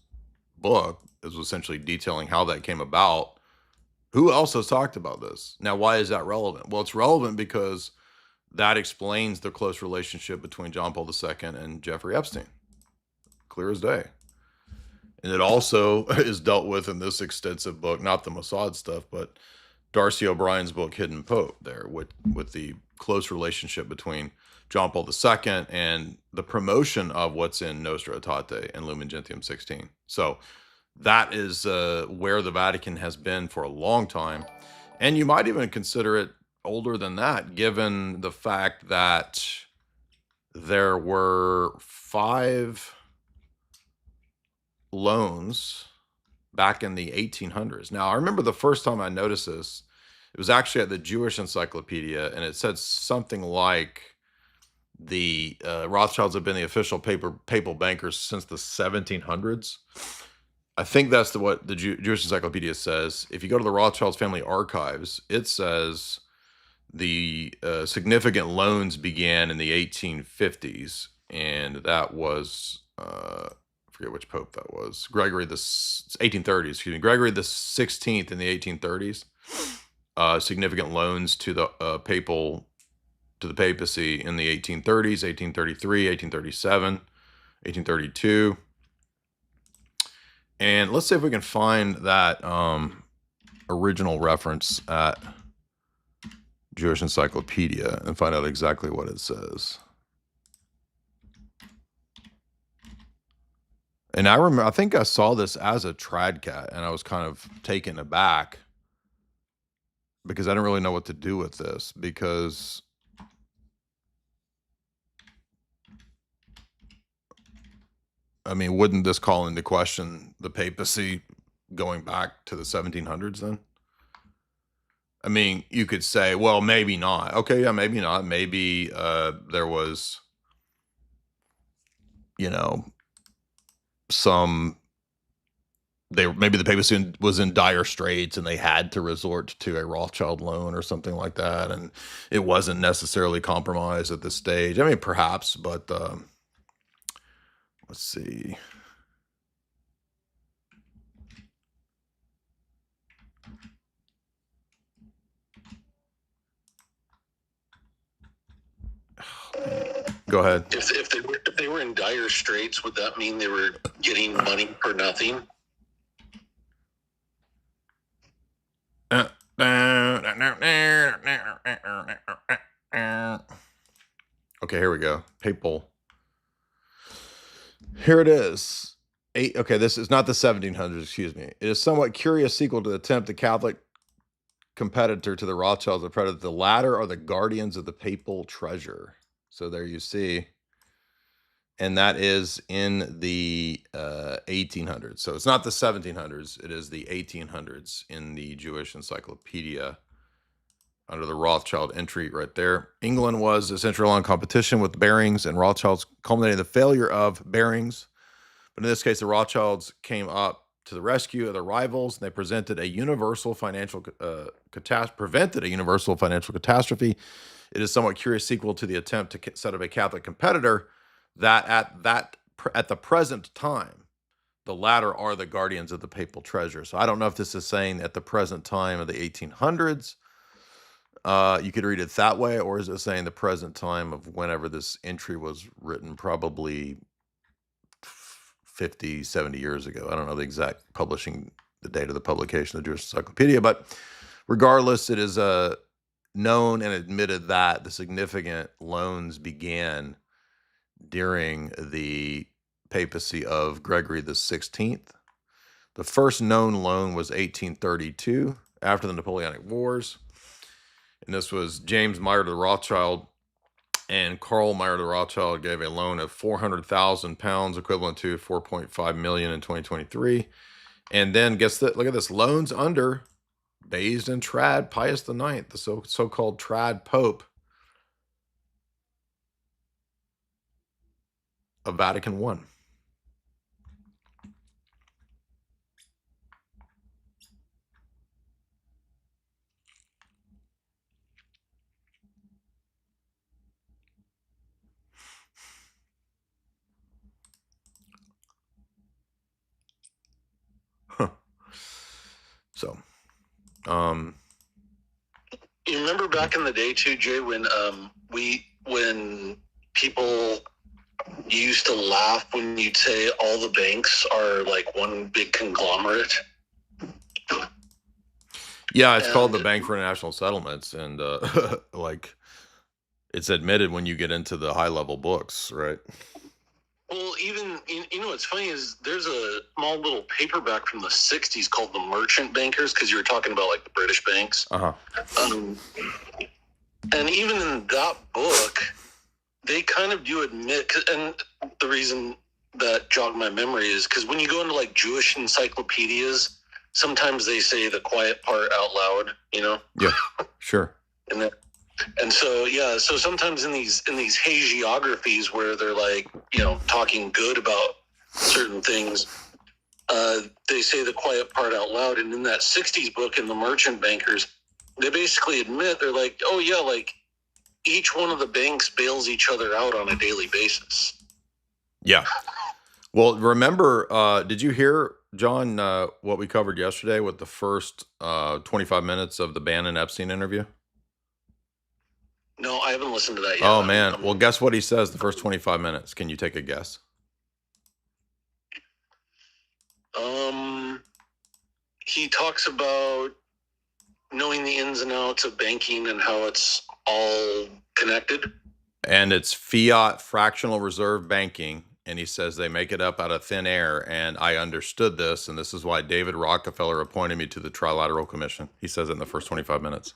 book is essentially detailing how that came about. Who else has talked about this? Now, why is that relevant? Well, it's relevant because that explains the close relationship between John Paul II and Jeffrey Epstein. Clear as day. And it also is dealt with in this extensive book, not the Mossad stuff, but Darcy O'Brien's book, Hidden Pope, there with the close relationship between John Paul II and the promotion of what's in Nostra Aetate and Lumen Gentium 16. So that is where the Vatican has been for a long time. And you might even consider it older than that, given the fact that there were 5 loans back in the 1800s. Now, I remember the first time I noticed this, it was actually at the Jewish Encyclopedia, and it said something like the Rothschilds have been the official papal bankers since the 1700s. I think that's what the Jewish Encyclopedia says. If you go to the Rothschilds family archives, it says the significant loans began in the 1850s, and that was I forget which pope that was. Gregory the 1830s. Excuse me, Gregory the 16th in the 1830s. Significant loans to the papacy in the 1830s, 1833, 1837, 1832. And let's see if we can find that original reference at Jewish Encyclopedia and find out exactly what it says. And I think I saw this as a trad cat, and I was kind of taken aback because I didn't really know what to do with this, because I mean, wouldn't this call into question the papacy going back to the 1700s then? I mean, you could say, well, maybe not. Okay, yeah, maybe not. Maybe there was, you know, maybe the papacy was in dire straits and they had to resort to a Rothschild loan or something like that, and it wasn't necessarily compromised at this stage. I mean, perhaps, but let's see. Go ahead. If they were in dire straits, would that mean they were getting money for nothing? Okay, here we go. Papal. Here it is. Okay, this is not the 1700s, excuse me. It is somewhat curious sequel to the attempt, the Catholic competitor to the Rothschilds, the predator. The latter are the guardians of the papal treasure. So there you see. And that is in the 1800s. So it's not the 1700s. It is the 1800s in the Jewish Encyclopedia under the Rothschild entry right there. England was a century-long competition with Barings and Rothschilds, culminating in the failure of Barings. But in this case, the Rothschilds came up to the rescue of their rivals, and they prevented a universal financial catastrophe. It is a somewhat curious sequel to the attempt to set up a Catholic competitor that at the present time, the latter are the guardians of the papal treasure. So I don't know if this is saying at the present time of the 1800s, you could read it that way, or is it saying the present time of whenever this entry was written, probably 50, 70 years ago. I don't know the exact the date of the publication of the Jewish Encyclopedia, but regardless, it is known and admitted that the significant loans began during the papacy of Gregory the 16th. The first known loan was 1832, after the Napoleonic Wars. And this was James Meyer de Rothschild and Karl Meyer de Rothschild gave a loan of £400,000, equivalent to 4.5 million in 2023. And then look at this, loans under Based and Trad Pius IX, the so-called Trad Pope of Vatican I. So, you remember back in the day too, Jay, when people used to laugh when you'd say all the banks are like one big conglomerate. Yeah, it's called the Bank for International Settlements, and like it's admitted when you get into the high-level books, right? Well, even, you know, what's funny is there's a small little paperback from the 60s called The Merchant Bankers, because you were talking about like the British banks. Uh-huh. And even in that book, they kind of do admit, and the reason that jogged my memory is because when you go into like Jewish encyclopedias, sometimes they say the quiet part out loud, you know? Yeah, sure. And so, yeah, so sometimes in these hagiographies where they're like, you know, talking good about certain things, they say the quiet part out loud. And in that 60s book in The Merchant Bankers, they basically admit, they're like, oh yeah, like each one of the banks bails each other out on a daily basis. Yeah. Well, remember, did you hear, John, what we covered yesterday with the first 25 minutes of the Bannon Epstein interview? No, I haven't listened to that yet. Oh, man. Well, guess what he says the first 25 minutes? Can you take a guess? He talks about knowing the ins and outs of banking and how it's all connected. And it's fiat fractional reserve banking And he says they make it up out of thin air. And I understood this. And this is why David Rockefeller appointed me to the Trilateral Commission. He says it in the first 25 minutes.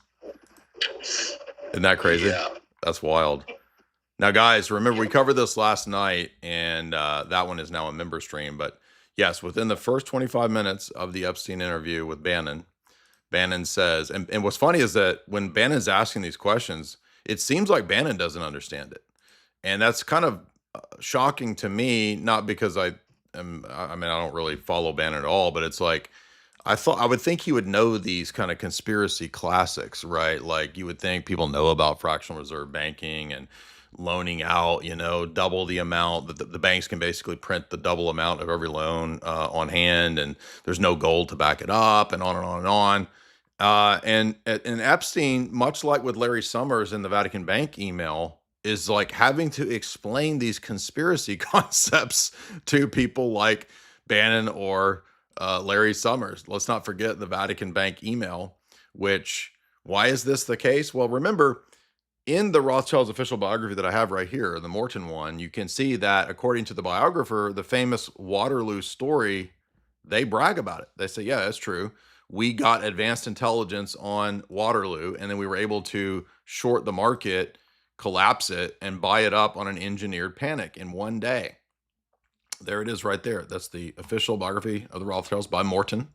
Isn't that crazy? Yeah. That's wild. Now, guys, remember, we covered this last night, and that one is now a member stream. But yes, within the first 25 minutes of the Epstein interview with Bannon, Bannon says, and what's funny is that when Bannon's asking these questions, it seems like Bannon doesn't understand it. And that's kind of shocking to me, not because I don't really follow Bannon at all, but it's like, I would think he would know these kind of conspiracy classics, right? Like you would think people know about fractional reserve banking and loaning out, double the amount that the banks can basically print the double amount of every loan on hand, and there's no gold to back it up, and on and on and on. And Epstein, much like with Larry Summers in the Vatican Bank email, is like having to explain these conspiracy concepts to people like Bannon or Larry Summers. Let's not forget the Vatican Bank email, which, why is this the case? Well, remember, in the Rothschild's official biography that I have right here, the Morton one, you can see that according to the biographer, the famous Waterloo story, they brag about it. They say, yeah, that's true. We got advanced intelligence on Waterloo, and then we were able to short the market, collapse it, and buy it up on an engineered panic in one day. There it is right there. That's the official biography of the Rothschilds by Morton.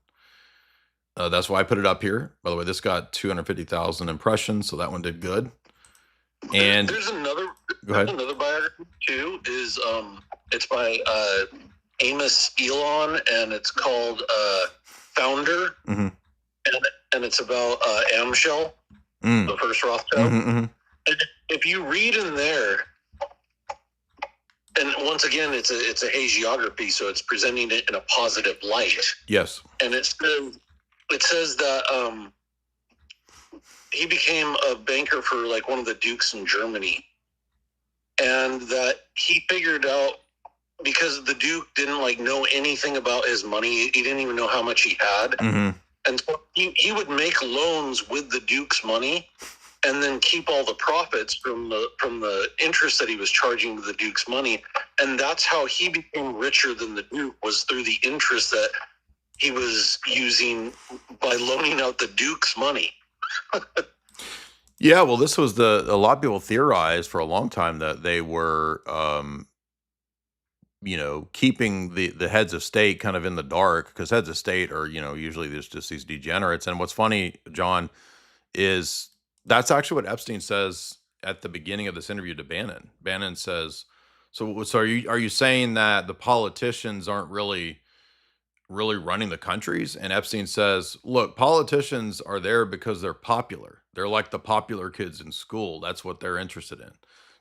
That's why I put it up here. By the way, this got 250,000 impressions, so that one did good. And there's another biography too. Is it's by Amos Elon, and it's called Founder, mm-hmm. and it's about Amschel, the first Rothschild. Mm-hmm. And if you read in there, and once again, it's a hagiography, so it's presenting it in a positive light. Yes. And it says that he became a banker for like one of the dukes in Germany, and that he figured out, because the duke didn't like know anything about his money, he didn't even know how much he had, mm-hmm. and so he would make loans with the duke's money, and then keep all the profits from the interest that he was charging the duke's money. And that's how he became richer than the duke, was through the interest that he was using by loaning out the duke's money. Yeah, well, this was a lot of people theorized for a long time that they were, keeping the heads of state kind of in the dark, because heads of state are, usually there's just these degenerates. And what's funny, John, is that's actually what Epstein says at the beginning of this interview to Bannon. Bannon says, so are you saying that the politicians aren't really running the countries? And Epstein says, look, politicians are there because they're popular. They're like the popular kids in school. That's what they're interested in.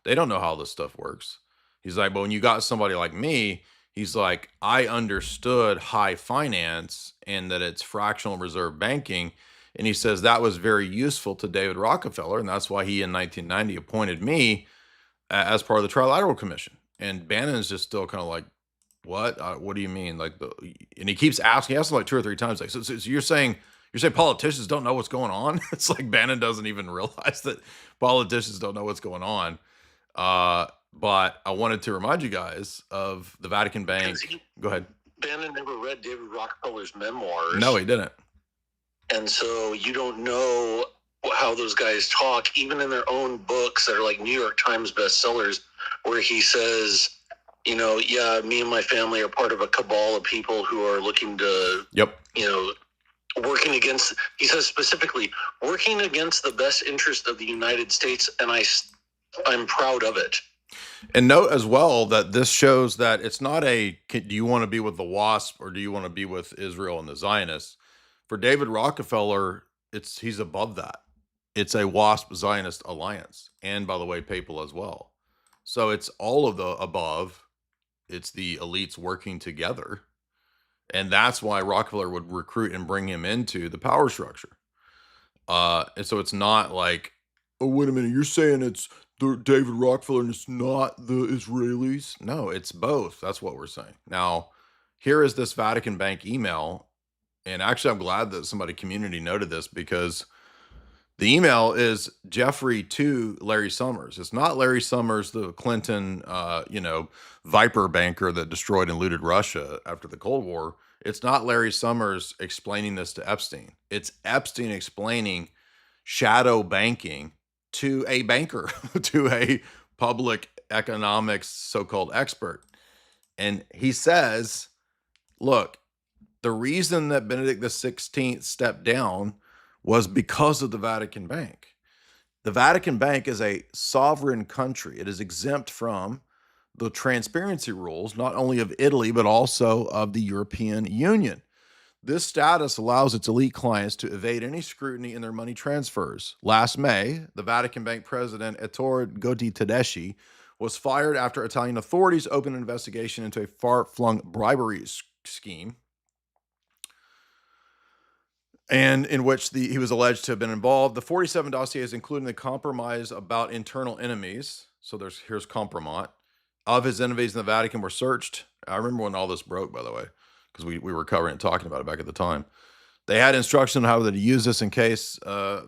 They don't know how this stuff works. He's like, but when you got somebody like me, he's like, I understood high finance and that it's fractional reserve banking. And he says that was very useful to David Rockefeller, and that's why he in 1990 appointed me as part of the Trilateral Commission. And Bannon's just still kind of like, what? What do you mean? And he keeps asking, he asks him like 2 or 3 times, like, so you're saying politicians don't know what's going on? It's like Bannon doesn't even realize that politicians don't know what's going on. But I wanted to remind you guys of the Vatican Bank. Go ahead. Bannon never read David Rockefeller's memoirs. No, he didn't. And so you don't know how those guys talk, even in their own books that are like New York Times bestsellers, where he says, yeah, me and my family are part of a cabal of people who are looking to, working against, he says specifically, working against the best interest of the United States, and I'm proud of it. And note as well that this shows that it's not do you want to be with the WASP or do you want to be with Israel and the Zionists? For David Rockefeller, he's above that. It's a WASP Zionist alliance, and by the way, papal as well. So it's all of the above. It's the elites working together, and that's why Rockefeller would recruit and bring him into the power structure. And so it's not like, oh, wait a minute, you're saying it's David Rockefeller and it's not the Israelis? No, it's both. That's what we're saying. Now, here is this Vatican Bank email. And actually, I'm glad that somebody community noted this, because The email is Jeffrey to Larry Summers. It's not Larry Summers, the Clinton, Viper banker that destroyed and looted Russia after the Cold War. It's not Larry Summers explaining this to Epstein. It's Epstein explaining shadow banking to a banker, to a public economics so-called expert. And he says, look, the reason that Benedict XVI stepped down was because of the Vatican Bank. The Vatican Bank is a sovereign country. It is exempt from the transparency rules, not only of Italy, but also of the European Union. This status allows its elite clients to evade any scrutiny in their money transfers. Last May, the Vatican Bank president, Ettore Gotti Tedeschi, was fired after Italian authorities opened an investigation into a far-flung bribery scheme, and in which he was alleged to have been involved. The 47 dossiers, including the compromise about internal enemies, so here's compromat, of his enemies in the Vatican were searched. I remember when all this broke, by the way, because we were covering and talking about it back at the time. They had instruction on how to use this in case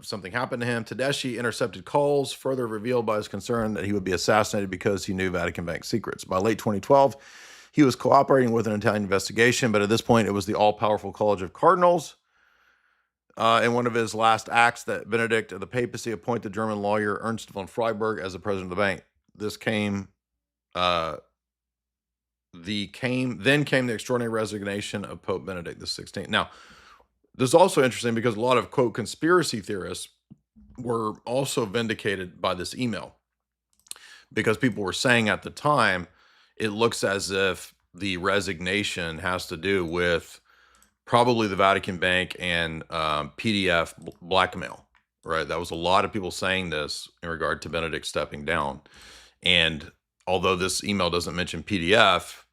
something happened to him. Tedeschi intercepted calls, further revealed by his concern that he would be assassinated because he knew Vatican Bank secrets. By late 2012, he was cooperating with an Italian investigation, but at this point, it was the all-powerful College of Cardinals. In one of his last acts, that Benedict of the papacy appointed German lawyer Ernst von Freiberg as the president of the bank. This came, then came the extraordinary resignation of Pope Benedict XVI. Now, this is also interesting because a lot of, quote, conspiracy theorists were also vindicated by this email, because people were saying at the time, it looks as if the resignation has to do with probably the Vatican Bank and PDF blackmail, right? That was a lot of people saying this in regard to Benedict stepping down. And although this email doesn't mention PDF,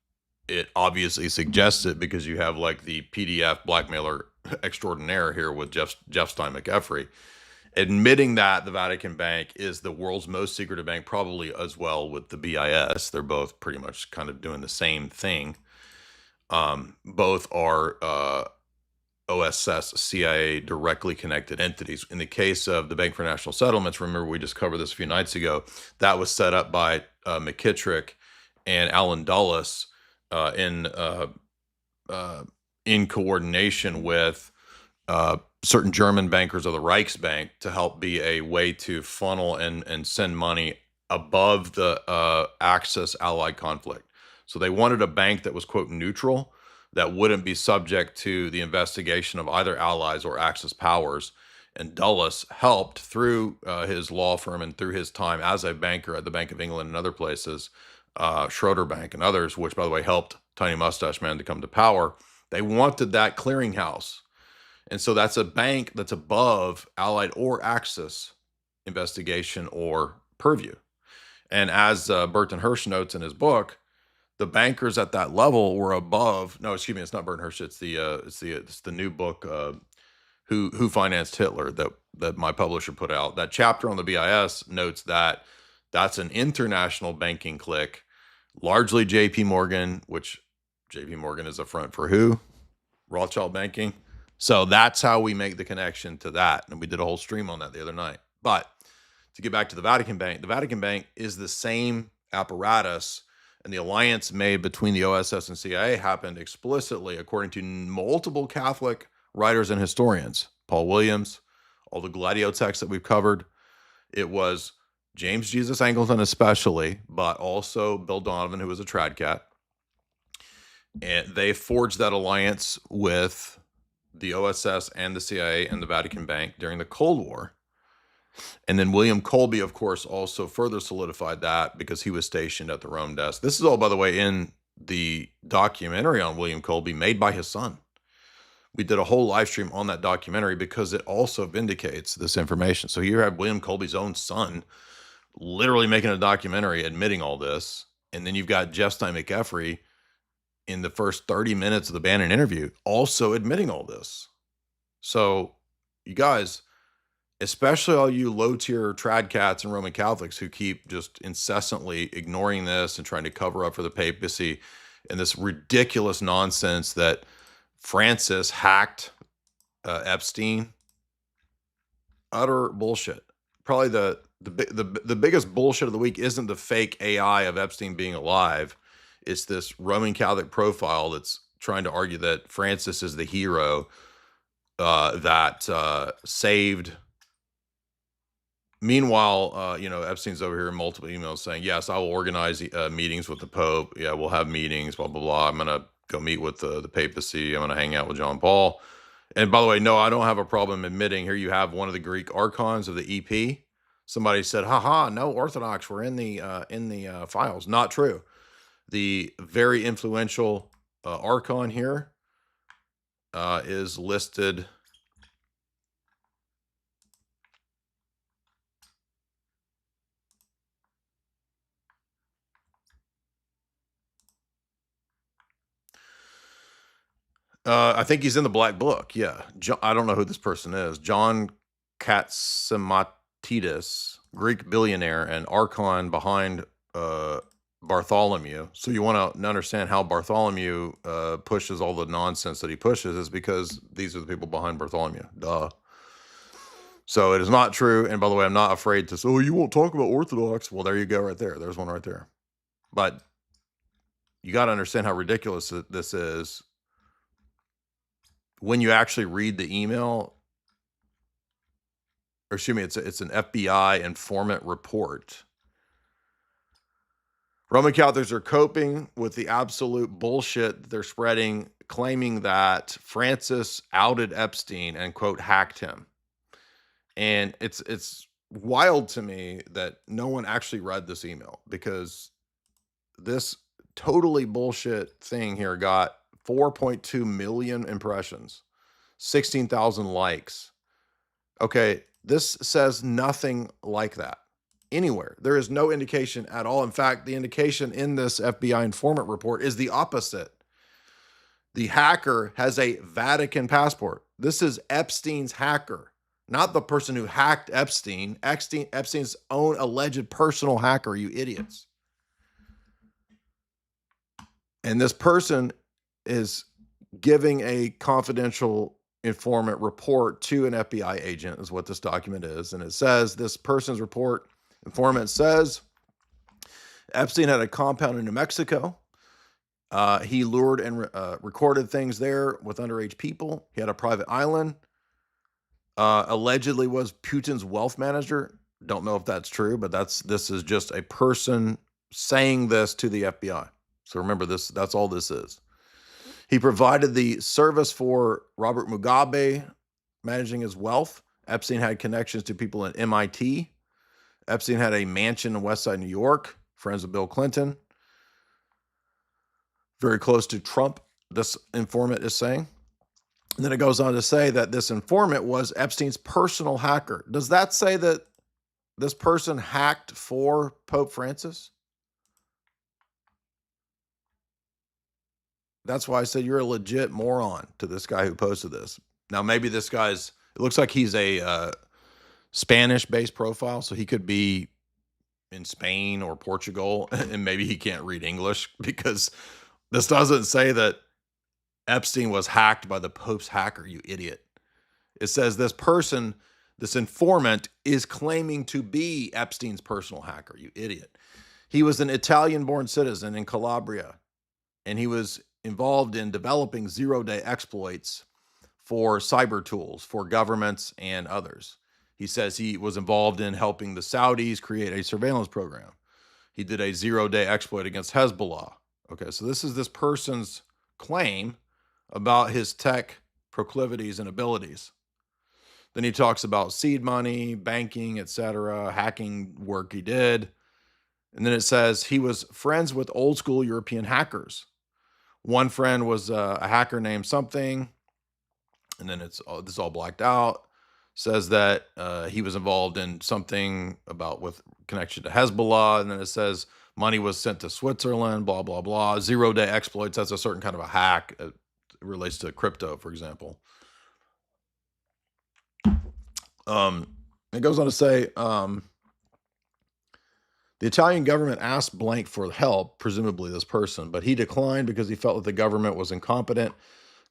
it obviously suggests it, because you have like the PDF blackmailer extraordinaire here with Jeff Stein McEffrey, admitting that the Vatican Bank is the world's most secretive bank, probably as well with the BIS. They're both pretty much kind of doing the same thing. Both are OSS, CIA directly connected entities. In the case of the Bank for National Settlements, remember we just covered this a few nights ago, that was set up by McKittrick and Alan Dulles in coordination with certain German bankers of the Reichsbank to help be a way to funnel and send money above the Axis-Allied conflict. So they wanted a bank that was, quote, neutral, that wouldn't be subject to the investigation of either Allies or Axis powers. And Dulles helped through his law firm and through his time as a banker at the Bank of England and other places, Schroeder Bank and others, which, by the way, helped Tiny Mustache Man to come to power. They wanted that clearinghouse. And so that's a bank that's above Allied or Axis investigation or purview. And as Burton Hirsch notes in his book, the bankers at that level were above. No, excuse me, it's not Burton Hirsch. It's the new book, Who Financed Hitler, that my publisher put out. That chapter on the BIS notes that that's an international banking clique, largely J.P. Morgan, which J.P. Morgan is a front for who? Rothschild banking. So that's how we make the connection to that. And we did a whole stream on that the other night. But to get back to the Vatican Bank is the same apparatus, and the alliance made between the OSS and CIA happened explicitly, according to multiple Catholic writers and historians. Paul Williams, all the Gladio texts that we've covered. It was James Jesus Angleton especially, but also Bill Donovan, who was a trad cat. And they forged that alliance with the OSS and the CIA and the Vatican Bank during the Cold War. And then William Colby, of course, also further solidified that because he was stationed at the Rome desk. This is all, by the way, in the documentary on William Colby made by his son. We did a whole live stream on that documentary because it also vindicates this information. So you have William Colby's own son literally making a documentary admitting all this. And then you've got Jeff Stein McEffrey in the first 30 minutes of the Bannon interview also admitting all this. So you guys, especially all you low-tier trad cats and Roman Catholics who keep just incessantly ignoring this and trying to cover up for the papacy and this ridiculous nonsense that Francis hacked Epstein. utter bullshit. Probably the biggest bullshit of the week isn't the fake AI of Epstein being alive. It's this Roman Catholic profile that's trying to argue that Francis is the hero that saved. Meanwhile, Epstein's over here in multiple emails saying, yes, I will organize meetings with the Pope. Yeah, we'll have meetings, blah, blah, blah. I'm going to go meet with the papacy. I'm going to hang out with John Paul. And by the way, no, I don't have a problem admitting here you have one of the Greek archons of the EP. Somebody said, haha, no Orthodox were in the files. Not true. The very influential archon here is listed. I think he's in the Black Book. Yeah. I don't know who this person is. John Katzimatidis, Greek billionaire and archon behind Bartholomew. So you want to understand how Bartholomew pushes all the nonsense that he pushes is because these are the people behind Bartholomew. Duh. So it is not true. And by the way, I'm not afraid to say, oh, you won't talk about Orthodox. Well, there you go right there. There's one right there. But you got to understand how ridiculous this is. When you actually read the email, or excuse me, it's an FBI informant report. Roman Catholics are coping with the absolute bullshit they're spreading, claiming that Francis outed Epstein and, quote, hacked him. And it's wild to me that no one actually read this email, because this totally bullshit thing here got 4.2 million impressions, 16,000 likes. Okay, this says nothing like that anywhere. There is no indication at all. In fact, the indication in this FBI informant report is the opposite. The hacker has a Vatican passport. This is Epstein's hacker, not the person who hacked Epstein. Epstein's own alleged personal hacker, you idiots. And this person is giving a confidential informant report to an FBI agent is what this document is. And it says this person's report, informant says, Epstein had a compound in New Mexico. He lured and recorded things there with underage people. He had a private island. Allegedly was Putin's wealth manager. Don't know if that's true, but this is just a person saying this to the FBI. So remember this, that's all this is. He provided the service for Robert Mugabe, managing his wealth. Epstein had connections to people at MIT. Epstein had a mansion in West Side New York, friends with Bill Clinton. Very close to Trump, this informant is saying. And then it goes on to say that this informant was Epstein's personal hacker. Does that say that this person hacked for Pope Francis? That's why I said you're a legit moron to this guy who posted this. Now, maybe this guy's, it looks like he's a Spanish-based profile, so he could be in Spain or Portugal, and maybe he can't read English, because this doesn't say that Epstein was hacked by the Pope's hacker, you idiot. It says this person, this informant, is claiming to be Epstein's personal hacker, you idiot. He was an Italian-born citizen in Calabria, and he was involved in developing zero-day exploits for cyber tools for governments and others. He says he was involved in helping the Saudis create a surveillance program. He did a zero-day exploit against Hezbollah. Okay, so this is this person's claim about his tech proclivities and abilities. Then he talks about seed money, banking, etc., hacking work he did. And then it says he was friends with old school European hackers. One friend was a hacker named something, and then this is all blacked out. Says that he was involved in something about with connection to Hezbollah, and then it says money was sent to Switzerland, blah, blah, blah. Zero-day exploits, that's a certain kind of a hack. It relates to crypto, for example. It goes on to say, the Italian government asked blank for help, presumably this person, but he declined because he felt that the government was incompetent.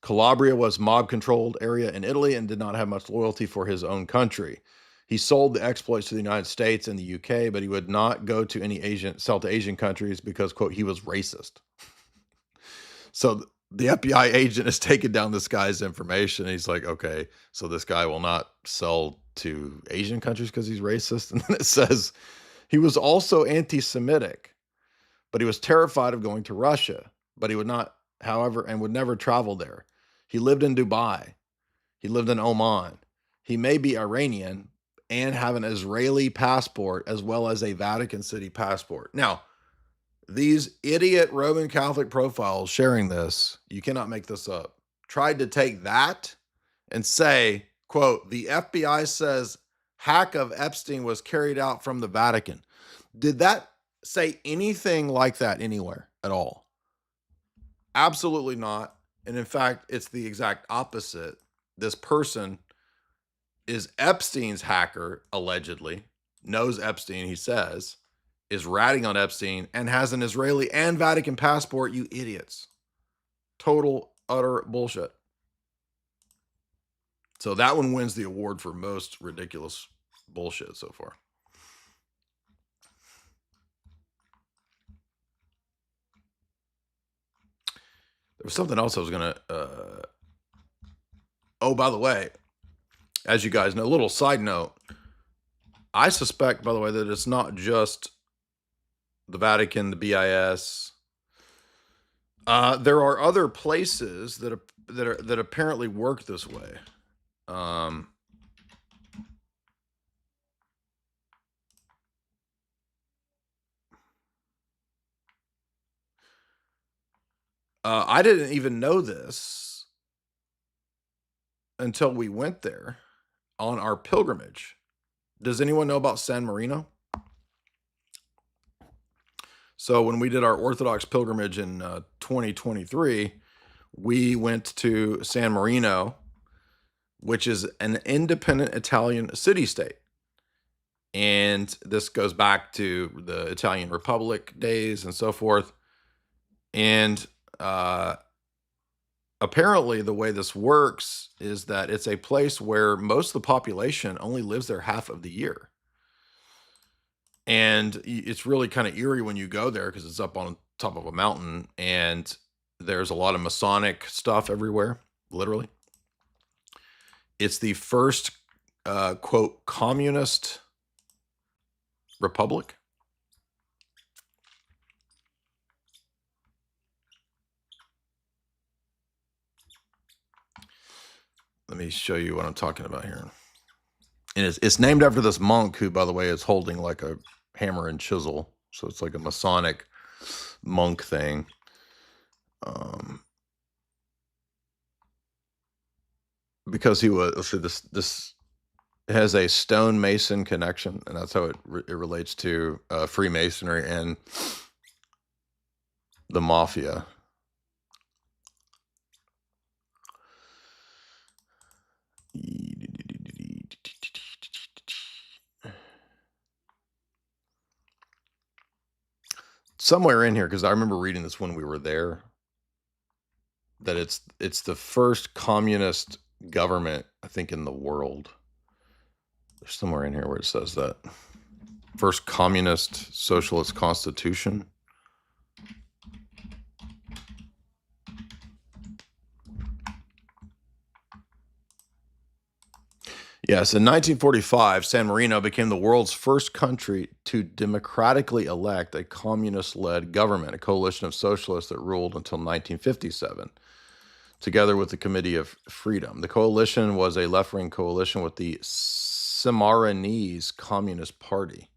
Calabria was mob-controlled area in Italy and did not have much loyalty for his own country. He sold the exploits to the United States and the UK, but he would not go to any sell to Asian countries because, quote, he was racist. So the FBI agent has taken down this guy's information. He's like, okay, so this guy will not sell to Asian countries because he's racist. And then it says he was also anti-Semitic, but he was terrified of going to Russia, but he would not, however, and would never travel there. He lived in Dubai. He lived in Oman. He may be Iranian and have an Israeli passport as well as a Vatican City passport. Now, these idiot Roman Catholic profiles sharing this, you cannot make this up, tried to take that and say, quote, the FBI says hack of Epstein was carried out from the Vatican. Did that say anything like that anywhere at all? Absolutely not. And in fact, it's the exact opposite. This person is Epstein's hacker, allegedly, knows Epstein, he says, is ratting on Epstein, and has an Israeli and Vatican passport, you idiots. Total, utter bullshit. So that one wins the award for most ridiculous bullshit so far. There was something else I was going to... Oh, by the way, as you guys know, a little side note, I suspect, by the way, that it's not just the Vatican, the BIS. There are other places that apparently work this way. I didn't even know this until we went there on our pilgrimage. Does anyone know about San Marino? So when we did our Orthodox pilgrimage in 2023, we went to San Marino, which is an independent Italian city-state. And this goes back to the Italian Republic days and so forth. And apparently the way this works is that it's a place where most of the population only lives there half of the year. And it's really kind of eerie when you go there because it's up on top of a mountain and there's a lot of Masonic stuff everywhere, literally. It's the first, quote, communist republic. Let me show you what I'm talking about here. And it's named after this monk who, by the way, is holding like a hammer and chisel. So it's like a Masonic monk thing. Because he was, let's see, this has a stonemason connection, and that's how it relates to Freemasonry and the mafia. Somewhere in here, because I remember reading this when we were there, that it's the first communist government, I think, in the world. There's somewhere in here where it says that. First communist socialist constitution. Yes, in 1945, San Marino became the world's first country to democratically elect a communist-led government, a coalition of socialists that ruled until 1957, together with the Committee of Freedom. The coalition was a left-wing coalition with the Sammarinese Communist Party.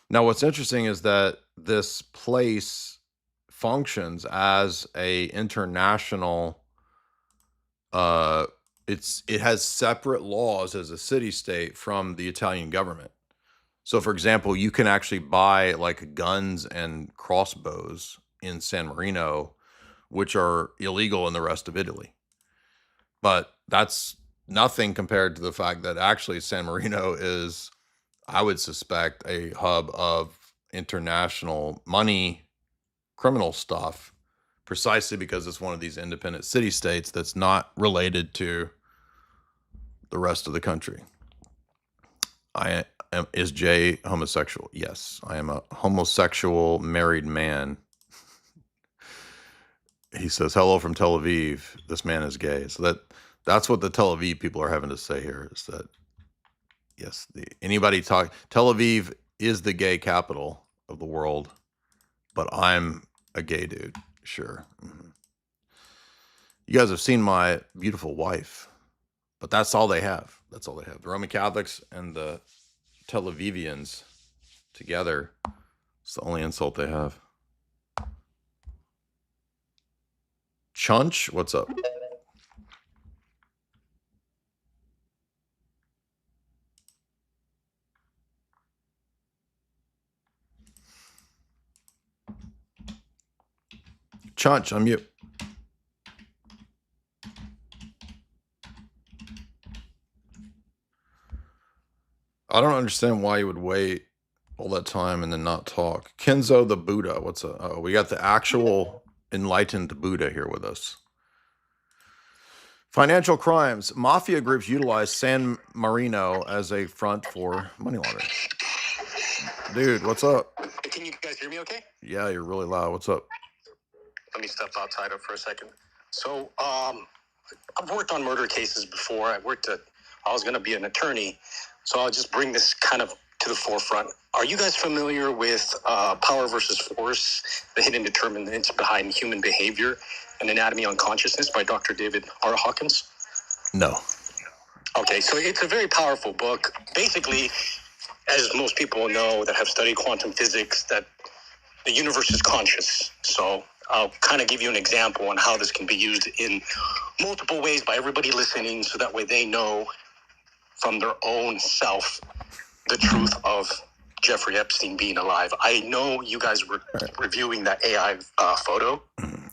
Now, what's interesting is that this place functions as a international it has separate laws as a city-state from the Italian government. So, for example, you can actually buy like guns and crossbows in San Marino, which are illegal in the rest of Italy. But that's nothing compared to the fact that actually San Marino is, I would suspect, a hub of international money, criminal stuff, precisely because it's one of these independent city-states that's not related to the rest of the country. Is Jay homosexual? Yes, I am a homosexual married man. He says, hello from Tel Aviv. This man is gay. So that's what the Tel Aviv people are having to say here is that, yes, Tel Aviv is the gay capital of the world, but I'm a gay dude. Sure. Mm-hmm. You guys have seen my beautiful wife, but that's all they have. That's all they have. The Roman Catholics and the Tel Avivians together. It's the only insult they have. Chunch, what's up? Chunch, I'm you. I don't understand why you would wait all that time and then not talk. Kenzo the Buddha, what's up? Oh, we got the actual enlightened Buddha here with us. Financial crimes. Mafia groups utilize San Marino as a front for money laundering. Dude, what's up? Can you guys hear me okay? Yeah, you're really loud. What's up? Let me step outside for a second. So, I've worked on murder cases before. I was going to be an attorney. So I'll just bring this kind of to the forefront. Are you guys familiar with Power versus Force, the hidden determinants behind human behavior, and Anatomy on Consciousness by Dr. David R. Hawkins? No. Okay, so it's a very powerful book. Basically, as most people know that have studied quantum physics, that the universe is conscious. So I'll kind of give you an example on how this can be used in multiple ways by everybody listening, so that way they know from their own self the truth of Jeffrey Epstein being alive. I know you guys were reviewing that AI photo.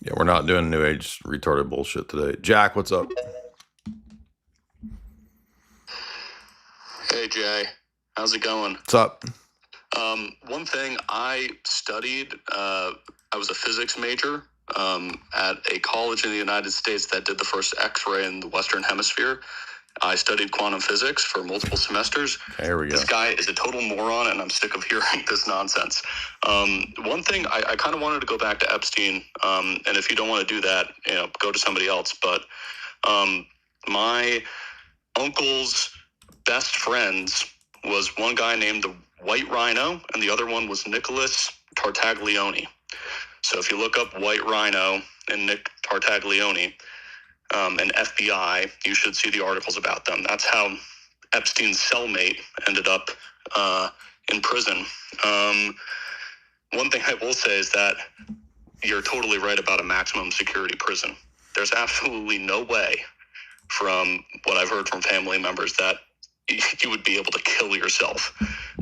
Yeah, we're not doing New Age retarded bullshit today. Jack, what's up? Hey, Jay. How's it going? What's up? One thing I studied, I was a physics major at a college in the United States that did the first X-ray in the Western Hemisphere. I studied quantum physics for multiple semesters. There we go. This guy is a total moron, and I'm sick of hearing this nonsense. One thing, I kind of wanted to go back to Epstein, and if you don't want to do that, go to somebody else. But my uncle's best friends was one guy named the White Rhino, and the other one was Nicholas Tartaglione. So if you look up White Rhino and Nick Tartaglione, and FBI, you should see the articles about them. That's how Epstein's cellmate ended up in prison. One thing I will say is that you're totally right about a maximum security prison. There's absolutely no way, from what I've heard from family members, that you would be able to kill yourself.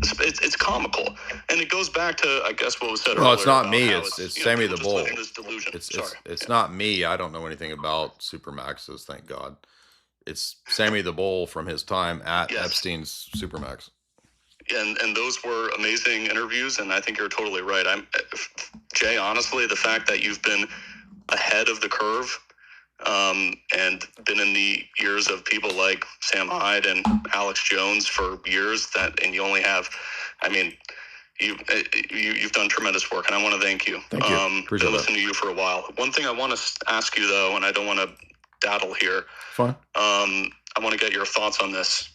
It's comical, and it goes back to, I guess, what was said earlier. No, it's not me. It's Sammy the Bull. It's it's not me. I don't know anything about Supermaxes, thank God. It's Sammy the Bull from his time at Epstein's Supermax. And those were amazing interviews, and I think you're totally right. Jay, honestly, the fact that you've been ahead of the curve, and been in the ears of people like Sam Hyde and Alex Jones for years, and you only have, you've done tremendous work, and I want to thank you. Thank you. Appreciate been listening to you for a while. One thing I want to ask you, though, and I don't want to daddle here. Fine. I want to get your thoughts on this.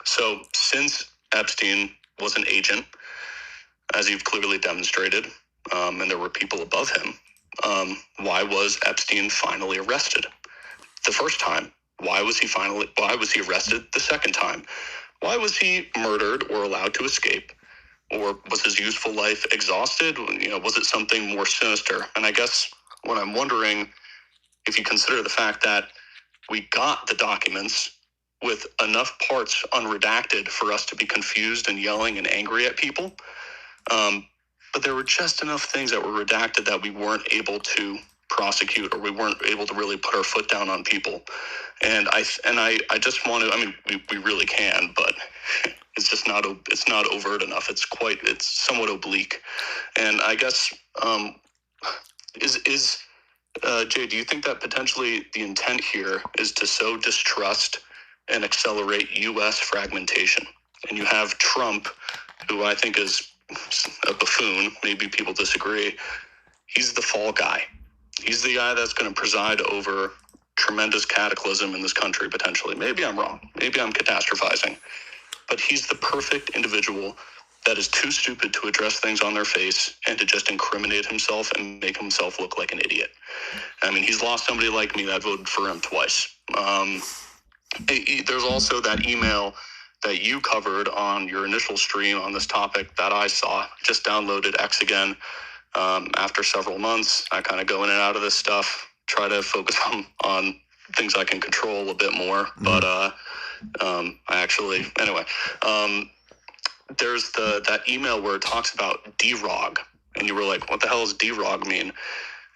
So since Epstein was an agent, as you've clearly demonstrated, and there were people above him, why was Epstein finally arrested the first time? Why was he arrested the second time? Why was he murdered or allowed to escape? Or was his useful life exhausted? Was it something more sinister? And I guess what I'm wondering, if you consider the fact that we got the documents with enough parts unredacted for us to be confused and yelling and angry at people, but there were just enough things that were redacted that we weren't able to prosecute, or we weren't able to really put our foot down on people. And I just want to, we really can, but it's just not overt enough. It's somewhat oblique. And I guess, Jay, do you think that potentially the intent here is to sow distrust and accelerate U.S. fragmentation? and you have Trump, who I think is a buffoon. Maybe people disagree. He's the fall guy. He's the guy that's going to preside over tremendous cataclysm in this country, potentially. Maybe I'm wrong. Maybe I'm catastrophizing. But he's the perfect individual that is too stupid to address things on their face and to just incriminate himself and make himself look like an idiot. I mean, he's lost somebody like me that voted for him twice. There's also that email that you covered on your initial stream on this topic that I saw. Just downloaded X again after several months. I kind of go in and out of this stuff, try to focus on things I can control a bit more. But there's that email where it talks about DROG, and you were like, what the hell does DROG mean?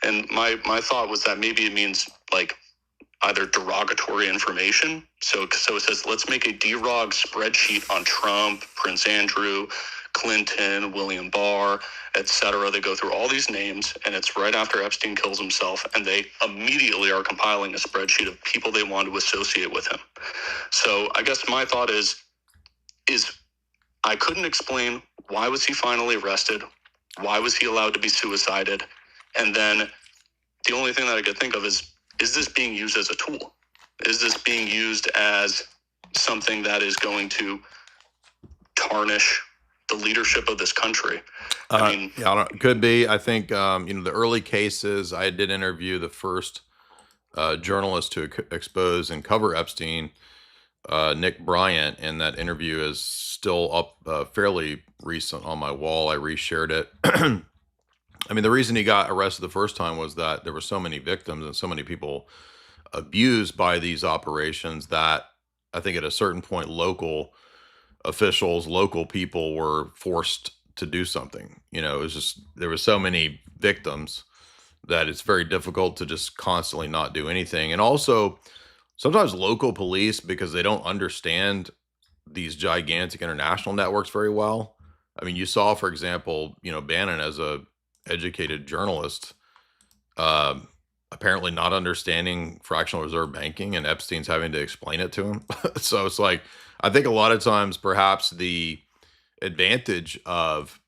And my thought was that maybe it means like either derogatory information. So it says, let's make a DROG spreadsheet on Trump, Prince Andrew, Clinton, William Barr, etc. They go through all these names, and it's right after Epstein kills himself, and they immediately are compiling a spreadsheet of people they want to associate with him. So I guess my thought is I couldn't explain why was he finally arrested, why was he allowed to be suicided, and then the only thing that I could think of is this being used as a tool? Is this being used as something that is going to tarnish the leadership of this country? Could be. I think, the early cases, I did interview the first journalist to expose and cover Epstein, Nick Bryant, and that interview is still up fairly recent on my wall. I reshared it. I mean, the reason he got arrested the first time was that there were so many victims and so many people abused by these operations that I think at a certain point, local officials, local people were forced to do something. It was just, there were so many victims that it's very difficult to just constantly not do anything. And also sometimes local police, because they don't understand these gigantic international networks very well. I mean, you saw, for example, Bannon as a educated journalist, apparently not understanding fractional reserve banking, and Epstein's having to explain it to him. So it's like, I think a lot of times perhaps the advantage of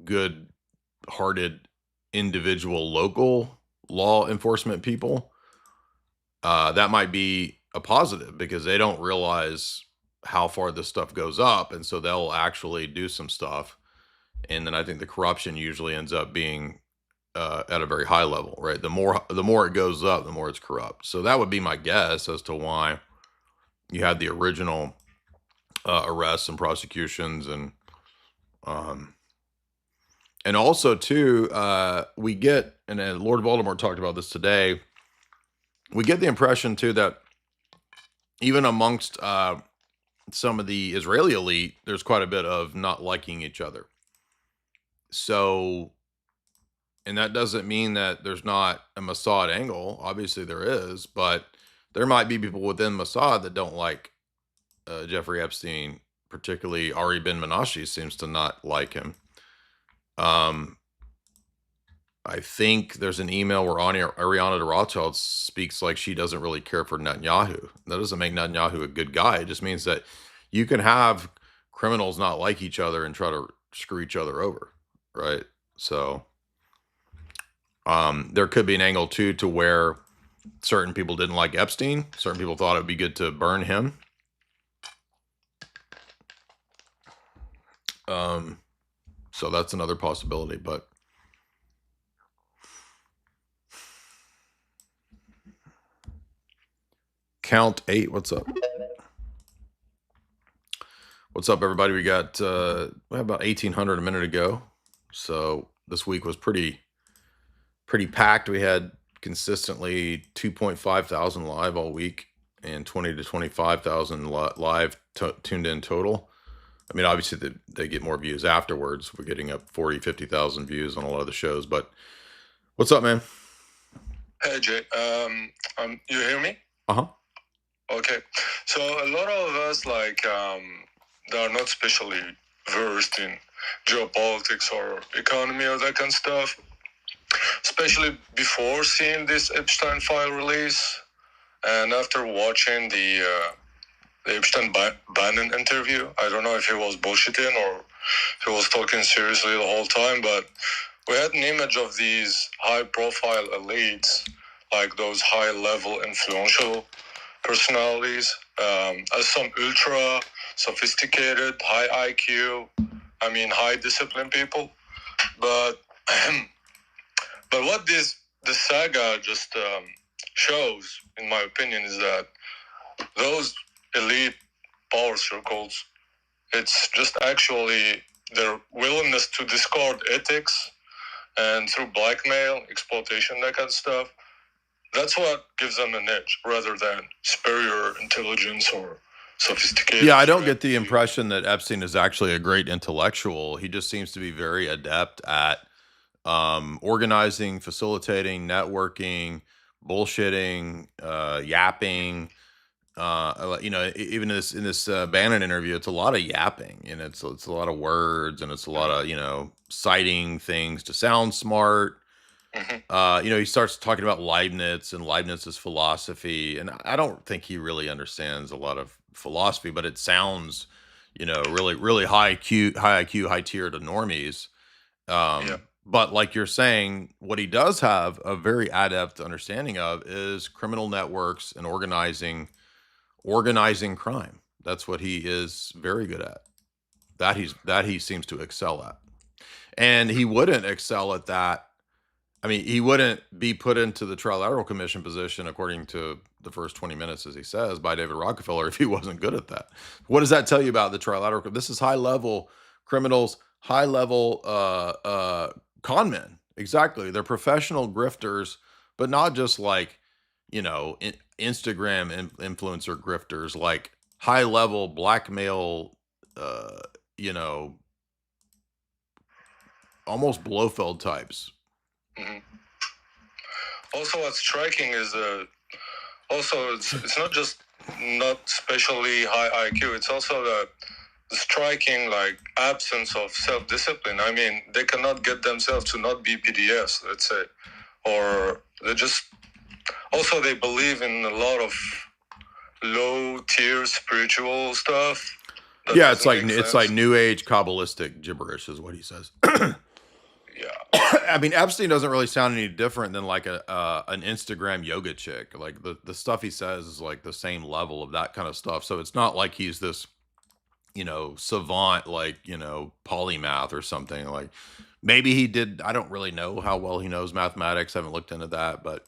good-hearted individual local law enforcement people, that might be a positive, because they don't realize how far this stuff goes up, and so they'll actually do some stuff. And then I think the corruption usually ends up being at a very high level, right? The more it goes up, the more it's corrupt. So that would be my guess as to why you had the original arrests and prosecutions, and also too, we get, and Lord Voldemort talked about this today, we get the impression too that even amongst some of the Israeli elite, there's quite a bit of not liking each other. So, and that doesn't mean that there's not a Mossad angle. Obviously there is, but there might be people within Mossad that don't like Jeffrey Epstein, particularly Ari Ben Menashe seems to not like him. I think there's an email where Ariana de Rothschild speaks like she doesn't really care for Netanyahu. That doesn't make Netanyahu a good guy. It just means that you can have criminals not like each other and try to screw each other over, right? So there could be an angle too to where certain people didn't like Epstein. Certain people thought it would be good to burn him. So that's another possibility, but Count 8, what's up? What's up, everybody? We got we had about 1,800 a minute ago. So this week was pretty packed. We had consistently 2.5 thousand live all week and 20 to 25,000 live tuned in total. I mean, obviously they get more views afterwards. We're getting up 40, 50,000 views on a lot of the shows, but what's up, man? Hey, Jay. You hear me? Uh-huh. Okay. So a lot of us, they are not especially versed in geopolitics or economy or that kind of stuff, especially before seeing this Epstein file release and after watching the the Epstein Bannon interview. I don't know if he was bullshitting or if he was talking seriously the whole time, but we had an image of these high-profile elites, like those high-level influential personalities, as some ultra sophisticated, high IQ, high discipline people. But but what this saga just shows, in my opinion, is that those elite power circles, it's just actually their willingness to discard ethics and through blackmail, exploitation, that kind of stuff. That's what gives them an edge rather than superior intelligence or sophisticated. Yeah, I don't get the impression that Epstein is actually a great intellectual. He just seems to be very adept at organizing, facilitating, networking, bullshitting, yapping. Even in this Bannon interview, it's a lot of yapping, and it's a lot of words, and it's a lot of citing things to sound smart. He starts talking about Leibniz and Leibniz's philosophy, and I don't think he really understands a lot of philosophy, but it sounds, really, really high IQ, high tier to normies. But like you're saying, what he does have a very adept understanding of is criminal networks and organizing crime. That's what he is very good at. That he seems to excel at. And he wouldn't excel at that. He wouldn't be put into the Trilateral Commission position, according to the first 20 minutes, as he says, by David Rockefeller, if he wasn't good at that. What does that tell you about the Trilateral? This is high-level criminals, high-level con men. Exactly. They're professional grifters, but not just like, Instagram influencer grifters, like high-level blackmail, almost Blofeld types. Mm-hmm. Also, what's striking is it's not just not especially high IQ. It's also the striking absence of self-discipline. They cannot get themselves to not be PDS, let's say, or they believe in a lot of low-tier spiritual stuff. Yeah, it's like New Age Kabbalistic gibberish, is what he says. Yeah. Epstein doesn't really sound any different than like an Instagram yoga chick. Like the stuff he says is like the same level of that kind of stuff. So it's not like he's this, savant, polymath or something. Like maybe he did. I don't really know how well he knows mathematics. I haven't looked into that, but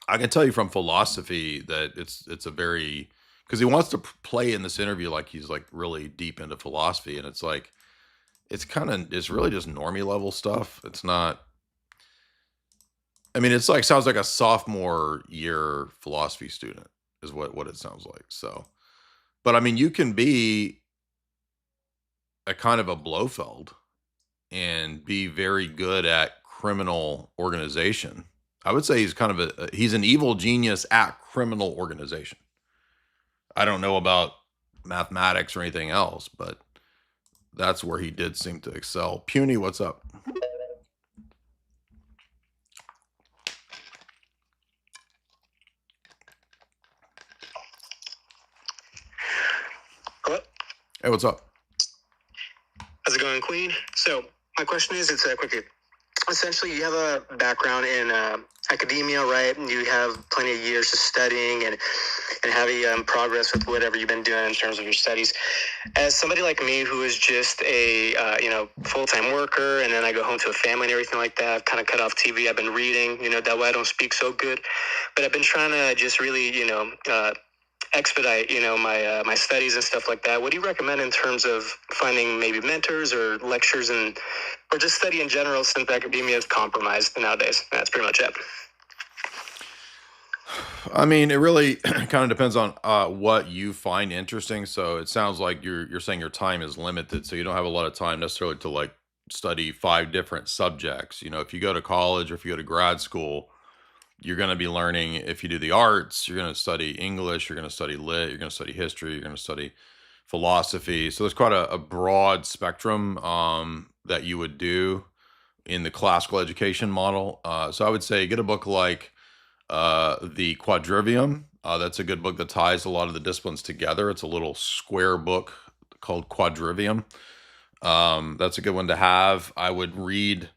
I can tell you from philosophy that it's a very, because he wants to play in this interview like he's like really deep into philosophy, and it's like, it's really just normie level stuff. It's not, it's like, sounds like a sophomore year philosophy student is what it sounds like. So, but you can be a kind of a Blofeld and be very good at criminal organization. I would say he's kind of he's an evil genius at criminal organization. I don't know about mathematics or anything else, but that's where he did seem to excel. Puny, what's up? Hello? Hey, what's up? How's it going, Queen? So my question is, it's quickly. Essentially, you have a background in academia, right? And you have plenty of years of studying and having progress with whatever you've been doing in terms of your studies. As somebody like me who is just a full-time worker, and then I go home to a family and everything like that, I've kind of cut off TV. I've been reading, that way I don't speak so good. But I've been trying to just really, expedite, my studies and stuff like that. What do you recommend in terms of finding maybe mentors or lectures or just study in general, since academia is compromised nowadays? That's pretty much it. It really kind of depends on what you find interesting. So it sounds like you're saying your time is limited, so you don't have a lot of time necessarily to study 5 different subjects. If you go to college or if you go to grad school, you're going to be learning, if you do the arts, you're going to study English, you're going to study lit, you're going to study history, you're going to study philosophy. So there's quite a broad spectrum that you would do in the classical education model. So I would say get a book like The Quadrivium That's a good book that ties a lot of the disciplines together. It's a little square book called Quadrivium. That's a good one to have. I would read,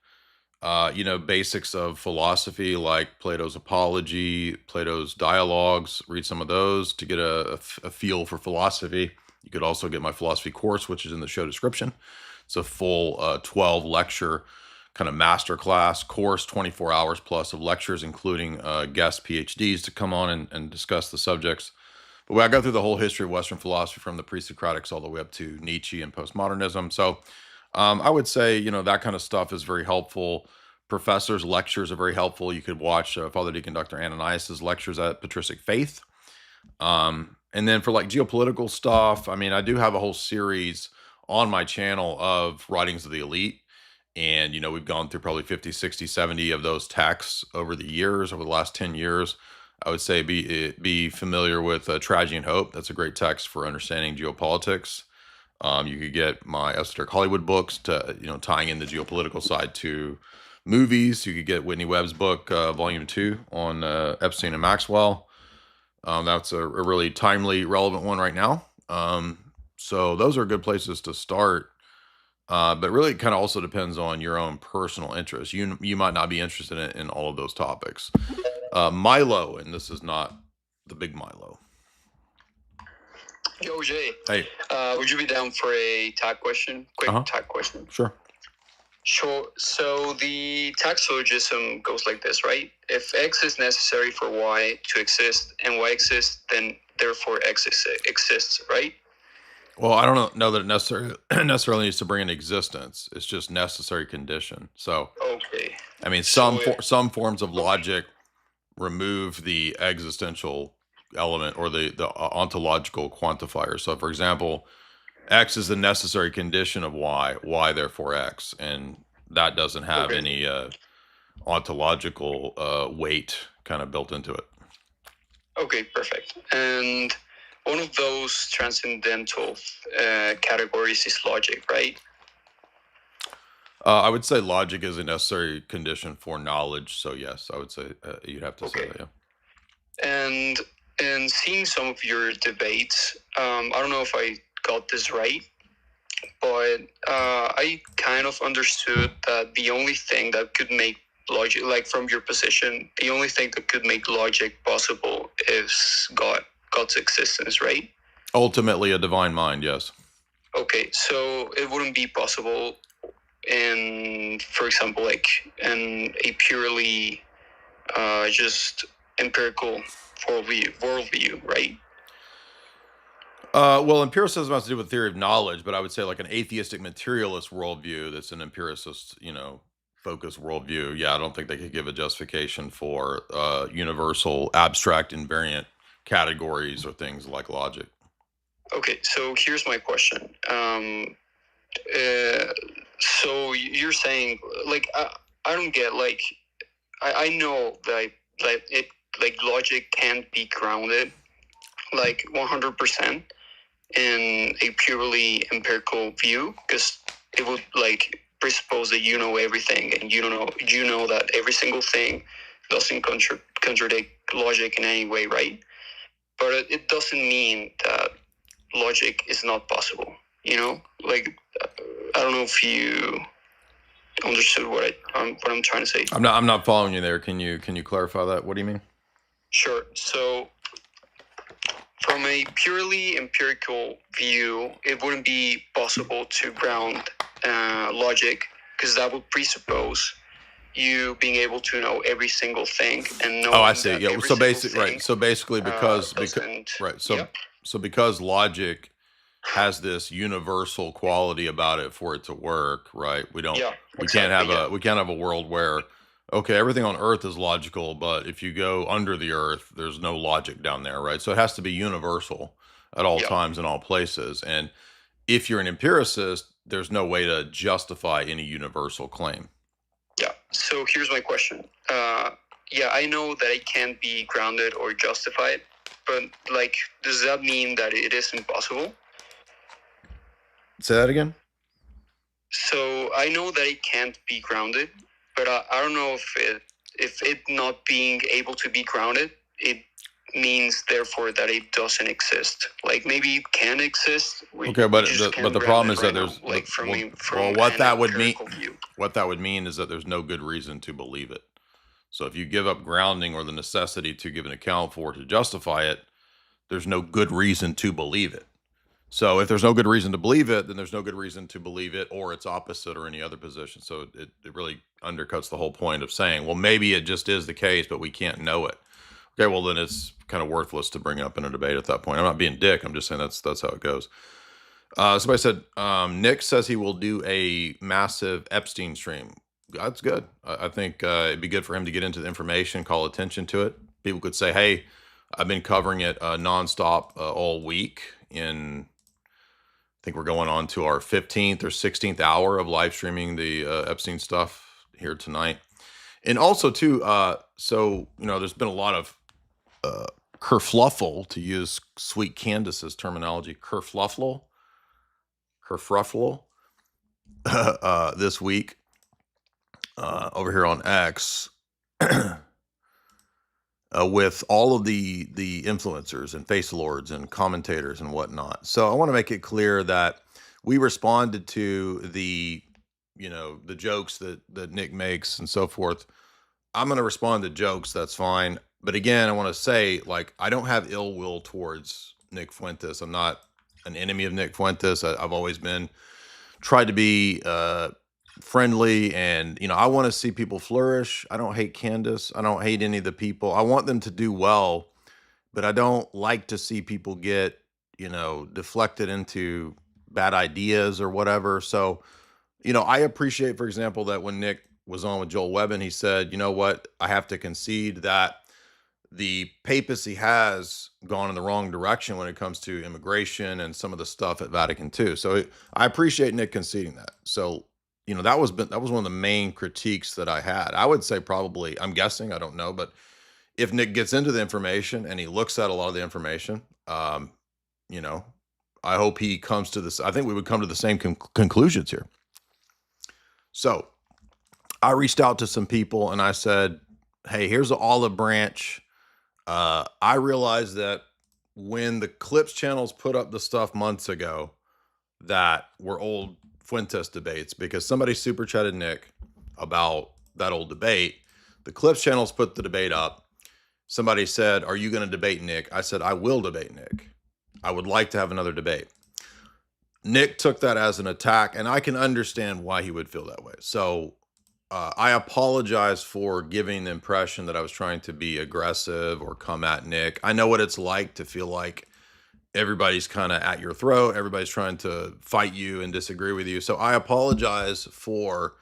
basics of philosophy like Plato's Apology, Plato's Dialogues. Read some of those to get a feel for philosophy. You could also get my philosophy course, which is in the show description. It's a full 12 lecture kind of masterclass course, 24 hours plus of lectures, including guest PhDs to come on and discuss the subjects. But I go through the whole history of Western philosophy from the pre-Socratics all the way up to Nietzsche and postmodernism. So I would say, that kind of stuff is very helpful. Professors' lectures are very helpful. You could watch Father Deacon Dr. Ananias's lectures at Patristic Faith. And then for like geopolitical stuff, I do have a whole series on my channel of Writings of the Elite. And, we've gone through probably 50, 60, 70 of those texts over the last 10 years. I would say be familiar with Tragedy and Hope. That's a great text for understanding geopolitics. You could get my Esoteric Hollywood books to, tying in the geopolitical side to movies. You could get Whitney Webb's book, Volume 2 on Epstein and Maxwell. That's a really timely, relevant one right now. So those are good places to start. But really, it kind of also depends on your own personal interest. You might not be interested in all of those topics. Milo, and this is not the big Milo. Yo, Jay. Hey. Would you be down for a tag question? Quick tag question. Sure. Sure. So the tag syllogism goes like this, right? If X is necessary for Y to exist and Y exists, then therefore X exists, right? Well, I don't know that it necessarily needs to bring in existence. It's just necessary condition. So, okay. Some forms of logic remove the existential element or the ontological quantifier. So, for example, X is the necessary condition of Y therefore X, and that doesn't have any ontological weight kind of built into it. Okay, perfect. And one of those transcendental categories is logic, right? I would say logic is a necessary condition for knowledge. So yes, I would say you'd have to say that, yeah. And seeing some of your debates, I don't know if I got this right, but I kind of understood that the only thing that could make logic, like from your position, the only thing that could make logic possible is God's existence, right? Ultimately a divine mind, yes. Okay, so it wouldn't be possible in, for example, like in a purely just empirical worldview, right? Well, empiricism has to do with theory of knowledge, but I would say like an atheistic materialist worldview that's an empiricist, focused worldview. Yeah, I don't think they could give a justification for universal, abstract, invariant categories or things like logic. Okay, so here's my question. So you're saying, like, I don't get, like, I know that logic can't be grounded, like, 100% in a purely empirical view, because it would, like, presuppose that you know everything, and you know that every single thing doesn't contradict logic in any way, right? But it doesn't mean that logic is not possible, Like, I don't know if you understood what I'm trying to say. I'm not following you there. Can you clarify that? What do you mean? Sure. So, from a purely empirical view, it wouldn't be possible to ground logic, because that would presuppose you being able to know every single thing and know. Oh, I see. Yeah. So basically, right. So basically, because right. So yep. So because logic has this universal quality about it for it to work, right? We can't have a world where, okay, everything on Earth is logical, but if you go under the Earth, there's no logic down there, right? So it has to be universal at all times in all places. And if you're an empiricist, there's no way to justify any universal claim. Yeah. So here's my question. I know that it can't be grounded or justified, but like, does that mean that it is impossible? Say that again. So I know that it can't be grounded, but I don't know if it not being able to be grounded, it means therefore that it doesn't exist. Like maybe it can exist. Okay, but the problem is that there's like from what that would mean. What that would mean is that there's no good reason to believe it. So if you give up grounding or the necessity to give an account for to justify it, there's no good reason to believe it. So if there's no good reason to believe it, then there's no good reason to believe it or its opposite or any other position. So it really undercuts the whole point of saying, well, maybe it just is the case, but we can't know it. Okay, well, then it's kind of worthless to bring it up in a debate at that point. I'm not being dick. I'm just saying that's how it goes. Somebody said, Nick says he will do a massive Epstein stream. That's good. I think it'd be good for him to get into the information, call attention to it. People could say, hey, I've been covering it nonstop all week. I think we're going on to our 15th or 16th hour of live streaming the Epstein stuff here tonight. And also, too, so, there's been a lot of kerfluffle, to use Sweet Candace's terminology, kerfluffle this week over here on X with all of the influencers and face lords and commentators and whatnot. So I want to make it clear that we responded to the jokes that Nick makes and so forth. I'm going to respond to jokes. That's fine. But again, I want to say, I don't have ill will towards Nick Fuentes. I'm not an enemy of Nick Fuentes. I've always tried to be friendly, and I want to see people flourish. I don't hate Candace. I don't hate any of the people. I want them to do well, but I don't like to see people get deflected into bad ideas or whatever. So I appreciate, for example, that when Nick was on with Joel Webbin, he said, you know what, I have to concede that the papacy has gone in the wrong direction when it comes to immigration and some of the stuff at Vatican II. So I appreciate Nick conceding that. So, that was one of the main critiques that I had. I would say probably, I'm guessing, I don't know, but if Nick gets into the information and he looks at a lot of the information, I hope he comes to this. I think we would come to the same conclusions here. So I reached out to some people and I said, hey, here's an olive branch. I realized that when the Clips channels put up the stuff months ago that were old Fuentes debates, because somebody super chatted Nick about that old debate. The Clips channels put the debate up. Somebody said, are you going to debate Nick? I said, I will debate Nick. I would like to have another debate. Nick took that as an attack, and I can understand why he would feel that way. So I apologize for giving the impression that I was trying to be aggressive or come at Nick. I know what it's like to feel like everybody's kind of at your throat. Everybody's trying to fight you and disagree with you. So I apologize for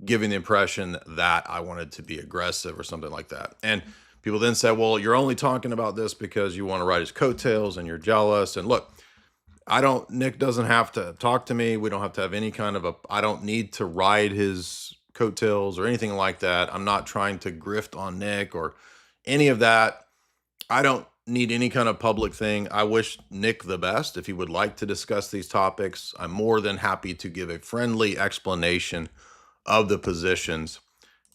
giving the impression that I wanted to be aggressive or something like that. And people then said, well, you're only talking about this because you want to ride his coattails and you're jealous. And look, Nick doesn't have to talk to me. We don't have to have any kind of I don't need to ride his coattails or anything like that. I'm not trying to grift on Nick or any of that. I don't need any kind of public thing. I wish Nick the best. If he would like to discuss these topics, I'm more than happy to give a friendly explanation of the positions.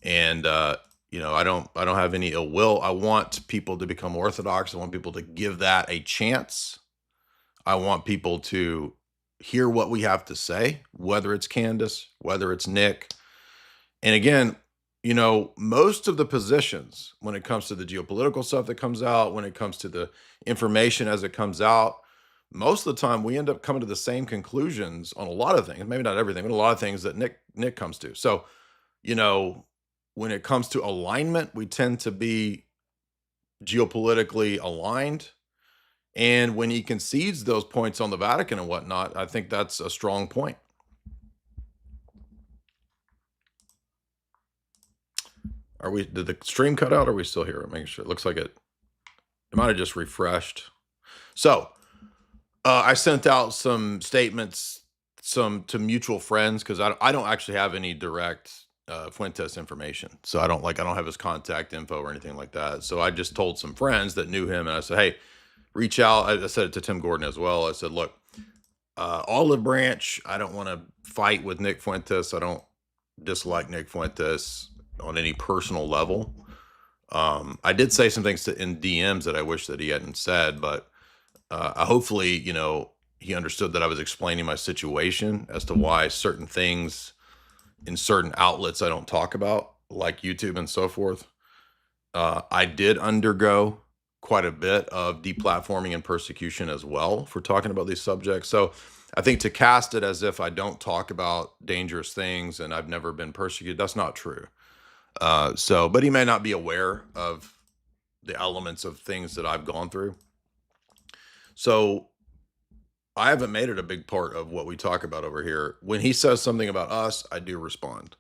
And I don't have any ill will. I want people to become Orthodox. I want people to give that a chance. I want people to hear what we have to say, whether it's Candace, whether it's Nick. And again, most of the positions when it comes to the geopolitical stuff that comes out, when it comes to the information as it comes out, most of the time we end up coming to the same conclusions on a lot of things, maybe not everything, but a lot of things that Nick comes to. So, when it comes to alignment, we tend to be geopolitically aligned. And when he concedes those points on the Vatican and whatnot, I think that's a strong point. Did the stream cut out? Or are we still here? I'm making sure. It looks like it might have just refreshed. So I sent out some statements, to mutual friends, because I don't actually have any direct Fuentes information. So I don't have his contact info or anything like that. So I just told some friends that knew him, and I said, hey, reach out. I said it to Tim Gordon as well. I said, look, olive branch, I don't want to fight with Nick Fuentes. I don't dislike Nick Fuentes on any personal level. I did say some things in DMs that I wish that he hadn't said, but hopefully, he understood that I was explaining my situation as to why certain things in certain outlets I don't talk about, like YouTube and so forth. I did undergo quite a bit of deplatforming and persecution as well for talking about these subjects. So I think to cast it as if I don't talk about dangerous things and I've never been persecuted, that's not true. But he may not be aware of the elements of things that I've gone through. So I haven't made it a big part of what we talk about over here. When he says something about us, I do respond.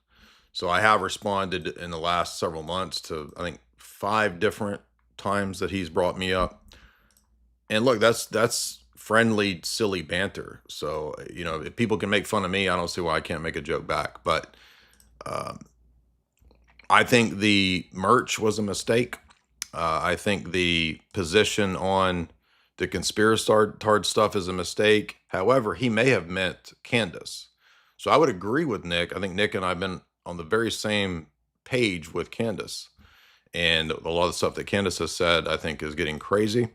So I have responded in the last several months to, I think, 5 different times that he's brought me up. And look, that's friendly, silly banter. So, if people can make fun of me, I don't see why I can't make a joke back. But I think the merch was a mistake. I think the position on the conspiracist stuff is a mistake. However, he may have meant Candace. So I would agree with Nick. I think Nick and I have been on the very same page with Candace. And a lot of the stuff that Candace has said, I think, is getting crazy.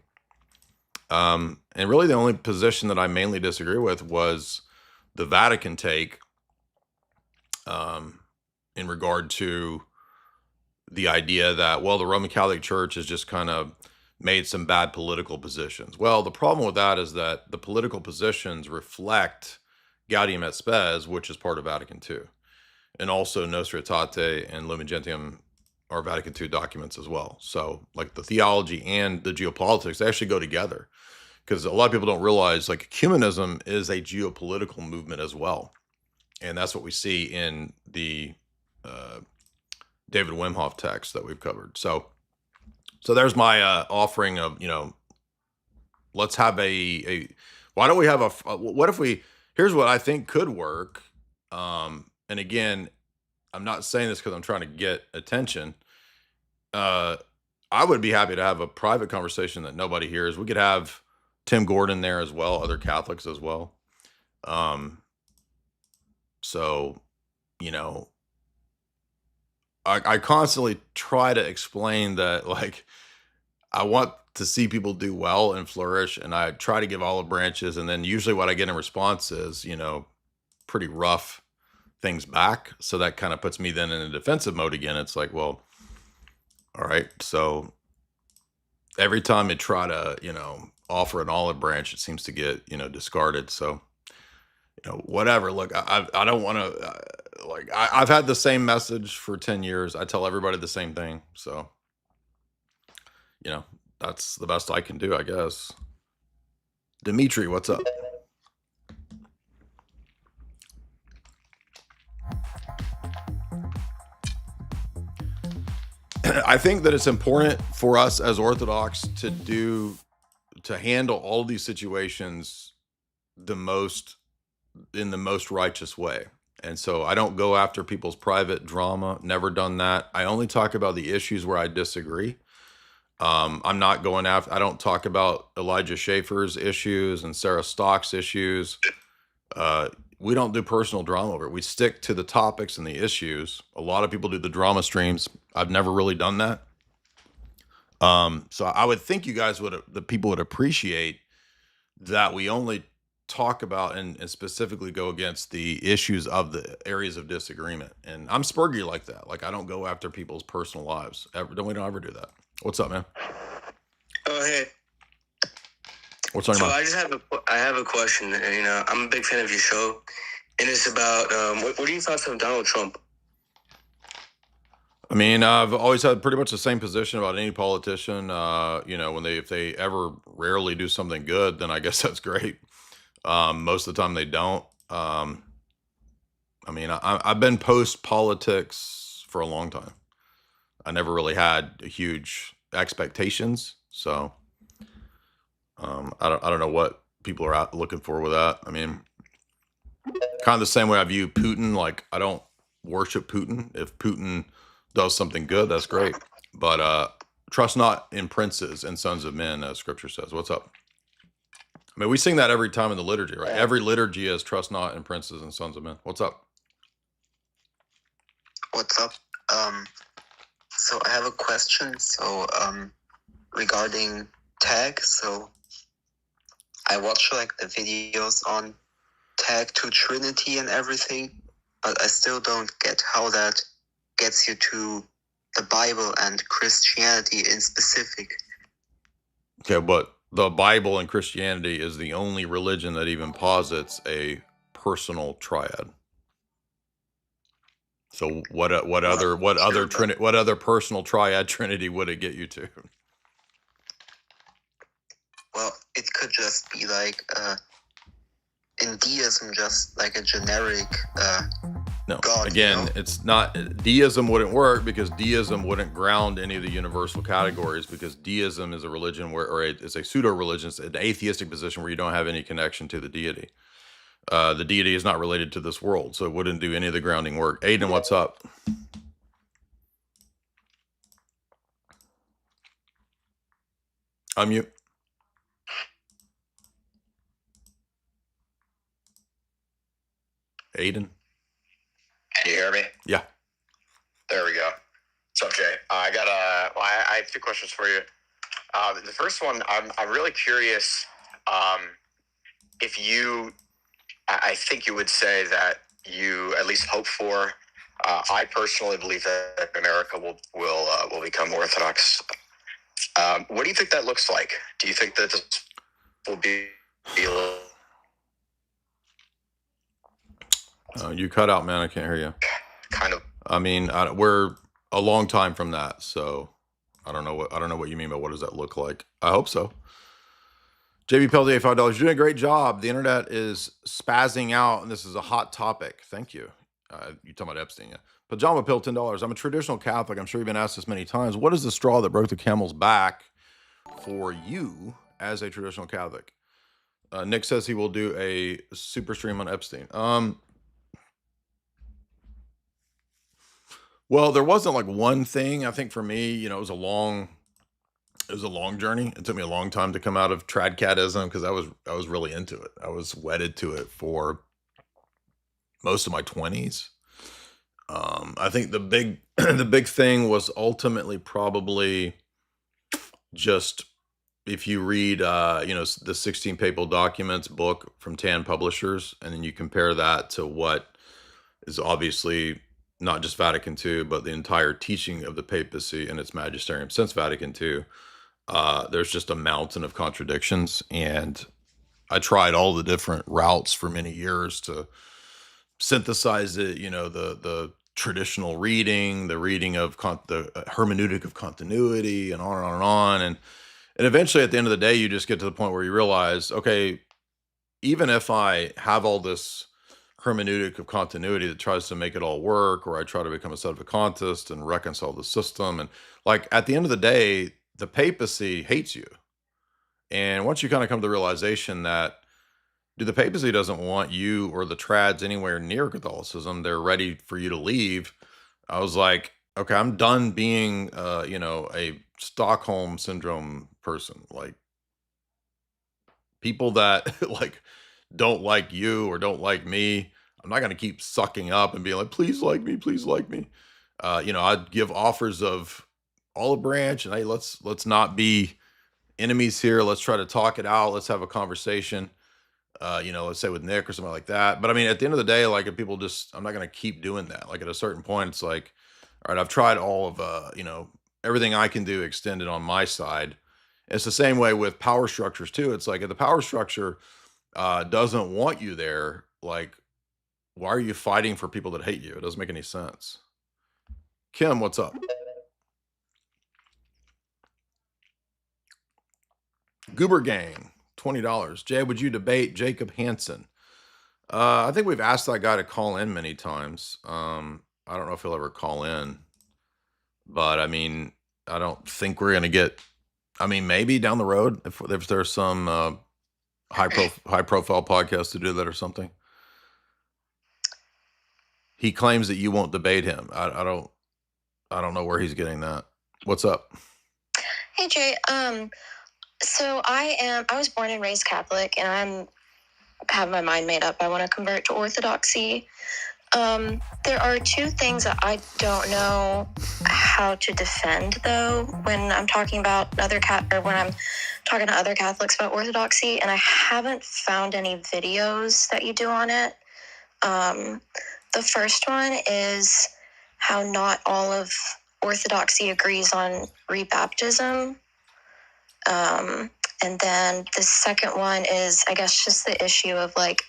And really the only position that I mainly disagree with was the Vatican take in regard to the idea that, well, the Roman Catholic Church has just kind of made some bad political positions. Well, the problem with that is that the political positions reflect Gaudium et Spes, which is part of Vatican II. And also Nostra Aetate and Lumen Gentium are Vatican II documents as well. So like the theology and the geopolitics, they actually go together. Because a lot of people don't realize, like, ecumenism is a geopolitical movement as well. And that's what we see in the David Wimhoff text that we've covered. So there's my offering of, let's have why don't we have what if we, here's what I think could work. And again, I'm not saying this because I'm trying to get attention. I would be happy to have a private conversation that nobody hears. We could have Tim Gordon there as well, other Catholics as well. I constantly try to explain that, like, I want to see people do well and flourish, and I try to give olive branches, and then usually what I get in response is, pretty rough things back. So that kind of puts me then in a defensive mode again. It's like, well, all right. So every time I try to, offer an olive branch, it seems to get, discarded. So, whatever. Look, I don't want to, I've had the same message for 10 years. I tell everybody the same thing. So, that's the best I can do, I guess. Dimitri, what's up? I think that it's important for us as Orthodox to handle all of these situations in the most righteous way. And so I don't go after people's private drama, never done that. I only talk about the issues where I disagree. I'm not going after, I don't talk about Elijah Schaefer's issues and Sarah Stock's issues. We don't do personal drama over it. We stick to the topics and the issues. A lot of people do the drama streams. I've never really done that. So I would think you guys the people would appreciate that we only talk about and specifically go against the issues of the areas of disagreement. And I'm Spurgy like that. Like, I don't go after people's personal lives. We don't ever do that. What's up, man? Oh, hey. What's on your mind? I have a question. I'm a big fan of your show, and it's about what are your thoughts on Donald Trump? I mean, I've always had pretty much the same position about any politician. If they ever rarely do something good, then I guess that's great. Most of the time they don't. I've been post politics for a long time. I never really had huge expectations, so I don't know what people are out looking for with that. I mean, kind of the same way I view Putin. Like, I don't worship Putin. If Putin does something good, that's great. But trust not in princes and sons of men, as Scripture says. What's up? I mean, we sing that every time in the liturgy, right? Every liturgy is trust not in princes and sons of men. What's up? What's up? So I have a question. So regarding tag. So I watch like the videos on tag to Trinity and everything, but I still don't get how that gets you to the Bible and Christianity in specific. Okay, but the Bible and Christianity is the only religion that even posits a personal triad. So what other personal triad trinity would it get you to? Well, it could just be like in deism, just like a generic No, God, again, you know? it's not, deism wouldn't work because deism wouldn't ground any of the universal categories, because deism is a religion it's a pseudo religion, it's an atheistic position where you don't have any connection to the deity. The deity is not related to this world, so it wouldn't do any of the grounding work. Aiden, what's up? Unmute. Aiden. Can you hear me? Yeah. There we go. What's up, Jay? I have two questions for you. The first one, I'm really curious if I think you would say that you at least hope for. I personally believe that America will become Orthodox. What do you think that looks like? Do you think that this will be You cut out, man. I can't hear you. Kind of. I mean, we're a long time from that, so I don't know what you mean by what does that look like. I hope so. JB Peltier, $5. You're doing a great job. The internet is spazzing out, and this is a hot topic. Thank you. You're talking about Epstein, yeah. Pajama Pill, $10. I'm a traditional Catholic. I'm sure you've been asked this many times. What is the straw that broke the camel's back for you as a traditional Catholic? Nick says he will do a super stream on Epstein. Well, there wasn't like one thing. I think for me, it was a long journey. It took me a long time to come out of tradcatism because I was really into it. I was wedded to it for most of my 20s. I think the big thing was ultimately probably just if you read the 16 Papal Documents book from Tan Publishers, and then you compare that to what is obviously not just Vatican II, but the entire teaching of the papacy and its magisterium since Vatican II, there's just a mountain of contradictions. And I tried all the different routes for many years to synthesize it, the traditional reading, the reading of the hermeneutic of continuity, and on and on and on. And eventually at the end of the day, you just get to the point where you realize, okay, even if I have all this hermeneutic of continuity that tries to make it all work, or I try to become a sedevacantist and reconcile the system, and like at the end of the day, the papacy hates you. And once you kind of come to the realization that the papacy doesn't want you or the trads anywhere near Catholicism, they're ready for you to leave. I was like, okay, I'm done being a Stockholm syndrome person. Like people that like don't like you or don't like me, I'm not going to keep sucking up and being like, please like me, please like me. I'd give offers of olive branch and hey, let's not be enemies here. Let's try to talk it out. Let's have a conversation. Let's say with Nick or something like that. But I mean, at the end of the day, like if people I'm not going to keep doing that. Like at a certain point, it's like, all right, I've tried all of, everything I can do extended on my side. It's the same way with power structures too. It's like if the power structure doesn't want you there, like, why are you fighting for people that hate you? It doesn't make any sense. Kim, what's up? Goober Gang, $20. Jay, would you debate Jacob Hansen? I think we've asked that guy to call in many times. I don't know if he'll ever call in, but I mean, I don't think we're going to get, maybe down the road if there's some high profile podcast to do that or something. He claims that you won't debate him. I don't know where he's getting that. What's up? Hey Jay. So I was born and raised Catholic, and have my mind made up. I want to convert to Orthodoxy. There are two things that I don't know how to defend, though, when I'm talking about when I'm talking to other Catholics about Orthodoxy, and I haven't found any videos that you do on it. The first one is how not all of Orthodoxy agrees on rebaptism. And then the second one is, I guess, just the issue of, like,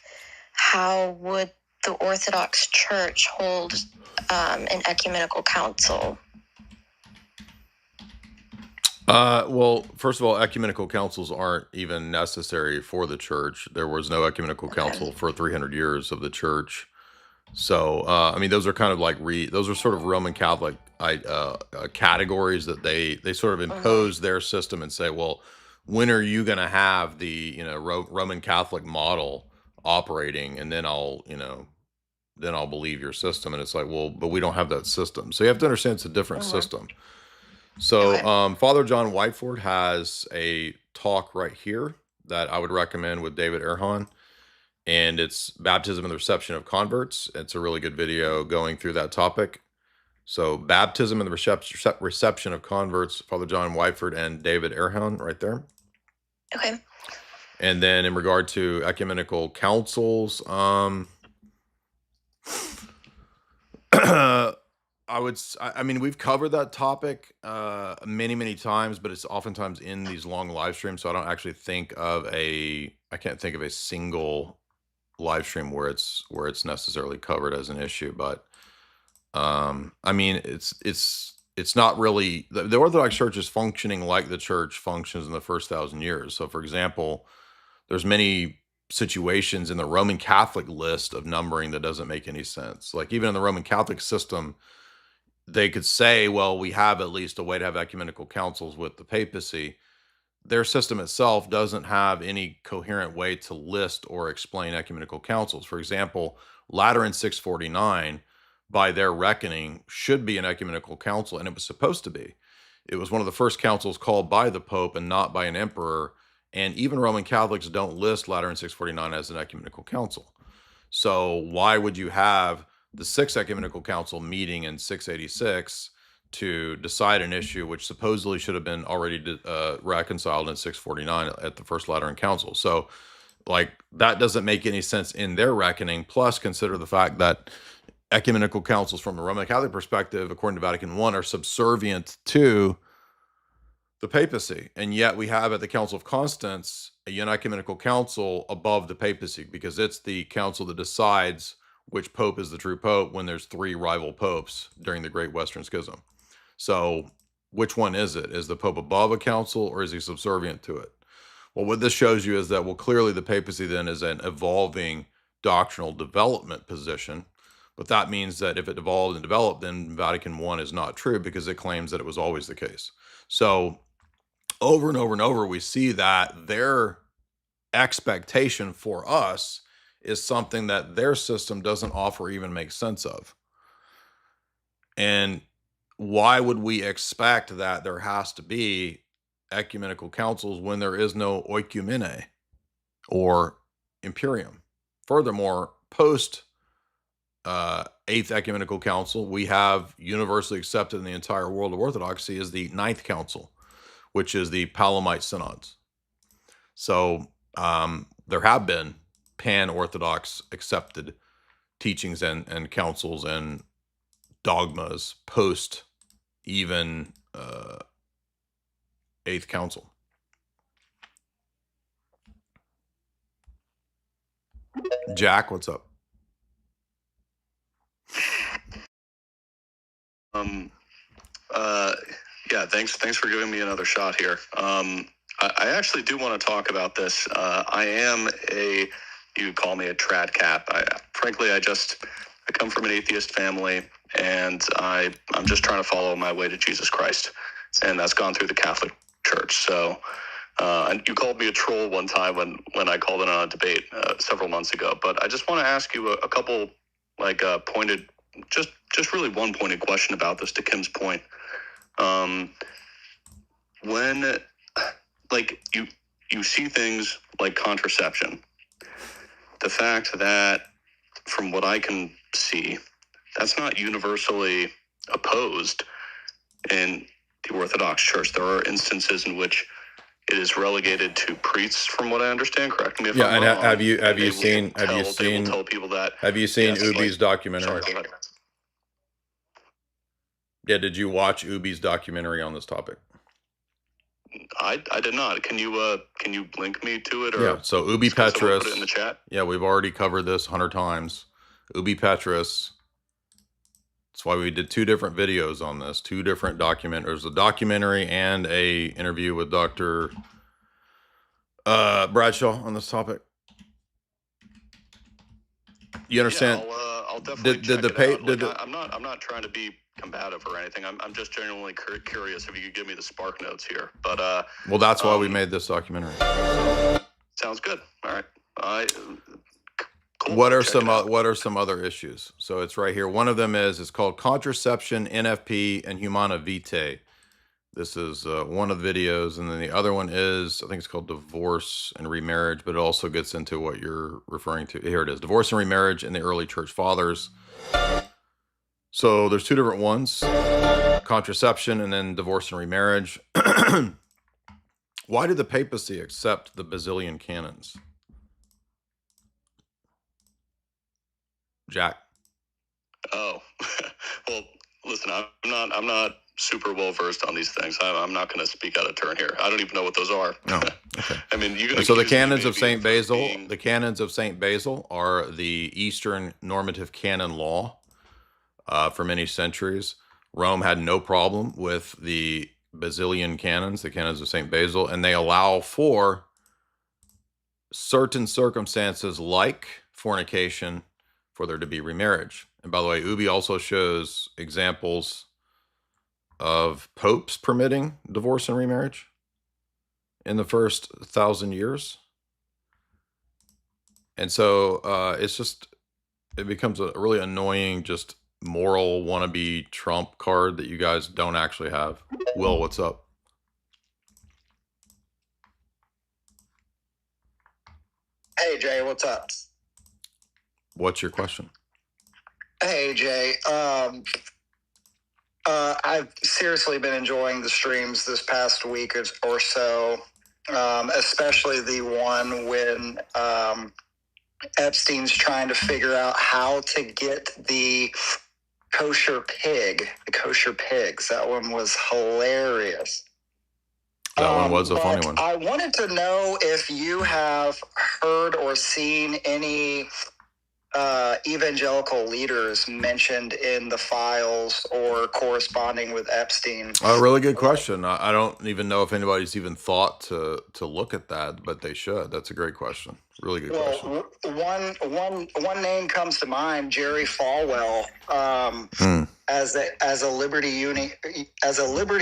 how would the Orthodox Church hold an ecumenical council? Well, first of all, ecumenical councils aren't even necessary for the church. There was no ecumenical council for 300 years of the church. So, I mean, those are kind of like those are sort of Roman Catholic categories that they sort of impose their system and say, well, when are you going to have the, Roman Catholic model operating? And then I'll believe your system. And it's like, well, but we don't have that system. So you have to understand it's a different system. So Father John Whiteford has a talk right here that I would recommend with David Erhan, and it's Baptism and the Reception of Converts. It's a really good video going through that topic. So Baptism and the Reception of Converts, Father John Whiteford and David Erhan right there. Okay. And then in regard to ecumenical councils, I mean, we've covered that topic many, many times, but it's oftentimes in these long live streams. So I don't actually I can't think of a single live stream where it's necessarily covered as an issue. But I mean, it's not really the Orthodox Church is functioning like the church functions in the first 1,000 years. So, for example, there's many situations in the Roman Catholic list of numbering that doesn't make any sense. Like even in the Roman Catholic system, they could say, well, we have at least a way to have ecumenical councils with the papacy. Their system itself doesn't have any coherent way to list or explain ecumenical councils. For example, Lateran 649, by their reckoning, should be an ecumenical council, and it was supposed to be. It was one of the first councils called by the Pope and not by an emperor, and even Roman Catholics don't list Lateran 649 as an ecumenical council. So why would you have the Sixth Ecumenical Council meeting in 686 to decide an issue which supposedly should have been already reconciled in 649 at the First Lateran Council? So, like, that doesn't make any sense in their reckoning. Plus, consider the fact that ecumenical councils from a Roman Catholic perspective, according to Vatican I, are subservient to the papacy. And yet we have at the Council of Constance a ecumenical council above the papacy, because it's the council that decides which pope is the true pope when there's 3 rival popes during the Great Western Schism. So which one is it? Is the pope above a council, or is he subservient to it? Well, what this shows you is that, well, clearly the papacy then is an evolving doctrinal development position. But that means that if it evolved and developed, then Vatican I is not true, because it claims that it was always the case. So over and over and over, we see that their expectation for us is something that their system doesn't offer or even make sense of. And why would we expect that there has to be ecumenical councils when there is no oikumene or imperium? Furthermore, post 8th Ecumenical Council, we have universally accepted in the entire world of Orthodoxy is the 9th Council, which is the Palamite Synods. So there have been pan-Orthodox accepted teachings and councils and dogmas post even 8th Council. Jack, what's up? Yeah, thanks for giving me another shot here. I actually do want to talk about this. I am you call me a trad cap. Frankly, I come from an atheist family, and I'm just trying to follow my way to Jesus Christ, and that's gone through the Catholic Church. So, and you called me a troll one time when I called in on a debate several months ago. But I just want to ask you a couple pointed, just really one pointed question about this, to Kim's point. When you see things like contraception, the fact that, from what I can see, that's not universally opposed in the Orthodox Church. There are instances in which it is relegated to priests, from what I understand. Correct me if I'm wrong. Have you seen tell people that? Have you seen yes, Ubi's like, documentary? sorry, Yeah, did you watch Ubi's documentary on this topic? I did not. Can you link me to it? Or Yeah. So Ubi someone Petrus. put it in the chat. Yeah, we've already covered this 100 times. Ubi Petrus. That's why we did 2 different videos on this. 2 different There's a documentary and a interview with Dr. Bradshaw on this topic. You understand? Yeah, I'll definitely check it out. I'm not trying to be combative or anything. I'm just genuinely curious if you could give me the spark notes here. But well, that's why we made this documentary. Sounds good. All right. Cool. What are some other issues? So it's right here. One of them it's called Contraception, NFP, and Humana Vitae. This is one of the videos, and then the other one is, I think it's called Divorce and Remarriage, but it also gets into what you're referring to. Here it is, Divorce and Remarriage in the Early Church Fathers. So there's 2 different ones, contraception and then divorce and remarriage. Why did the papacy accept the Basilian canons? Jack? Oh, well, listen, I'm not super well versed on these things. I'm not going to speak out of turn here. I don't even know what those are. No. Okay. I mean, you can. So the canons of Saint Basil, the canons of Saint Basil are the Eastern normative canon law for many centuries. Rome had no problem with the Basilian canons, the canons of Saint Basil, and they allow for certain circumstances like fornication for there to be remarriage. And by the way, Ubi also shows examples of popes permitting divorce and remarriage in the first 1,000 years. And so it becomes a really annoying, just moral wannabe Trump card that you guys don't actually have. Will, what's up? Hey, Jay, what's up? What's your question? Hey, Jay. I've seriously been enjoying the streams this past week or so, especially the one when Epstein's trying to figure out how to get the kosher pigs. That one was hilarious. That one was a funny one. I wanted to know if you have heard or seen any evangelical leaders mentioned in the files or corresponding with Epstein. A really good question. I don't even know if anybody's even thought to look at that, but they should. That's a great question. Really good question. One name comes to mind, Jerry Falwell, as a Liberty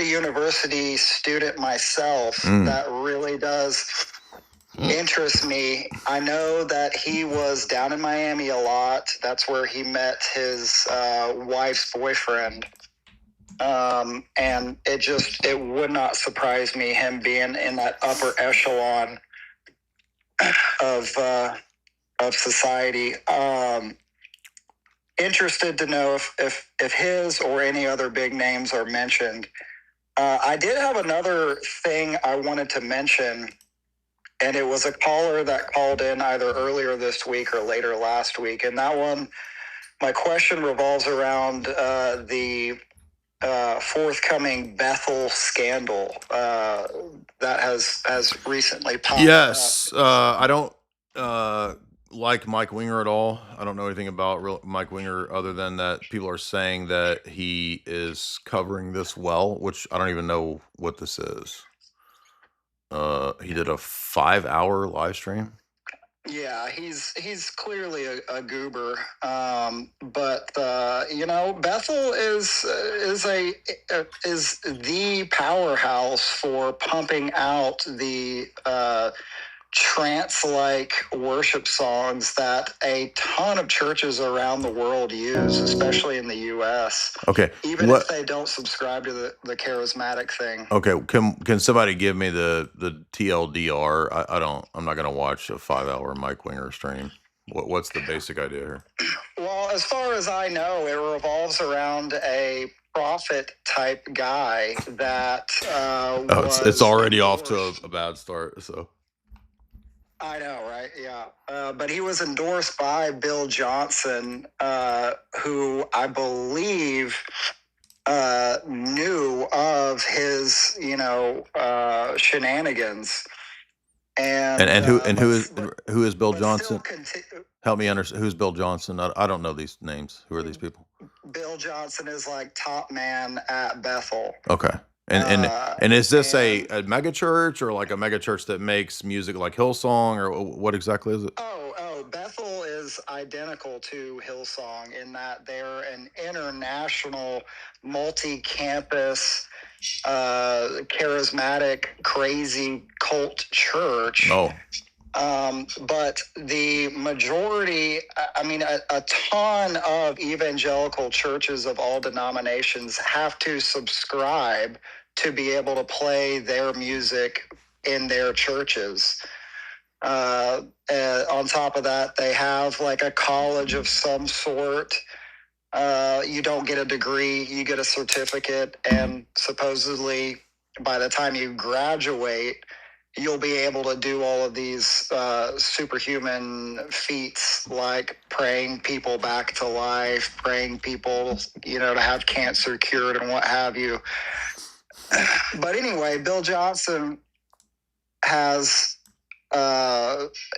University student myself. That really does interest me. I know that he was down in Miami a lot. That's where he met his wife's boyfriend. And it would not surprise me, him being in that upper echelon of society. Interested to know if his or any other big names are mentioned. I did have another thing I wanted to mention, and it was a caller that called in either earlier this week or later last week. And that one, my question revolves around the forthcoming Bethel scandal that has recently popped Yes. I don't like Mike Winger at all. I don't know anything about Mike Winger other than that people are saying that he is covering this well, which I don't even know what this is. He did a 5-hour live stream. Yeah, he's clearly a goober, but Bethel is the powerhouse for pumping out the trance-like worship songs that a ton of churches around the world use, especially in the U.S. Okay, even if they don't subscribe to the charismatic thing. Okay, can somebody give me the TLDR? I'm not gonna watch a 5-hour Mike Winger stream. What's the basic idea here? Well, as far as I know, it revolves around a prophet type guy that It's already off to a bad start. So I know, right? Yeah, but he was endorsed by Bill Johnson, who I believe knew of his, shenanigans. And who is Bill Johnson? Help me understand. Who's Bill Johnson? I don't know these names. Who are these people? Bill Johnson is like top man at Bethel. Okay. And is this a mega church or like a mega church that makes music like Hillsong, or what exactly is it? Oh, Bethel is identical to Hillsong in that they're an international, multi-campus, charismatic, crazy cult church. Oh. But the majority, a ton of evangelical churches of all denominations have to subscribe to be able to play their music in their churches. On top of that, they have like a college of some sort. You don't get a degree, you get a certificate, and supposedly by the time you graduate, you'll be able to do all of these superhuman feats like praying people back to life, praying people, to have cancer cured and what have you. But anyway, Bill Johnson has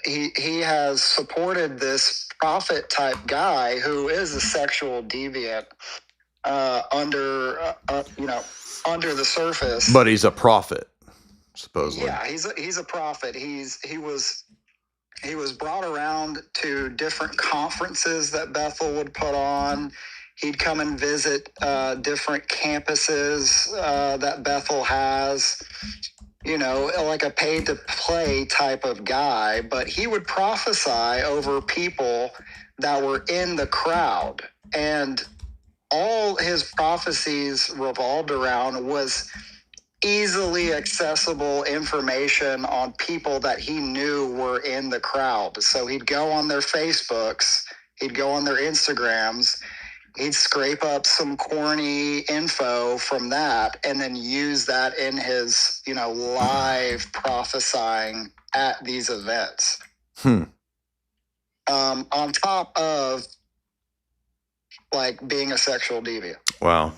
he has supported this prophet type guy who is a sexual deviant under the surface. But he's a prophet, supposedly. Yeah, he's a prophet. He was brought around to different conferences that Bethel would put on. He'd come and visit different campuses that Bethel has, like a paid-to-play type of guy. But he would prophesy over people that were in the crowd. And all his prophecies revolved around was easily accessible information on people that he knew were in the crowd. So he'd go on their Facebooks, he'd go on their Instagrams, he'd scrape up some corny info from that and then use that in his, live prophesying at these events. On top of like being a sexual deviant. Wow.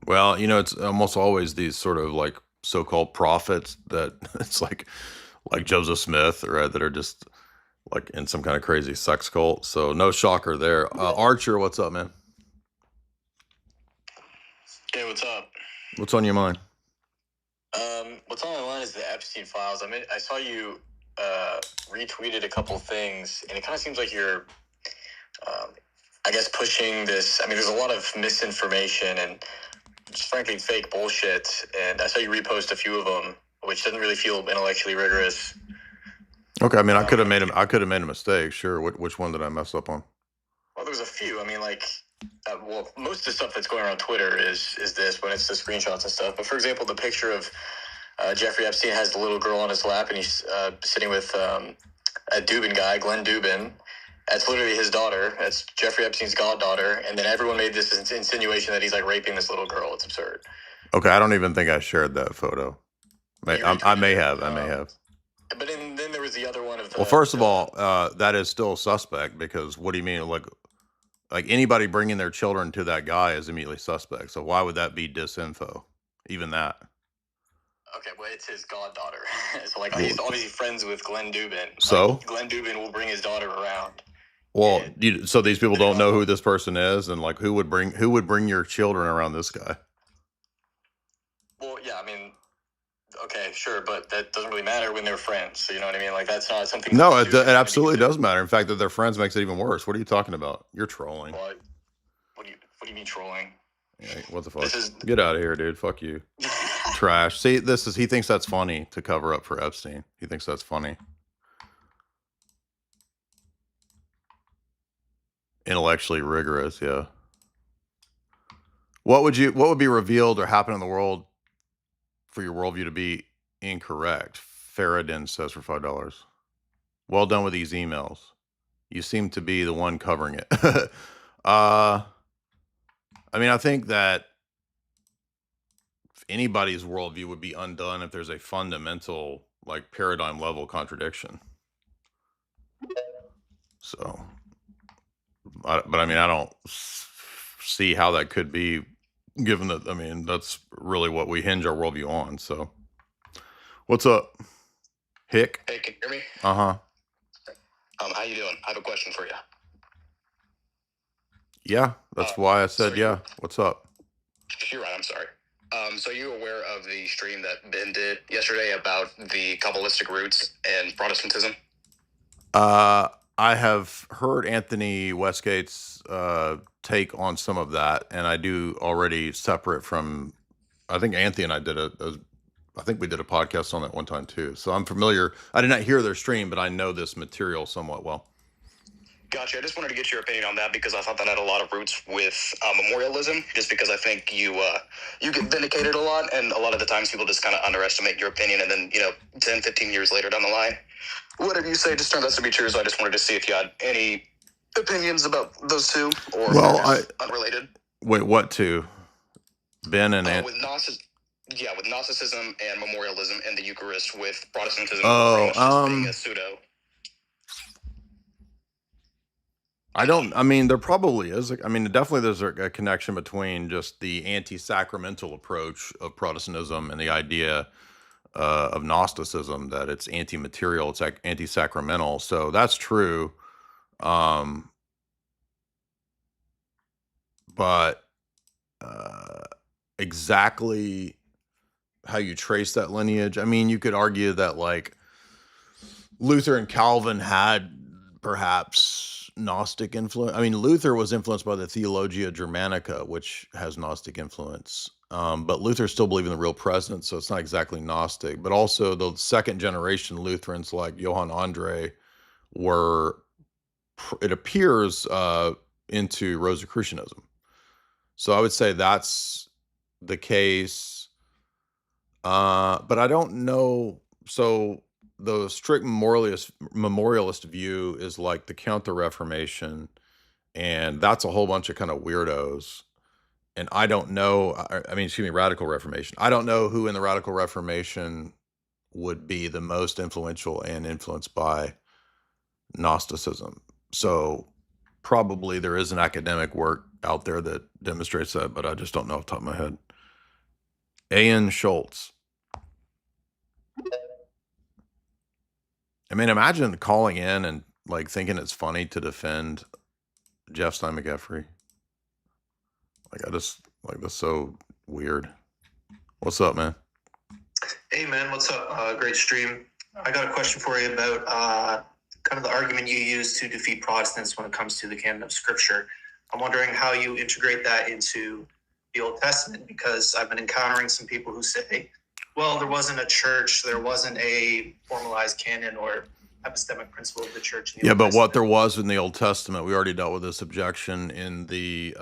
Well, it's almost always these sort of like so-called prophets that it's like Joseph Smith, right, that are just like in some kind of crazy sex cult. So no shocker there. Archer, what's up, man? Hey, what's up? What's on your mind? What's on my mind is the Epstein files. I saw you retweeted a couple things, and it kind of seems like you're, I guess, pushing this. There's a lot of misinformation and just frankly fake bullshit, and I saw you repost a few of them, which doesn't really feel intellectually rigorous. Okay, I could have made a mistake. Sure. Which one did I mess up on? Well, there's a few. Most of the stuff that's going around Twitter is this, when it's the screenshots and stuff. But for example, the picture of Jeffrey Epstein has the little girl on his lap, and he's sitting with a Dubin guy, Glenn Dubin. That's literally his daughter. That's Jeffrey Epstein's goddaughter. And then everyone made this insinuation that he's like raping this little girl. It's absurd. Okay, I don't even think I shared that photo. I may have. But then there was the other one of the... Well, first of all, that is still suspect, because what do you mean? Like anybody bringing their children to that guy is immediately suspect. So why would that be disinfo? Even that. Okay, well, it's his goddaughter. So he's obviously friends with Glenn Dubin. So Glenn Dubin will bring his daughter around. Well, so these people don't know who this person is, and like who would bring your children around this guy? Well, yeah, okay, sure, but that doesn't really matter when they're friends. So you know what I mean? Like that's not something. No, it absolutely does matter. In fact, that they're friends makes it even worse. What are you talking about? You're trolling. Well, what do you mean trolling? Yeah, what the fuck? Get out of here, dude. Fuck you. Trash. See, he thinks that's funny to cover up for Epstein. He thinks that's funny. Intellectually rigorous, yeah. What would be revealed or happen in the world for your worldview to be incorrect? Faradin says for $5. Well done with these emails. You seem to be the one covering it. I mean, I think that anybody's worldview would be undone if there's a fundamental, like, paradigm level contradiction. So, but I mean, I don't see how that could be, given that, I mean, that's really what we hinge our worldview on. So, what's up, Hick? Hey, can you hear me? Uh-huh. How you doing? I have a question for you. Yeah, that's why I said, yeah. What's up? You're right, I'm sorry. So you aware of the stream that Ben did yesterday about the Kabbalistic roots and Protestantism? I have heard Anthony Westgate's take on some of that, and I do already separate from, I think Anthony and I did I think we did a podcast on that one time too. So I'm familiar. I did not hear their stream, but I know this material somewhat well. Gotcha. I just wanted to get your opinion on that because I thought that had a lot of roots with memorialism, just because I think you get vindicated a lot, and a lot of the times people just kind of underestimate your opinion, and then, 10, 15 years later down the line, whatever you say just turns out to be true. So I just wanted to see if you had any opinions about those two, or unrelated. Wait, what two? Ben and with Gnosticism and memorialism and the Eucharist, with Protestantism being a pseudo. I mean, there probably is. I mean, definitely there's a connection between just the anti-sacramental approach of Protestantism and the idea of Gnosticism, that it's anti-material, it's anti-sacramental. So that's true. But exactly how you trace that lineage, I mean, you could argue that, like, Luther and Calvin had perhaps Gnostic influence. I mean, Luther was influenced by the Theologia Germanica, which has Gnostic influence. But Luther still believed in the real presence, so it's not exactly Gnostic. But also the second generation Lutherans like Johann Andre were, it appears, into Rosicrucianism. So I would say that's the case. But I don't know. So the strict memorialist view is like the Counter-Reformation, and that's a whole bunch of kind of weirdos. And I don't know, Radical Reformation. I don't know who in the Radical Reformation would be the most influential and influenced by Gnosticism. So probably there is an academic work out there that demonstrates that, but I just don't know off the top of my head. A.N. Schultz. I mean, imagine calling in and, like, thinking it's funny to defend Jeff Stein McGeffrey. Like, that's so weird. What's up, man? Hey, man, what's up? Great stream. I got a question for you about kind of the argument you use to defeat Protestants when it comes to the canon of Scripture. I'm wondering how you integrate that into the Old Testament, because I've been encountering some people who say, well, there wasn't a church, there wasn't a formalized canon or epistemic principle of the church. In the Old Testament. What there was in the Old Testament, we already dealt with this objection in the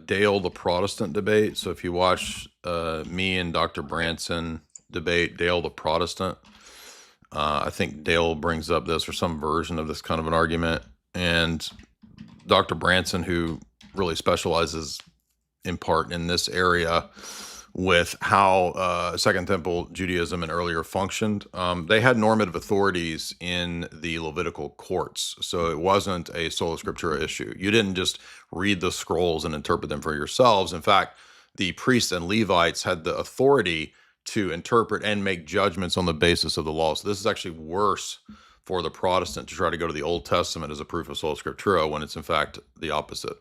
Dale the Protestant debate. So if you watch me and Dr. Branson debate Dale the Protestant, I think Dale brings up this, or some version of this kind of an argument. And Dr. Branson, who really specializes in part in this area with how Second Temple Judaism and earlier functioned, they had normative authorities in the Levitical courts. So it wasn't a sola scriptura issue. You didn't just read the scrolls and interpret them for yourselves. In fact, the priests and Levites had the authority to interpret and make judgments on the basis of the law. So this is actually worse for the Protestant to try to go to the Old Testament as a proof of sola scriptura when it's in fact the opposite.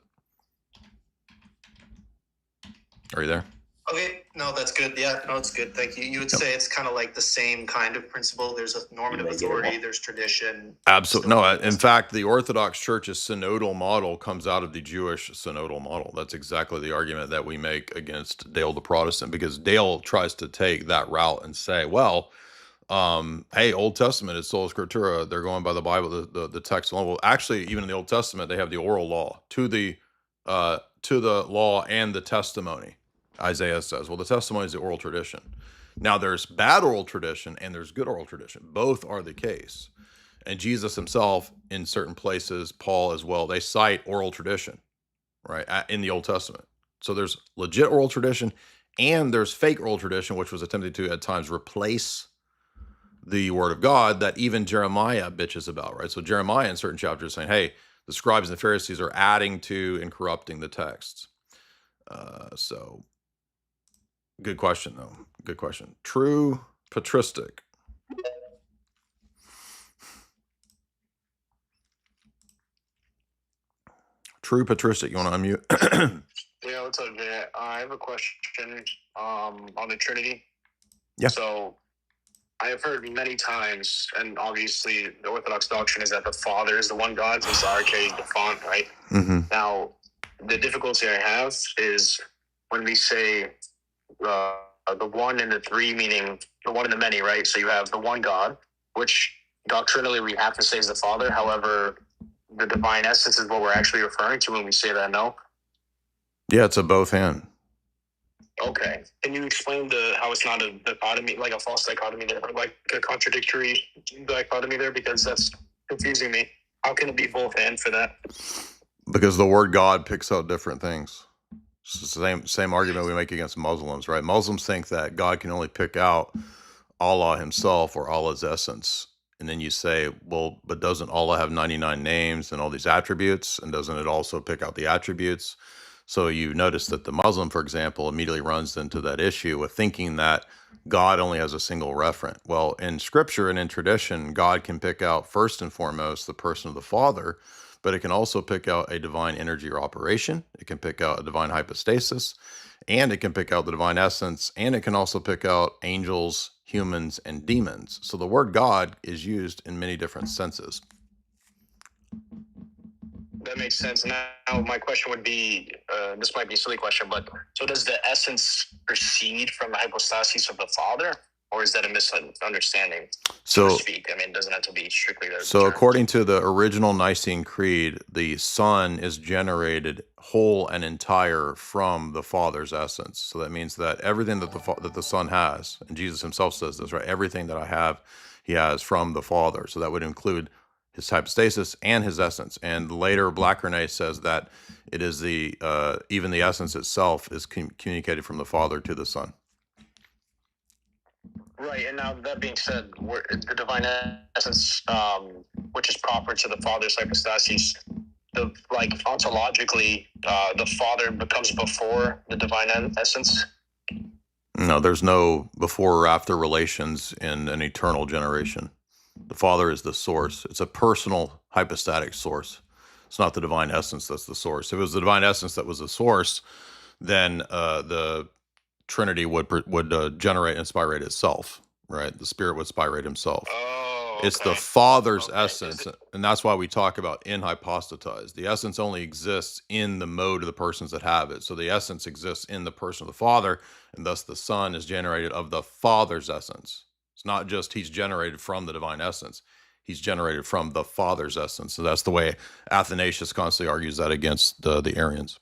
Are you there? Okay, no, that's good. Yeah, no, it's good. Thank you. You would say it's kind of like the same kind of principle. There's a normative authority, there's tradition. Absolutely. No, in fact, the Orthodox Church's synodal model comes out of the Jewish synodal model. That's exactly the argument that we make against Dale the Protestant, because Dale tries to take that route and say, well, hey, Old Testament is sola scriptura. They're going by the Bible, the text alone. Well, actually, even in the Old Testament, they have the oral law to the law and the testimony. Isaiah says, well, the testimony is the oral tradition. Now, there's bad oral tradition and there's good oral tradition. Both are the case. And Jesus himself, in certain places, Paul as well, they cite oral tradition, right, in the Old Testament. So there's legit oral tradition, and there's fake oral tradition, which was attempted to at times replace the word of God, that even Jeremiah bitches about, right? So Jeremiah in certain chapters is saying, hey, the scribes and the Pharisees are adding to and corrupting the texts. So good question, though. Good question. True patristic. True patristic. You want to unmute? Yeah, what's up, Jay? I have a question on the Trinity. Yeah. So I have heard many times, and obviously the Orthodox doctrine is that the Father is the one God, since the arche is the font, right? Mm-hmm. Now, the difficulty I have is when we say the one and the three, meaning the one and the many, right? So you have the one God, which doctrinally we have to say is the Father. However, the divine essence is what we're actually referring to when we say that, no? Yeah, it's a both and. Okay. Can you explain how it's not a dichotomy, like a false dichotomy there, or like a contradictory dichotomy there? Because that's confusing me. How can it be both and for that? Because the word God picks out different things. It's the same argument we make against Muslims, right? Muslims think that God can only pick out Allah himself or Allah's essence. And then you say, well, but doesn't Allah have 99 names and all these attributes? And doesn't it also pick out the attributes? So you notice that the Muslim, for example, immediately runs into that issue with thinking that God only has a single referent. Well, in scripture and in tradition, God can pick out first and foremost the person of the Father, but it can also pick out a divine energy or operation. It can pick out a divine hypostasis, and it can pick out the divine essence, and it can also pick out angels, humans, and demons. So the word God is used in many different senses. That makes sense. Now, my question would be, this might be a silly question, but so does the essence proceed from the hypostasis of the Father, or is that a misunderstanding, so to speak? I mean, it doesn't have to be strictly the So term. according to the original Nicene Creed, the Son is generated whole and entire from the Father's essence. So that means that everything that the Son has, and Jesus himself says this, right? Everything that I have, he has from the Father. So that would include his hypostasis and his essence. And later, Blackernay says that it is even the essence itself is communicated from the Father to the Son. Right, and now that being said, the divine essence, which is proper to the Father's hypostasis, ontologically, the Father becomes before the divine essence. No, there's no before or after relations in an eternal generation. The Father is the source. It's a personal hypostatic source. It's not the divine essence that's the source. If it was the divine essence that was the source, then the Trinity would generate and spirate itself, right? The Spirit would spirate himself. Oh, It's the Father's essence, and that's why we talk about inhypostatized. The essence only exists in the mode of the persons that have it. So the essence exists in the person of the Father, and thus the Son is generated of the Father's essence. It's not just he's generated from the divine essence. He's generated from the Father's essence. So that's the way Athanasius constantly argues that against the Arians.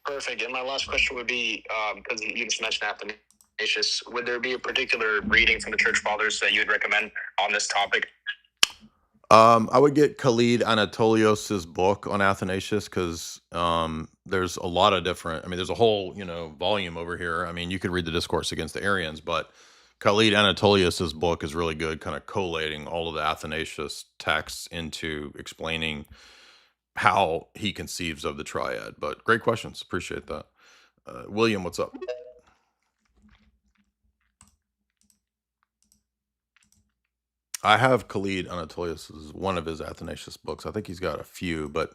Perfect. And my last question would be, because you just mentioned Athanasius, would there be a particular reading from the Church Fathers that you would recommend on this topic? I would get Khalid Anatolios's book on Athanasius, because there's a lot of different, there's a whole, volume over here. You could read the Discourse Against the Arians, but Khalid Anatolios's book is really good, kind of collating all of the Athanasius texts into explaining how he conceives of the triad. But great questions. Appreciate that. William, what's up? I have Khalid Anatolius' one of his Athanasius books. I think he's got a few, but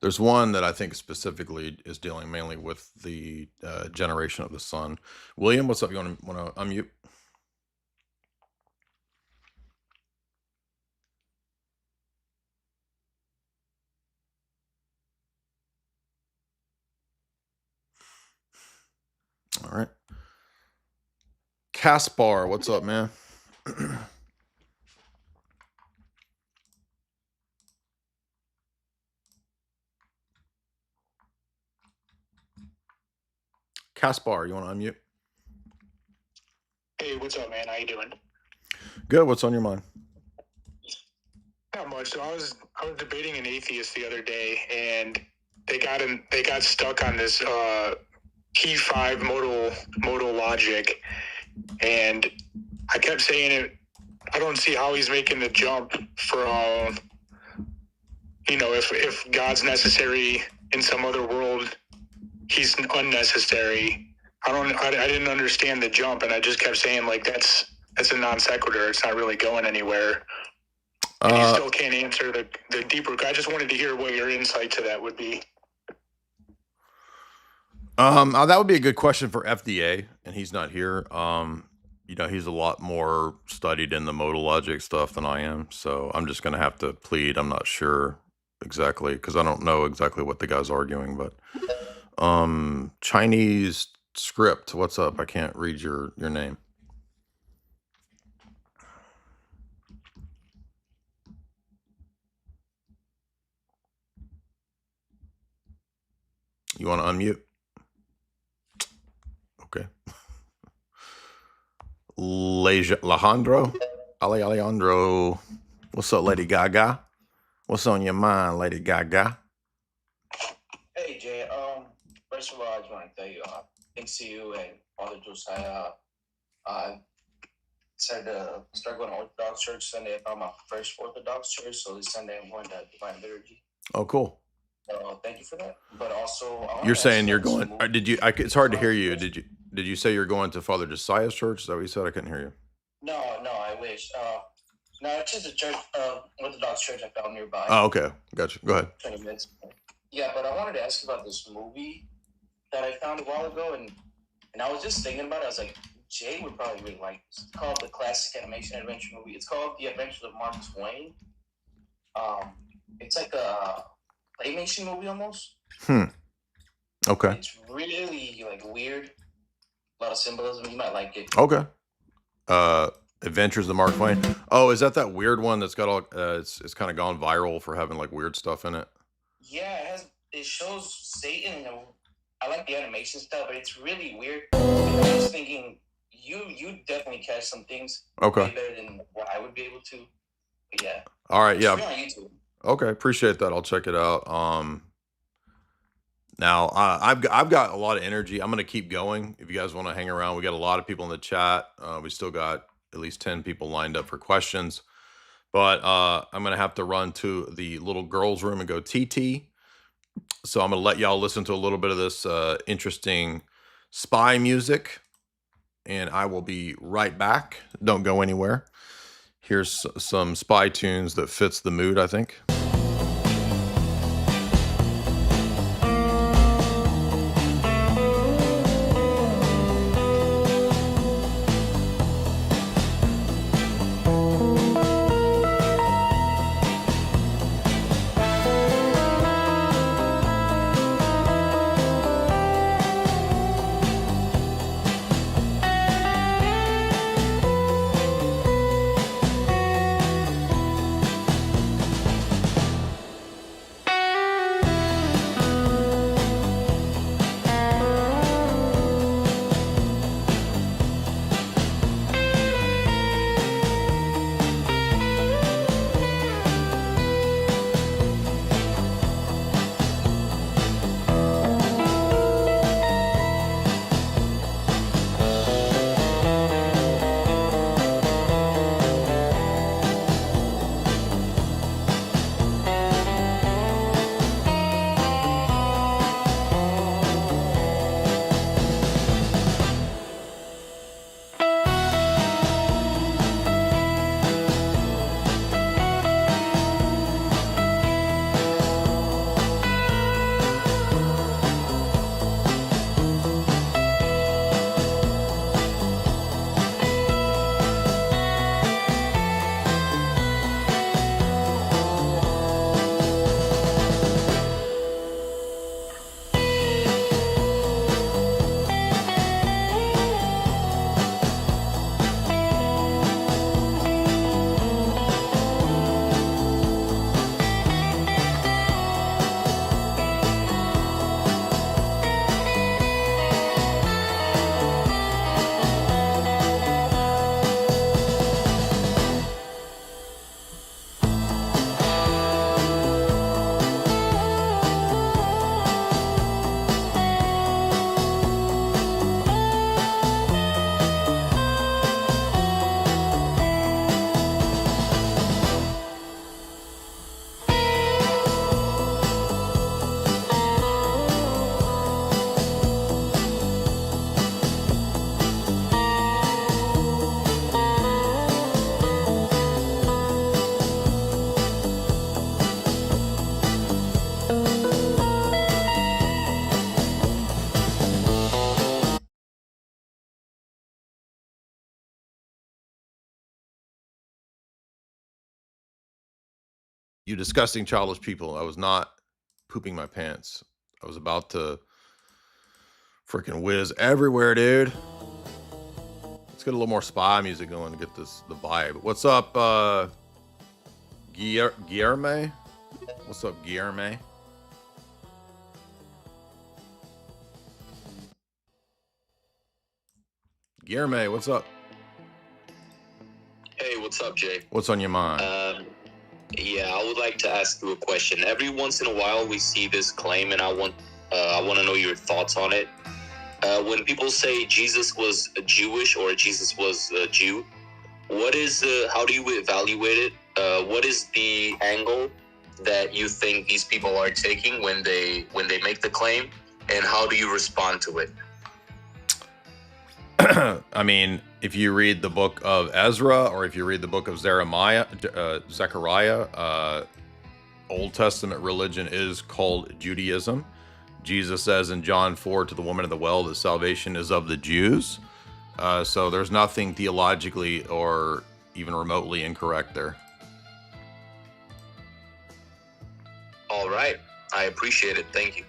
there's one that I think specifically is dealing mainly with the generation of the Son. William, what's up? You want to unmute? All right. Caspar, what's up, man? Caspar, you want to unmute? Hey, what's up, man? How you doing? Good. What's on your mind? much. So I was debating an atheist the other day, and they got stuck on this key 5 modal logic, and I kept saying it. I don't see how he's making the jump from, if God's necessary in some other world, he's unnecessary. I didn't understand the jump, and I just kept saying like that's a non sequitur. It's not really going anywhere. And you still can't answer the deeper. I just wanted to hear what your insight to that would be. That would be a good question for FDA, and he's not here. He's a lot more studied in the modal logic stuff than I am, so I'm just going to have to plead. I'm not sure exactly because I don't know exactly what the guy's arguing, but Chinese script, what's up? I can't read your name. You want to unmute? Okay. Alejandro. What's up, Lady Gaga? What's on your mind, Lady Gaga? Hey, Jay. First of all, I just want to tell you, thanks to you and Father Josiah, decided to start going to Orthodox Church Sunday. I found my first Orthodox church, so this Sunday I'm going to Divine Liturgy. Oh, cool. Thank you for that. But also, You're saying you're going? It's hard to hear you. Did you say you're going to Father Josiah's church? Is that what you said? I couldn't hear you. No, I wish. No, it's just a church, Orthodox church I found nearby. Oh, okay, gotcha. Go ahead. 20 minutes. Yeah, but I wanted to ask you about this movie that I found a while ago, and I was just thinking about it. I was like, Jay would probably really like this. It's called the classic animation adventure movie. It's called The Adventures of Mark Twain. It's like a claymation movie almost. Okay. It's really like weird. A lot of symbolism. You might like it. Okay. Adventures of Mark Twain. Oh, is that weird one that's got all? It's kind of gone viral for having like weird stuff in it. Yeah, it shows Satan. I like the animation stuff, but it's really weird. I was thinking you definitely catch some things. Okay. Way better than what I would be able to. But yeah. All right. Yeah. It's on YouTube. Okay. Appreciate that. I'll check it out. Now I've got a lot of energy. I'm gonna keep going. If you guys want to hang around, we got a lot of people in the chat. We still got at least 10 people lined up for questions, but I'm gonna have to run to the little girls' room and go TT. So I'm gonna let y'all listen to a little bit of this interesting spy music, and I will be right back. Don't go anywhere. Here's some spy tunes that fits the mood, I think. You disgusting childish people. I was not pooping my pants. I was about to freaking whiz everywhere, dude. Let's get a little more spy music going to get the vibe. What's up, Guillerme? What's up, Guillerme? Guillerme, what's up? Hey, what's up, Jay? What's on your mind? Yeah, I would like to ask you a question. Every once in a while, we see this claim, and I want to know your thoughts on it. When people say Jesus was Jewish or Jesus was a Jew, what is how do you evaluate it? What is the angle that you think these people are taking when they make the claim, and how do you respond to it? I mean, if you read the book of Ezra or if you read the book of Zechariah, Old Testament religion is called Judaism. Jesus says in John 4 to the woman at the well that salvation is of the Jews. So there's nothing theologically or even remotely incorrect there. All right. I appreciate it. Thank you.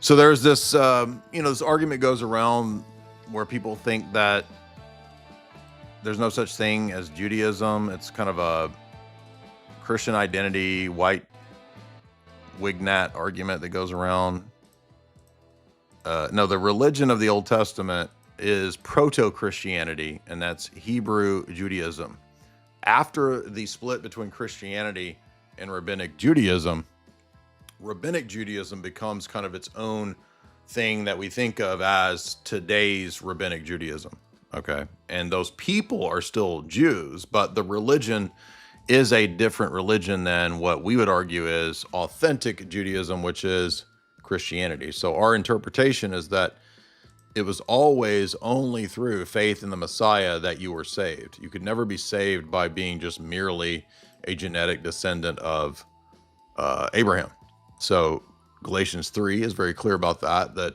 So there's this, this argument goes around where people think that there's no such thing as Judaism. It's kind of a Christian identity, white wignat argument that goes around. No, the religion of the Old Testament is proto-Christianity, and that's Hebrew Judaism. After the split between Christianity and Rabbinic Judaism becomes kind of its own thing that we think of as today's Rabbinic Judaism. Okay. And those people are still Jews, but the religion is a different religion than what we would argue is authentic Judaism, which is Christianity. So our interpretation is that it was always only through faith in the Messiah that you were saved. You could never be saved by being just merely a genetic descendant of Abraham. So Galatians 3 is very clear about that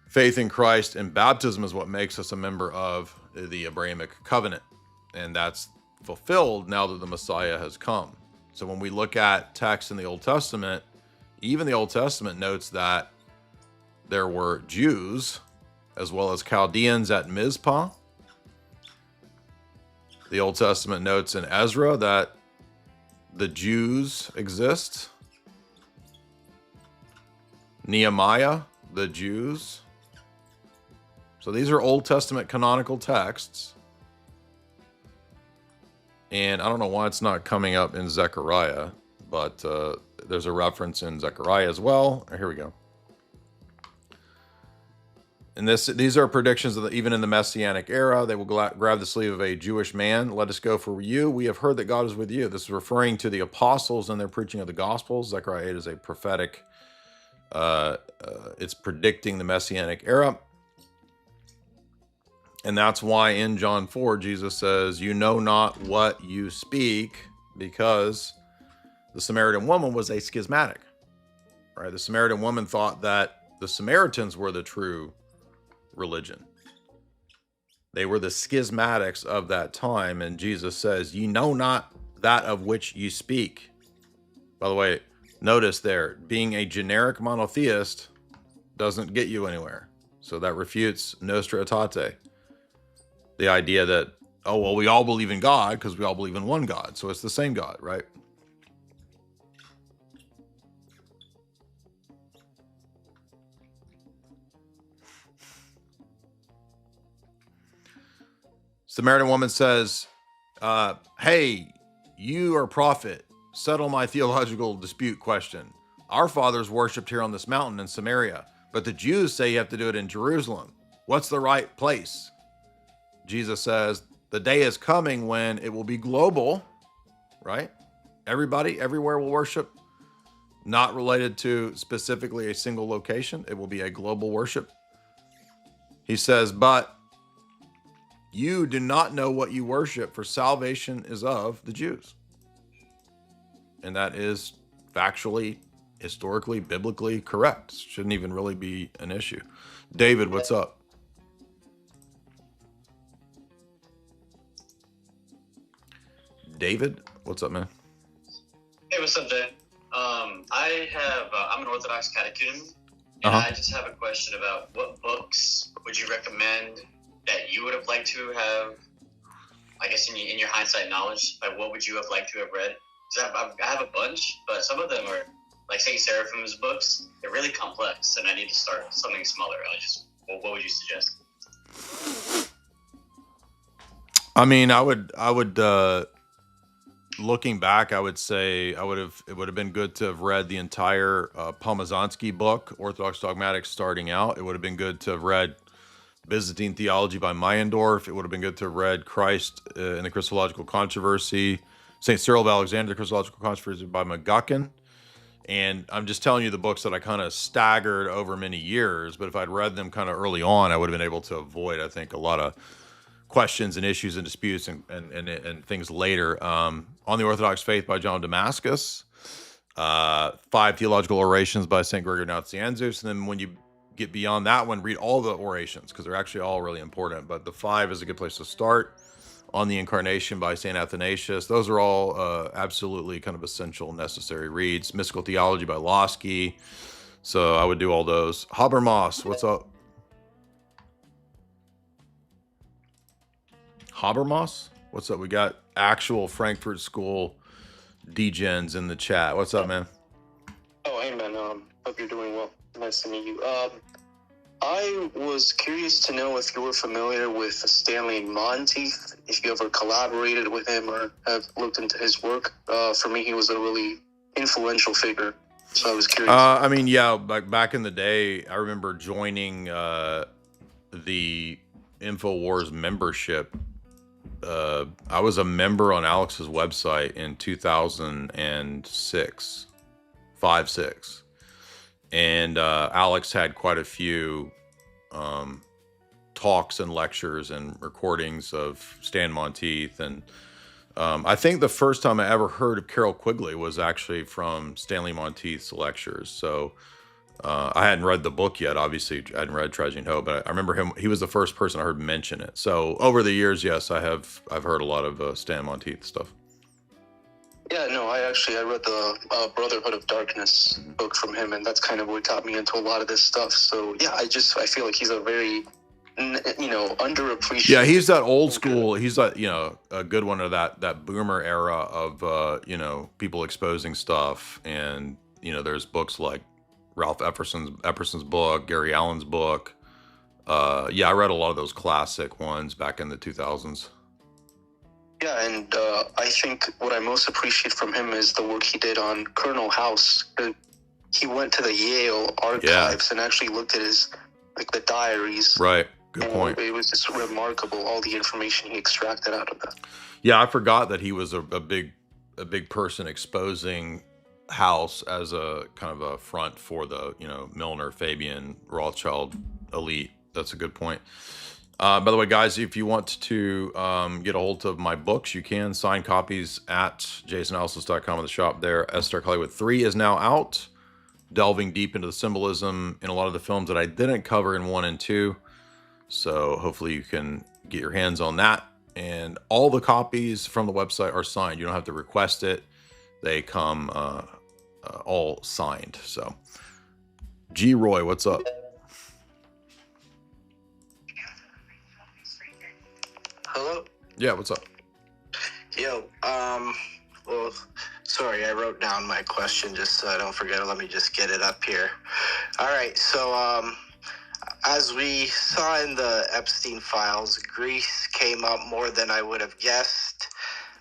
faith in Christ and baptism is what makes us a member of the Abrahamic covenant. And that's fulfilled now that the Messiah has come. So when we look at texts in the Old Testament, even the Old Testament notes that there were Jews as well as Chaldeans at Mizpah. The Old Testament notes in Ezra that the Jews exist. Nehemiah, the Jews. So these are Old Testament canonical texts. And I don't know why it's not coming up in Zechariah, but there's a reference in Zechariah as well. Here we go. And these are predictions of even in the Messianic era, they will grab the sleeve of a Jewish man. Let us go for you. We have heard that God is with you. This is referring to the apostles and their preaching of the Gospels. Zechariah 8 is a prophetic. It's predicting the Messianic era. And that's why in John 4, Jesus says, you know not what you speak, because the Samaritan woman was a schismatic, right? The Samaritan woman thought that the Samaritans were the true religion. They were the schismatics of that time. And Jesus says, you know not that of which you speak. By the way, notice there, being a generic monotheist doesn't get you anywhere. So that refutes Nostra Aetate. The idea that, oh, well, we all believe in God because we all believe in one God. So it's the same God, right? Samaritan woman says, hey, you are a prophet. Settle my theological dispute question. Our fathers worshipped here on this mountain in Samaria, but the Jews say you have to do it in Jerusalem. What's the right place? Jesus says, the day is coming when it will be global, right? Everybody, everywhere will worship, not related to specifically a single location. It will be a global worship. He says, but you do not know what you worship, for salvation is of the Jews. and that is factually, historically, biblically correct. Shouldn't even really be an issue. David, what's up? David, what's up, man? Hey, what's up, Jay? I'm an Orthodox catechism, and I just have a question about what books would you recommend that you would have liked to have, I guess in your hindsight knowledge, like what would you have liked to have read? Because I have a bunch, but some of them are, like St. Seraphim's books, they're really complex, and I need to start something smaller. What would you suggest? I mean, I would looking back, I would say it would have been good to have read the entire Pomazanski book, Orthodox Dogmatics, starting out. It would have been good to have read Byzantine Theology by Meyendorff. It would have been good to have read Christ in the Christological Controversy, St. Cyril of Alexandria, the Christological Controversy by McGuckin. And I'm just telling you the books that I kind of staggered over many years, but if I'd read them kind of early on, I would have been able to avoid, I think, a lot of questions and issues and disputes and things later. On the Orthodox Faith by John Damascus, 5 Theological Orations by St. Gregory Nazianzus, and then when you get beyond that one, read all the orations, because they're actually all really important, but the 5 is a good place to start. On the Incarnation by St. Athanasius. Those are all absolutely kind of essential, necessary reads. Mystical Theology by Losky. So I would do all those. Habermas, what's up? Habermas? What's up? We got actual Frankfurt School degens in the chat. What's up, man? Oh, hey, man. Hope you're doing well. Nice to meet you. I was curious to know if you were familiar with Stanley Monteith, if you ever collaborated with him or have looked into his work. For me, he was a really influential figure, so I was curious. I mean, yeah, back in the day, I remember joining the InfoWars membership. I was a member on Alex's website in 2006, 5-6. And Alex had quite a few talks and lectures and recordings of Stan Monteith. And I think the first time I ever heard of Carol Quigley was actually from Stanley Monteith's lectures. So I hadn't read the book yet. Obviously, I hadn't read Tragedy and Hope, but I remember him. He was the first person I heard mention it. So over the years, yes, I've heard a lot of Stan Monteith stuff. Yeah, no, I read the Brotherhood of Darkness book from him, and that's kind of what got me into a lot of this stuff. So yeah, I feel like he's a very, underappreciated. Yeah, he's that old school. He's that, a good one of that boomer era of, people exposing stuff. And, there's books like Ralph Epperson's book, Gary Allen's book. Yeah, I read a lot of those classic ones back in the 2000s. Yeah, and I think what I most appreciate from him is the work he did on Colonel House. He went to the Yale archives and actually looked at his, the diaries. Right, good point. It was just remarkable, all the information he extracted out of that. Yeah, I forgot that he was a big person exposing House as a kind of a front for the, Milner, Fabian, Rothschild elite. That's a good point. By the way, guys, if you want to get a hold of my books, you can sign copies at jasonanalysis.com in the shop there. Dark Hollywood 3 is now out, delving deep into the symbolism in a lot of the films that I didn't cover in 1 and 2. So hopefully you can get your hands on that. And all the copies from the website are signed. You don't have to request it. They come all signed. So, G. Roy, what's up? Hello? Yeah, what's up? Yo, well, sorry, I wrote down my question just so I don't forget it. Let me just get it up here. All right, so, as we saw in the Epstein files, Greece came up more than I would have guessed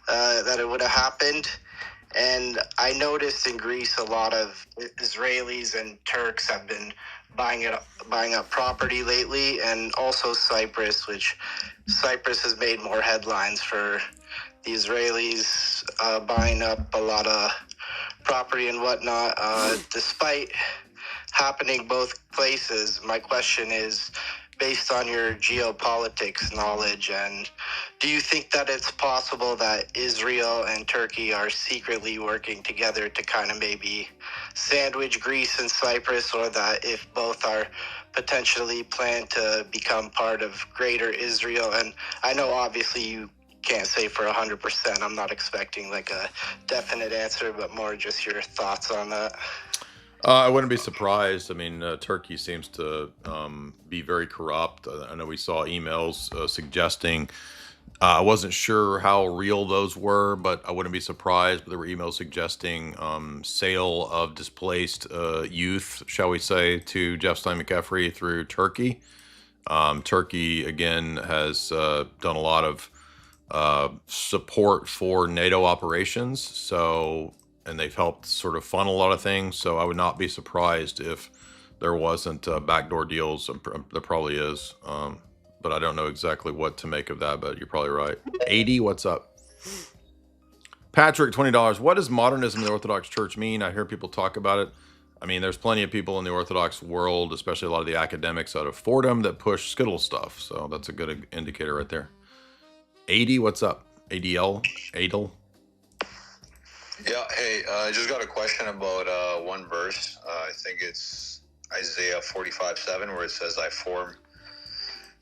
that it would have happened. And I noticed in Greece a lot of Israelis and Turks have been buying up property lately, and also Cyprus, which Cyprus has made more headlines for the Israelis buying up a lot of property and whatnot. Despite happening both places, my question is, based on your geopolitics knowledge, and do you think that it's possible that Israel and Turkey are secretly working together to kind of maybe sandwich Greece and Cyprus, or that if both are potentially planned to become part of greater Israel? And I know obviously you can't say for 100%. I'm not expecting like a definite answer, but more just your thoughts on that. I wouldn't be surprised. I mean, Turkey seems to be very corrupt. I know we saw emails suggesting, I wasn't sure how real those were, but I wouldn't be surprised. But there were emails suggesting sale of displaced youth, shall we say, to Jeff Stein McCaffrey through Turkey. Turkey, again, has done a lot of support for NATO operations. So, and they've helped sort of fund a lot of things. So I would not be surprised if there wasn't backdoor deals. There probably is. But I don't know exactly what to make of that, but you're probably right. 80, what's up? Patrick, $20. What does modernism in the Orthodox Church mean? I hear people talk about it. I mean, there's plenty of people in the Orthodox world, especially a lot of the academics out of Fordham, that push Skittle stuff. So that's a good indicator right there. 80, what's up? ADL? Adel? Yeah, hey, I just got a question about one verse. I think it's Isaiah 45:7, where it says, I form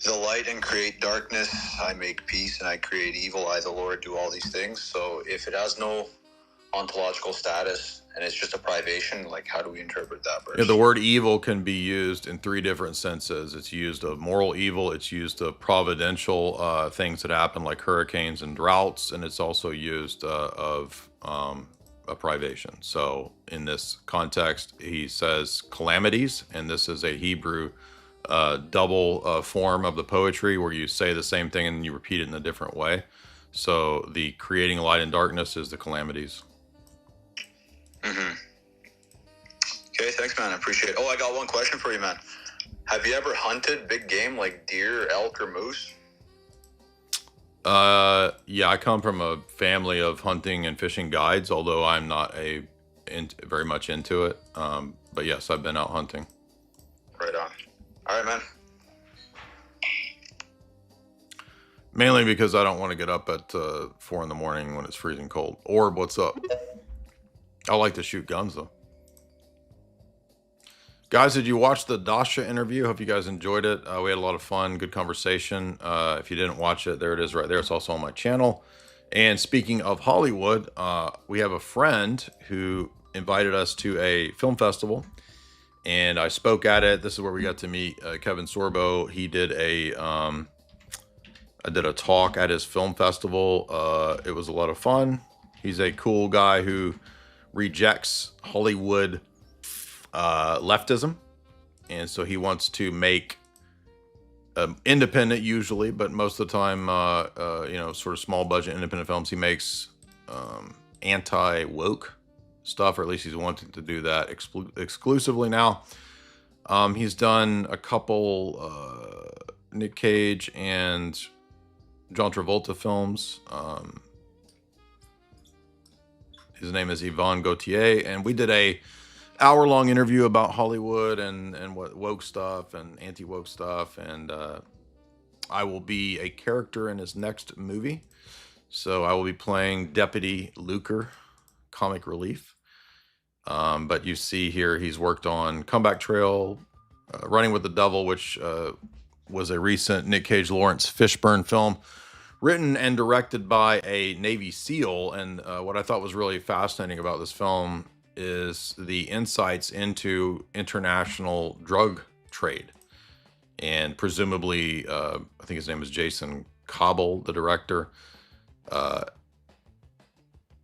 the light and create darkness. I make peace and I create evil. I, the Lord, do all these things. So if it has no ontological status and it's just a privation, like how do we interpret that verse? Yeah, the word evil can be used in three different senses. It's used of moral evil. It's used of providential things that happen like hurricanes and droughts. And it's also used of a privation. So in this context, he says calamities, and this is a Hebrew double form of the poetry where you say the same thing and you repeat it in a different way. So the creating light and darkness is the calamities. Mm-hmm. Okay, thanks, man. I appreciate it. Oh, I got one question for you, man. Have you ever hunted big game like deer, elk, or moose? Yeah, I come from a family of hunting and fishing guides, although I'm not very much into it. But yes, I've been out hunting. Right on. All right, man. Mainly because I don't want to get up at 4 in the morning when it's freezing cold. Orb, what's up? I like to shoot guns, though. Guys, did you watch the Dasha interview? Hope you guys enjoyed it. We had a lot of fun, good conversation. If you didn't watch it, there it is right there. It's also on my channel. And speaking of Hollywood, we have a friend who invited us to a film festival. And I spoke at it. This is where we got to meet Kevin Sorbo. He did I did a talk at his film festival. It was a lot of fun. He's a cool guy who rejects Hollywood leftism. And so he wants to make independent usually, but most of the time, sort of small budget independent films. He makes anti-woke stuff, or at least he's wanting to do that exclusively now. He's done a couple Nick Cage and John Travolta films. His name is Yvonne Gauthier, and we did a hour-long interview about Hollywood and what woke stuff and anti-woke stuff, and I will be a character in his next movie. So I will be playing Deputy Luker, comic relief. But you see here he's worked on Comeback Trail, Running with the Devil, which was a recent Nick Cage Lawrence Fishburne film, written and directed by a Navy SEAL. And what I thought was really fascinating about this film is the insights into international drug trade. And presumably, I think his name is Jason Cobble, the director.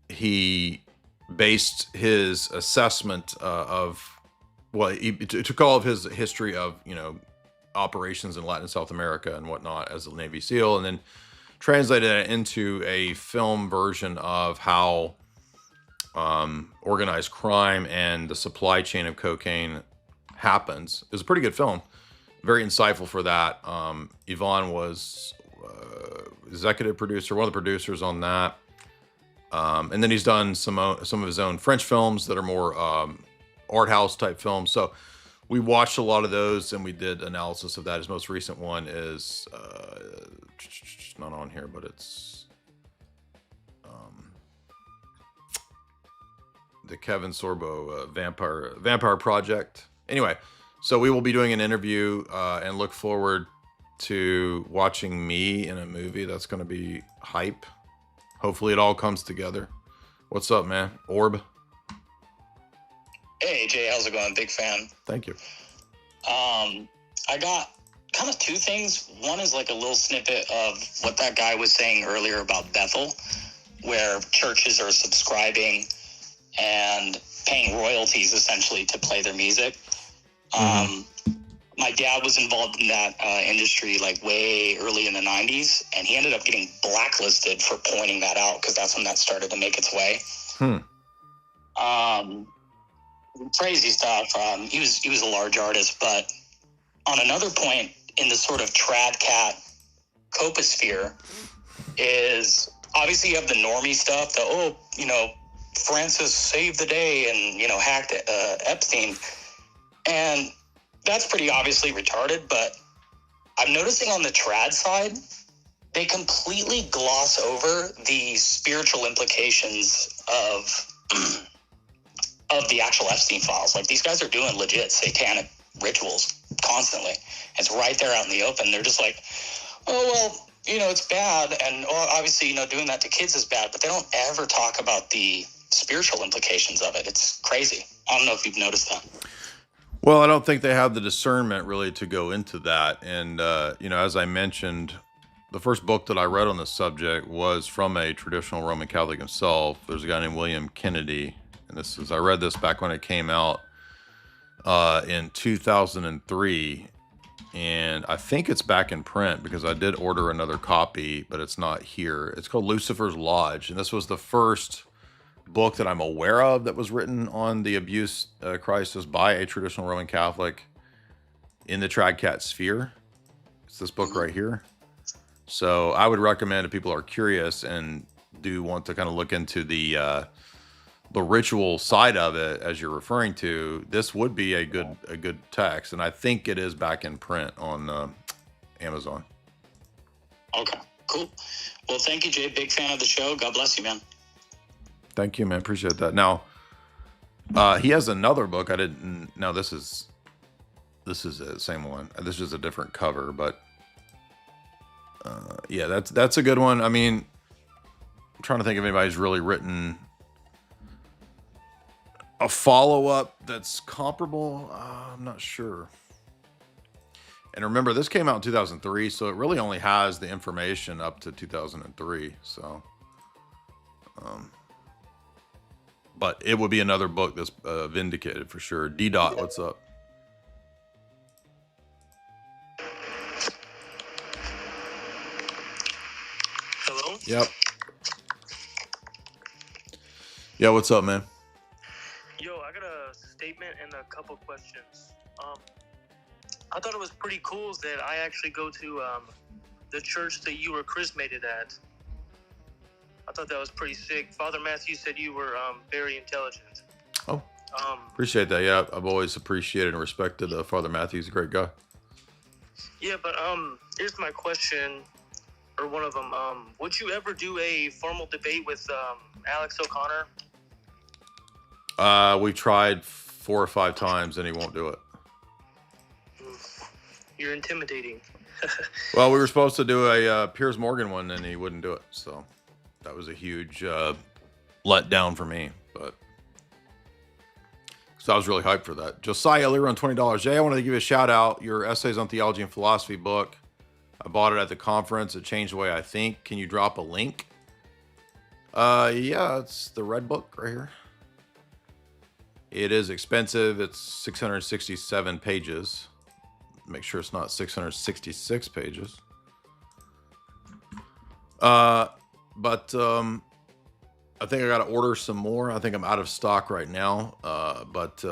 He based his assessment he took all of his history of, operations in Latin and South America and whatnot as a Navy SEAL, and then translated it into a film version of how organized crime and the supply chain of cocaine happens. It was a pretty good film, very insightful for that. Yvonne was executive producer, one of the producers on that. And then he's done some of his own French films that are more art house type films. So we watched a lot of those and we did analysis of that. His most recent one is not on here, but it's the Kevin Sorbo Vampire Project. Anyway, so we will be doing an interview and look forward to watching me in a movie. That's going to be hype. Hopefully it all comes together. What's up, man? Orb. Hey, Jay, how's it going? Big fan. Thank you. I got kind of two things. One is like a little snippet of what that guy was saying earlier about Bethel, where churches are subscribing and paying royalties essentially to play their music. My dad was involved in that industry like way early in the 90s, and he ended up getting blacklisted for pointing that out because that's when that started to make its way. Crazy stuff. He was a large artist, but on another point in the sort of trad cat coposphere is obviously you have the normie stuff, Francis saved the day and, hacked Epstein. And that's pretty obviously retarded, but I'm noticing on the trad side, they completely gloss over the spiritual implications of the actual Epstein files. Like, these guys are doing legit satanic rituals constantly. It's right there out in the open. They're just like, oh, well, it's bad. And obviously, doing that to kids is bad, but they don't ever talk about the spiritual implications of it. It's crazy. I don't know if you've noticed that. Well, I don't think they have the discernment really to go into that. And, as I mentioned, the first book that I read on this subject was from a traditional Roman Catholic himself. There's a guy named William Kennedy. And I read this back when it came out in 2003. And I think it's back in print because I did order another copy, but it's not here. It's called Lucifer's Lodge. And this was the first book that I'm aware of that was written on the abuse crisis by a traditional Roman Catholic in the trad cat sphere. It's this book right here. So I would recommend if people are curious and do want to kind of look into the ritual side of it, as you're referring to, this would be a good text, and I think it is back in print on Amazon. Okay, cool. Well, thank you, Jay. Big fan of the show. God bless you, man. Thank you, man. Appreciate that. Now, he has another book. I didn't. Now this is the same one. This is a different cover, but yeah, that's a good one. I mean, I'm trying to think if anybody's really written a follow-up that's comparable. I'm not sure. And remember, this came out in 2003, so it really only has the information up to 2003. So, but it would be another book that's vindicated for sure. D-Dot, what's up? Hello? Yep. Yeah, what's up, man? Yo, I got a statement and a couple questions. I thought it was pretty cool that I actually go to the church that you were chrismated at. I thought that was pretty sick. Father Matthew said you were very intelligent. Oh, appreciate that. Yeah, I've always appreciated and respected Father Matthew. He's a great guy. Yeah, but here's my question, or one of them. Would you ever do a formal debate with Alex O'Connor? We've tried 4 or 5 times and he won't do it. You're intimidating. Well, we were supposed to do a Piers Morgan one and he wouldn't do it. So that was a huge letdown for me. But so I was really hyped for that. Josiah Lear on $20. Jay, I wanted to give you a shout out. Your Essays on Theology and Philosophy book. I bought it at the conference. It changed the way I think. Can you drop a link? Yeah, it's the red book right here. It is expensive. It's 667 pages. Make sure it's not 666 pages. But I think I got to order some more. I think I'm out of stock right now. But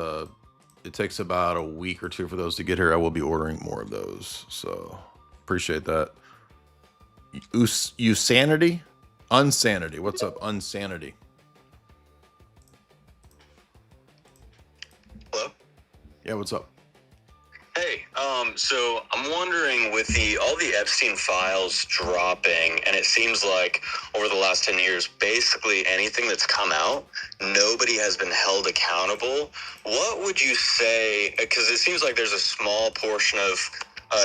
it takes about a week or 2 for those to get here. I will be ordering more of those. So appreciate that. Usanity? Unsanity. What's up, Unsanity? Hello? Yeah, what's up? So I'm wondering, with all the Epstein files dropping, and it seems like over the last 10 years, basically anything that's come out, nobody has been held accountable. What would you say? Because it seems like there's a small portion of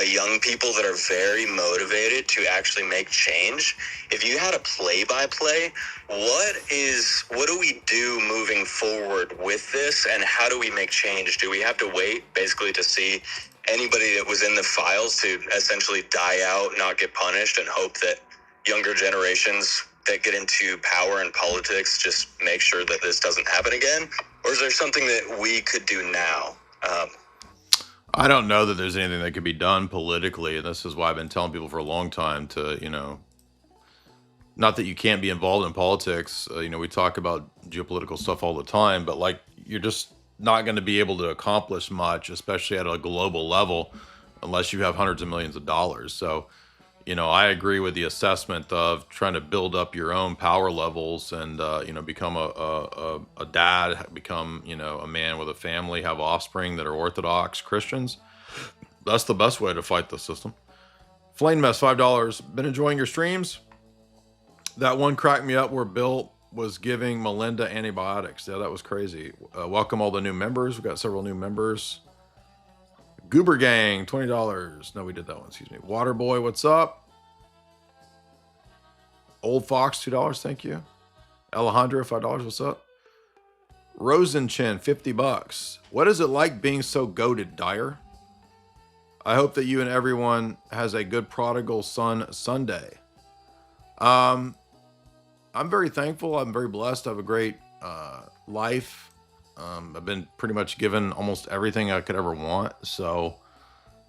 young people that are very motivated to actually make change. If you had a play-by-play, what do we do moving forward with this, and how do we make change? Do we have to wait basically to see anybody that was in the files to essentially die out, not get punished, and hope that younger generations that get into power and politics just make sure that this doesn't happen again? Or is there something that we could do now? I don't know that there's anything that could be done politically, and this is why I've been telling people for a long time to, not that you can't be involved in politics. We talk about geopolitical stuff all the time, but like, you're just not going to be able to accomplish much, especially at a global level, unless you have hundreds of millions of dollars. So, I agree with the assessment of trying to build up your own power levels and, become a dad, become, a man with a family, have offspring that are Orthodox Christians. That's the best way to fight the system. Flame Mess, $5. Been enjoying your streams? That one cracked me up where Bill was giving Melinda antibiotics. Yeah, that was crazy. Welcome all the new members. We've got several new members. Goober Gang, $20. No, we did that one. Excuse me. Waterboy, what's up? Old Fox, $2. Thank you. Alejandro, $5. What's up? Rosenchin, $50. What is it like being so goated, Dyer? I hope that you and everyone has a good prodigal son Sunday. I'm very thankful. I'm very blessed. I have a great life. I've been pretty much given almost everything I could ever want. So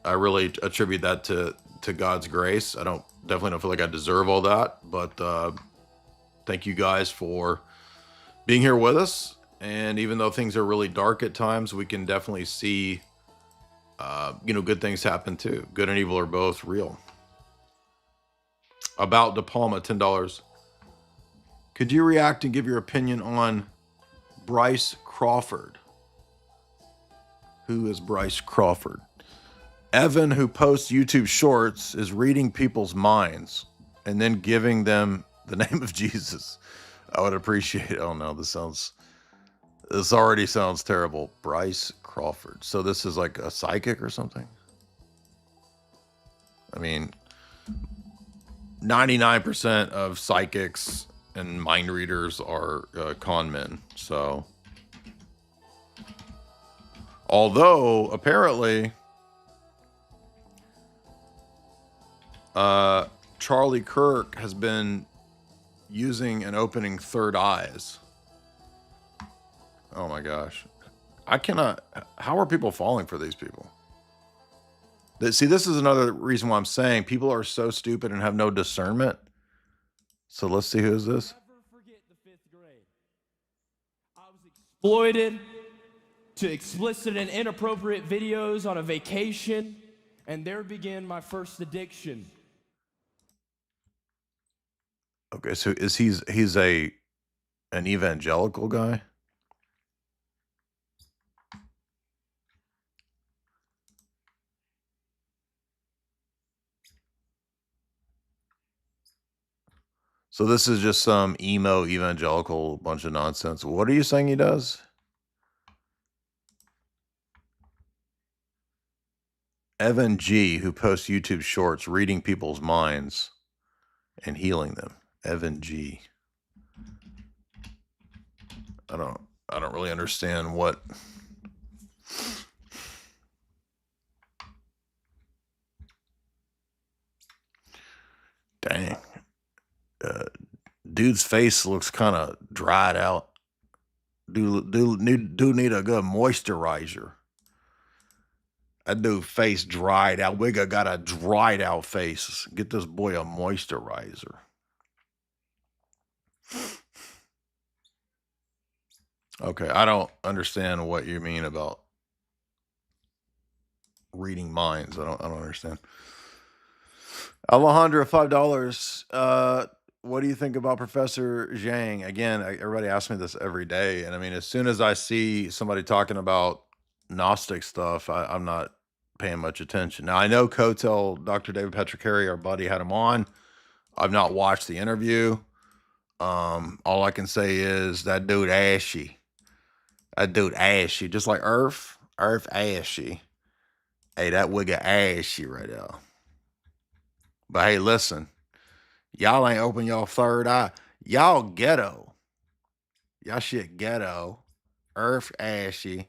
I really attribute that to God's grace. I definitely don't feel like I deserve all that, but thank you guys for being here with us. And even though things are really dark at times, we can definitely see, good things happen too. Good and evil are both real. About De Palma, $10. Could you react and give your opinion on Bryce Crawford? Who is Bryce Crawford? Evan, who posts YouTube shorts, is reading people's minds and then giving them the name of Jesus. I would appreciate it. Oh no, this already sounds terrible. Bryce Crawford. So this is like a psychic or something? I mean, 99% of psychics and mind readers are con men. So, although apparently Charlie Kirk has been using and opening third eyes. Oh my gosh. How are people falling for these people? See, this is another reason why I'm saying people are so stupid and have no discernment. So let's see, who is this? Exploited to explicit and inappropriate videos on a vacation, and there began my first addiction. Okay, so he's an evangelical guy? So this is just some emo evangelical bunch of nonsense. What are you saying he does? Evan G, who posts YouTube shorts, reading people's minds and healing them. Evan G. I don't really understand what. Dang. Dude's face looks kind of dried out. Dude need a good moisturizer. That dude face dried out. Wigga got a dried out face. Get this boy a moisturizer. Okay, I don't understand what you mean about reading minds. I don't understand. Alejandro, $5. What do you think about Professor Zhang? Again, everybody asks me this every day. And I mean, as soon as I see somebody talking about Gnostic stuff, I'm not paying much attention. Now I know CONCIL, Dr. David Petricari, our buddy, had him on. I've not watched the interview. All I can say is that dude ashy. That dude ashy, just like Earth ashy. Hey, that wigga ashy right there. But hey, listen, y'all ain't open y'all third eye. Y'all ghetto. Y'all shit ghetto. Earth ashy.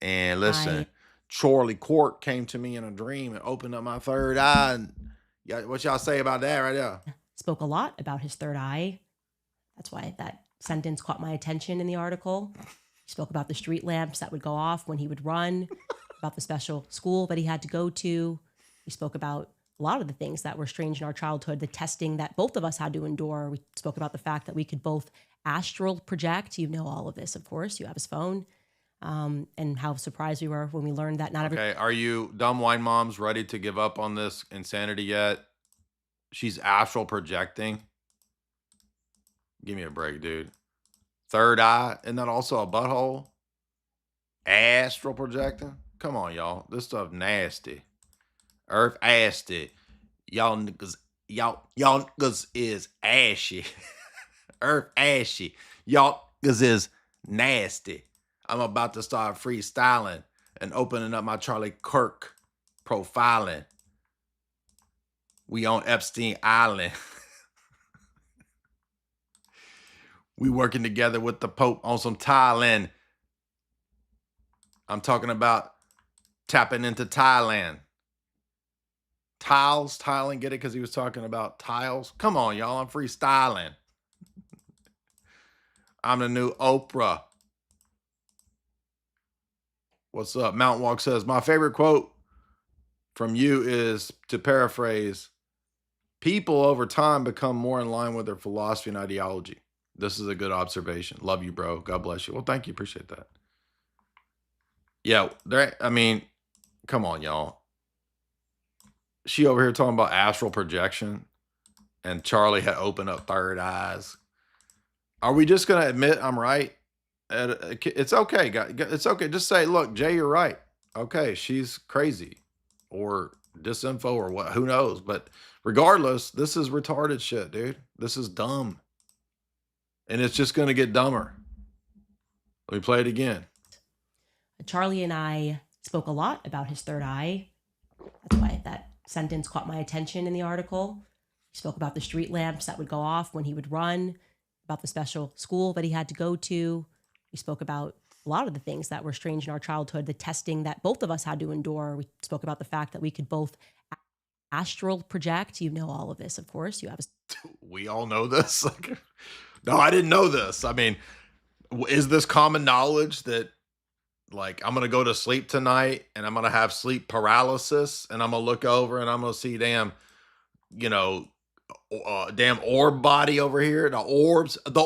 And listen, Charlie Court came to me in a dream and opened up my third eye. And what y'all say about that right there? Spoke a lot about his third eye. That's why that sentence caught my attention in the article. He spoke about the street lamps that would go off when he would run, about the special school that he had to go to. He spoke about a lot of the things that were strange in our childhood, the testing that both of us had to endure. We spoke about the fact that we could both astral project. You know all of this, of course. You have his phone. And how surprised we were when we learned that not every... Okay, are you dumb wine moms ready to give up on this insanity yet? She's astral projecting. Give me a break, dude. Third eye, isn't that also a butthole? Astral projecting? Come on, y'all. This stuff nasty. Earth ashy. Y'all niggas is ashy. Earth ashy. Y'all niggas is nasty. I'm about to start freestyling and opening up my Charlie Kirk profiling. We on Epstein Island. We working together with the Pope on some Thailand. I'm talking about tapping into Thailand. Tiles, Thailand, get it? Because he was talking about tiles. Come on, y'all. I'm freestyling. I'm the new Oprah. What's up? Mount Walk says, my favorite quote from you is, to paraphrase, people over time become more in line with their philosophy and ideology. This is a good observation. Love you, bro. God bless you. Well, thank you. Appreciate that. Yeah, I mean, come on, y'all. She over here talking about astral projection, and Charlie had opened up third eyes. Are we just going to admit I'm right? It's okay, guys. It's okay. Just say, look, Jay, you're right. Okay, she's crazy or disinfo or what, who knows? But regardless, this is retarded shit, dude. This is dumb. And it's just going to get dumber. Let me play it again. Charlie and I spoke a lot about his third eye. That's why that sentence caught my attention in the article. He spoke about the street lamps that would go off when he would run, about the special school that he had to go to. We spoke about a lot of the things that were strange in our childhood, the testing that both of us had to endure. We spoke about the fact that we could both astral project. You know all of this, of course. You have we all know this. No, I didn't know this. I mean, is this common knowledge that, like, I'm going to go to sleep tonight and I'm going to have sleep paralysis and I'm going to look over and I'm going to see damn orb body over here. The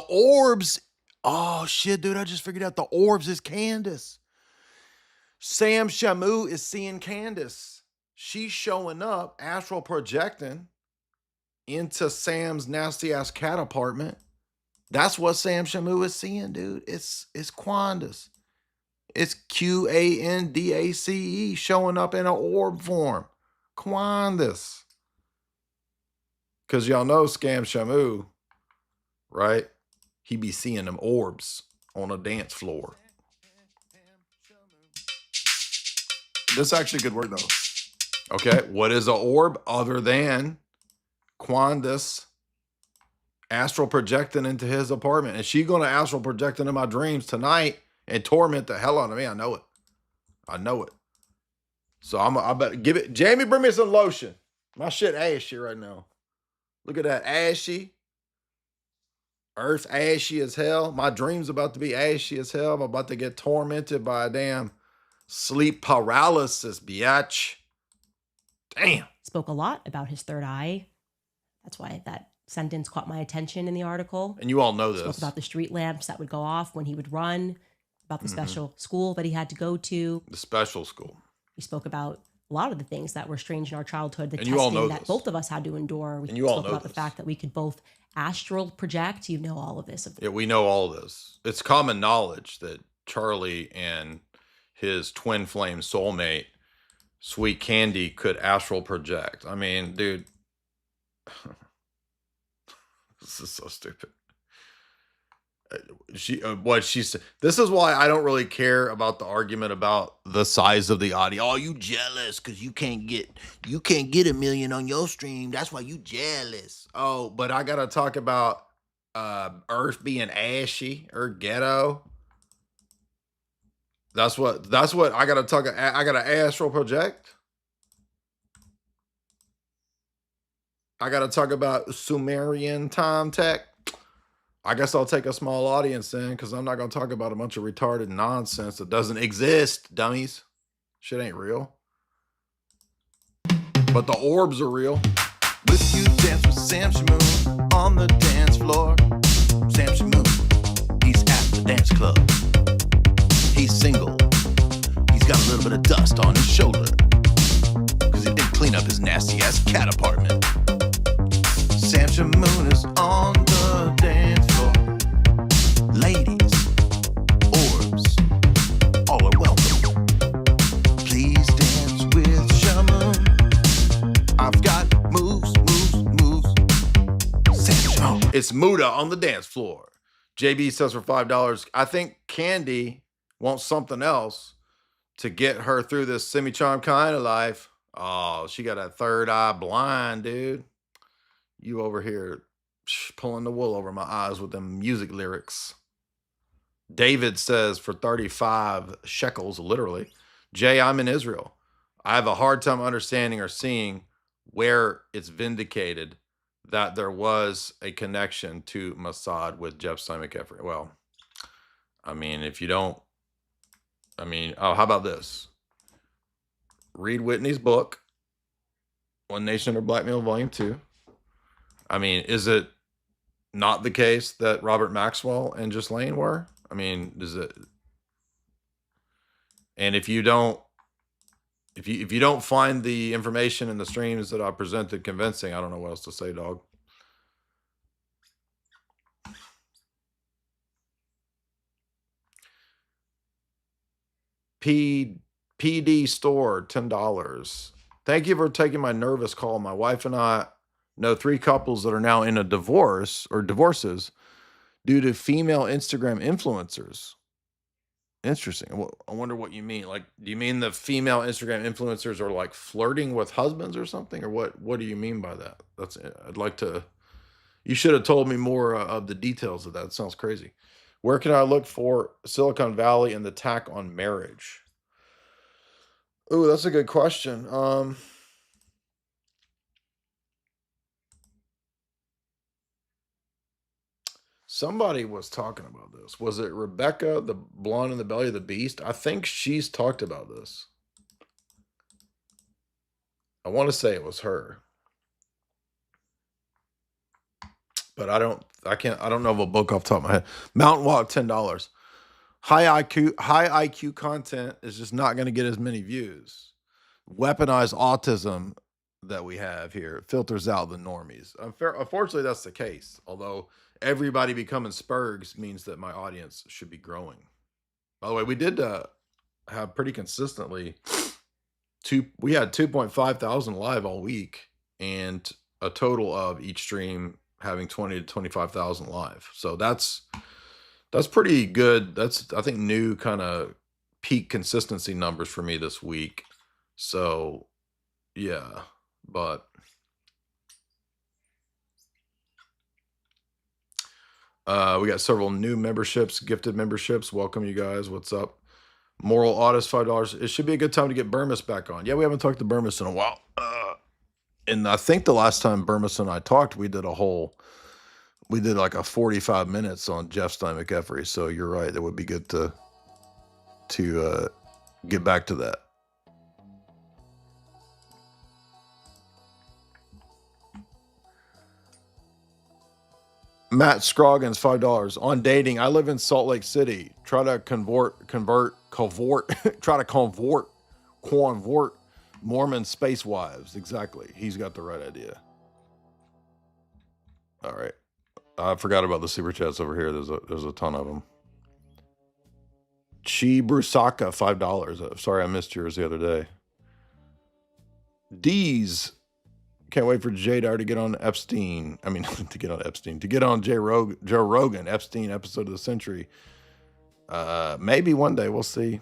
orbs. Oh shit, dude. I just figured out the orbs is Candace. Sam Shamu is seeing Candace. She's showing up, astral projecting into Sam's nasty ass cat apartment. That's what Sam Shamu is seeing, dude. It's Quandace. It's Quandace showing up in an orb form. Quandace. Because y'all know Scam Shamu, right? He be seeing them orbs on a dance floor. This actually could work though. Okay, what is an orb other than Quandace astral projecting into his apartment? And she gonna astral project into my dreams tonight and torment the hell out of me. I know it. I know it. So I better give it. Jamie, bring me some lotion. My shit ashy right now. Look at that, ashy. Earth ashy as hell. My dream's about to be ashy as hell. I'm about to get tormented by a damn sleep paralysis, biatch. Damn. Spoke a lot about his third eye. That's why that sentence caught my attention in the article. And you all know this. Spoke about the street lamps that would go off when he would run, about the special school that he had to go to. The special school. We spoke about a lot of the things that were strange in our childhood, the and you all know testing that both of us had to endure. We and you all spoke know about this. the fact that we could both astral project. You know all of this. Yeah, we know all of this. It's common knowledge that Charlie and his twin flame soulmate Sweet Candy could astral project. I mean, dude, this is so stupid. This is why I don't really care about the argument about the size of the audience. Oh, you jealous because you can't get $1 million on your stream. That's why you jealous. Oh, but I gotta talk about Earth being ashy or ghetto. That's what I gotta talk. I gotta astral project. I gotta talk about Sumerian time tech. I guess I'll take a small audience then, because I'm not going to talk about a bunch of retarded nonsense that doesn't exist, dummies. Shit ain't real. But the orbs are real. With you dance with Sam Shamoon on the dance floor. Sam Shamoon, he's at the dance club. He's single. He's got a little bit of dust on his shoulder, because he didn't clean up his nasty-ass cat apartment. Sam Shamoon is on the dance floor. Ladies, orbs, all are welcome. Please dance with Shamoon. I've got moves. Sam Shamoon. It's Muda on the dance floor. JB says for $5. I think Candy wants something else to get her through this semi-charm kind of life. Oh, she got a third eye blind, dude. You over here pulling the wool over my eyes with them music lyrics. David says for 35 shekels, literally. Jay, I'm in Israel. I have a hard time understanding or seeing where it's vindicated that there was a connection to Mossad with Epstein McEffery. Well, I mean, if you don't, how about this? Read Whitney's book, One Nation Under Blackmail, Volume 2. I mean, is it not the case that Robert Maxwell and Ghislaine were? I mean, is it? And if you don't find the information in the streams that I presented convincing, I don't know what else to say, dog. PD Store, $10. Thank you for taking my nervous call. My wife and I know 3 couples that are now in a divorce or divorces due to female Instagram influencers. Interesting. I wonder what you mean. Like, do you mean the female Instagram influencers are like flirting with husbands or something? Or what do you mean by that? I'd like to, you should have told me more of the details of that. It sounds crazy. Where can I look for Silicon Valley and the attack on marriage? Oh, that's a good question. Somebody was talking about this. Was it Rebecca, the blonde in the belly of the beast? I think she's talked about this. I want to say it was her. But I don't know of a book off the top of my head. Mountain Walk, $10. High IQ content is just not going to get as many views. Weaponized autism that we have here filters out the normies. Unfortunately, that's the case. Although everybody becoming Spurgs means that my audience should be growing. By the way, we did have pretty consistently we had 2.5 thousand live all week, and a total of each stream having 20 to 25,000 live. So that's pretty good. That's, I think, new kind of peak consistency numbers for me this week. So yeah, but we got several new memberships, gifted memberships. Welcome, you guys. What's up? Moral Audis, $5. It should be a good time to get Burmis back on. Yeah, we haven't talked to Burmis in a while. And I think the last time Burmis and I talked, we did like a 45 minutes on Epstein McEffery. So you're right. It would be good to get back to that. Matt Scroggins, $5. On dating, I live in Salt Lake City. Try to convert Mormon space wives. Exactly. He's got the right idea. All right. I forgot about the super chats over here. There's a ton of them. Chi Brusaka, $5. Sorry, I missed yours the other day. D's. Can't wait for Jadar to get on Epstein. I mean, to get on Epstein. To get on Joe Rogan, Epstein episode of the century. Maybe one day. We'll see.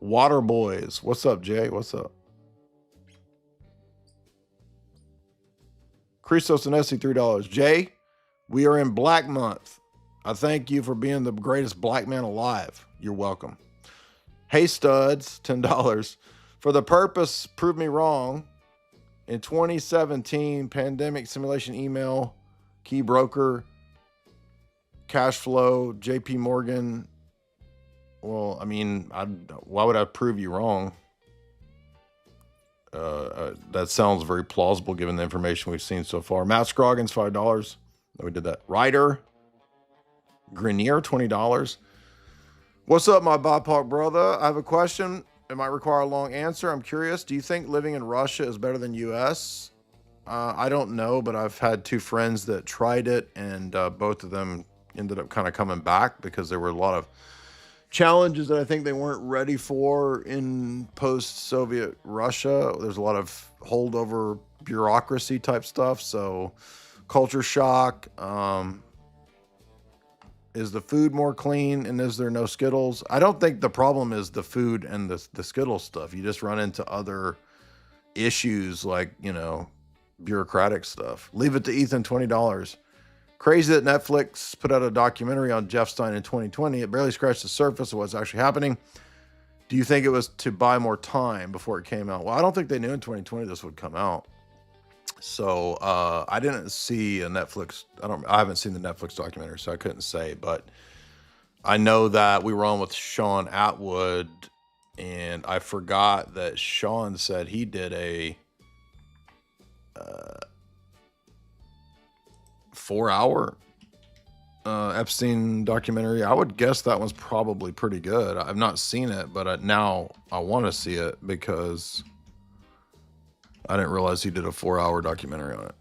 Water Boys. What's up, Jay? What's up? Christos and Essie, $3. Jay, we are in Black Month. I thank you for being the greatest black man alive. You're welcome. Hey Studs, $10. For the purpose, prove me wrong. In 2017, pandemic simulation email, key broker, cash flow, JP Morgan. Well, I mean, why would I prove you wrong? That sounds very plausible given the information we've seen so far. Matt Scroggins, $5. We did that. Ryder Grenier, $20. What's up, my BIPOC brother? I have a question. It might require a long answer. I'm curious. Do you think living in Russia is better than U.S.? I don't know, but I've had two friends that tried it, and both of them ended up kind of coming back because there were a lot of challenges that I think they weren't ready for in post-Soviet Russia. There's a lot of holdover bureaucracy type stuff. So culture shock. Is the food more clean, and is there no Skittles? I don't think the problem is the food and the Skittles stuff. You just run into other issues like, you know, bureaucratic stuff. Leave it to Ethan, $20. Crazy that Netflix put out a documentary on Jeff Stein in 2020. It barely scratched the surface of what's actually happening. Do you think it was to buy more time before it came out? Well, I don't think they knew in 2020 this would come out. So I didn't see a Netflix. I haven't seen the Netflix documentary, so I couldn't say. But I know that we were on with Sean Atwood, and I forgot that Sean said he did a 4-hour Epstein documentary. I would guess that one's probably pretty good. I've not seen it, but now I want to see it because I didn't realize he did a 4-hour documentary on it.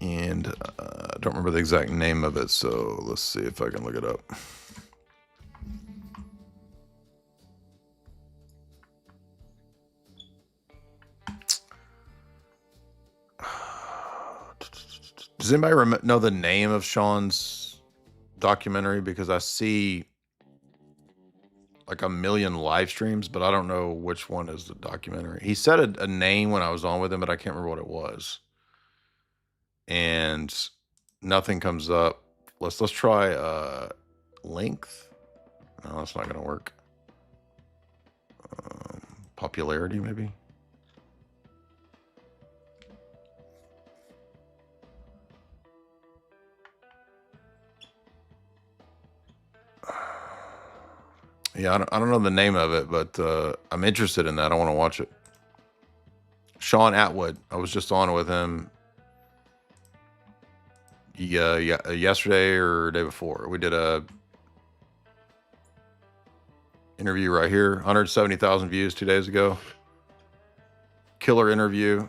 And I don't remember the exact name of it, so let's see if I can look it up. Does anybody know the name of Sean's documentary? Because I see like a million live streams, but I don't know which one is the documentary. He said a name when I was on with him, but I can't remember what it was. And nothing comes up. Let's try length. No, that's not going to work. Popularity, maybe. Yeah, I don't know the name of it, but I'm interested in that. I want to watch it. Sean Atwood. I was just on with him yesterday or day before. We did a interview right here. 170,000 views 2 days ago. Killer interview.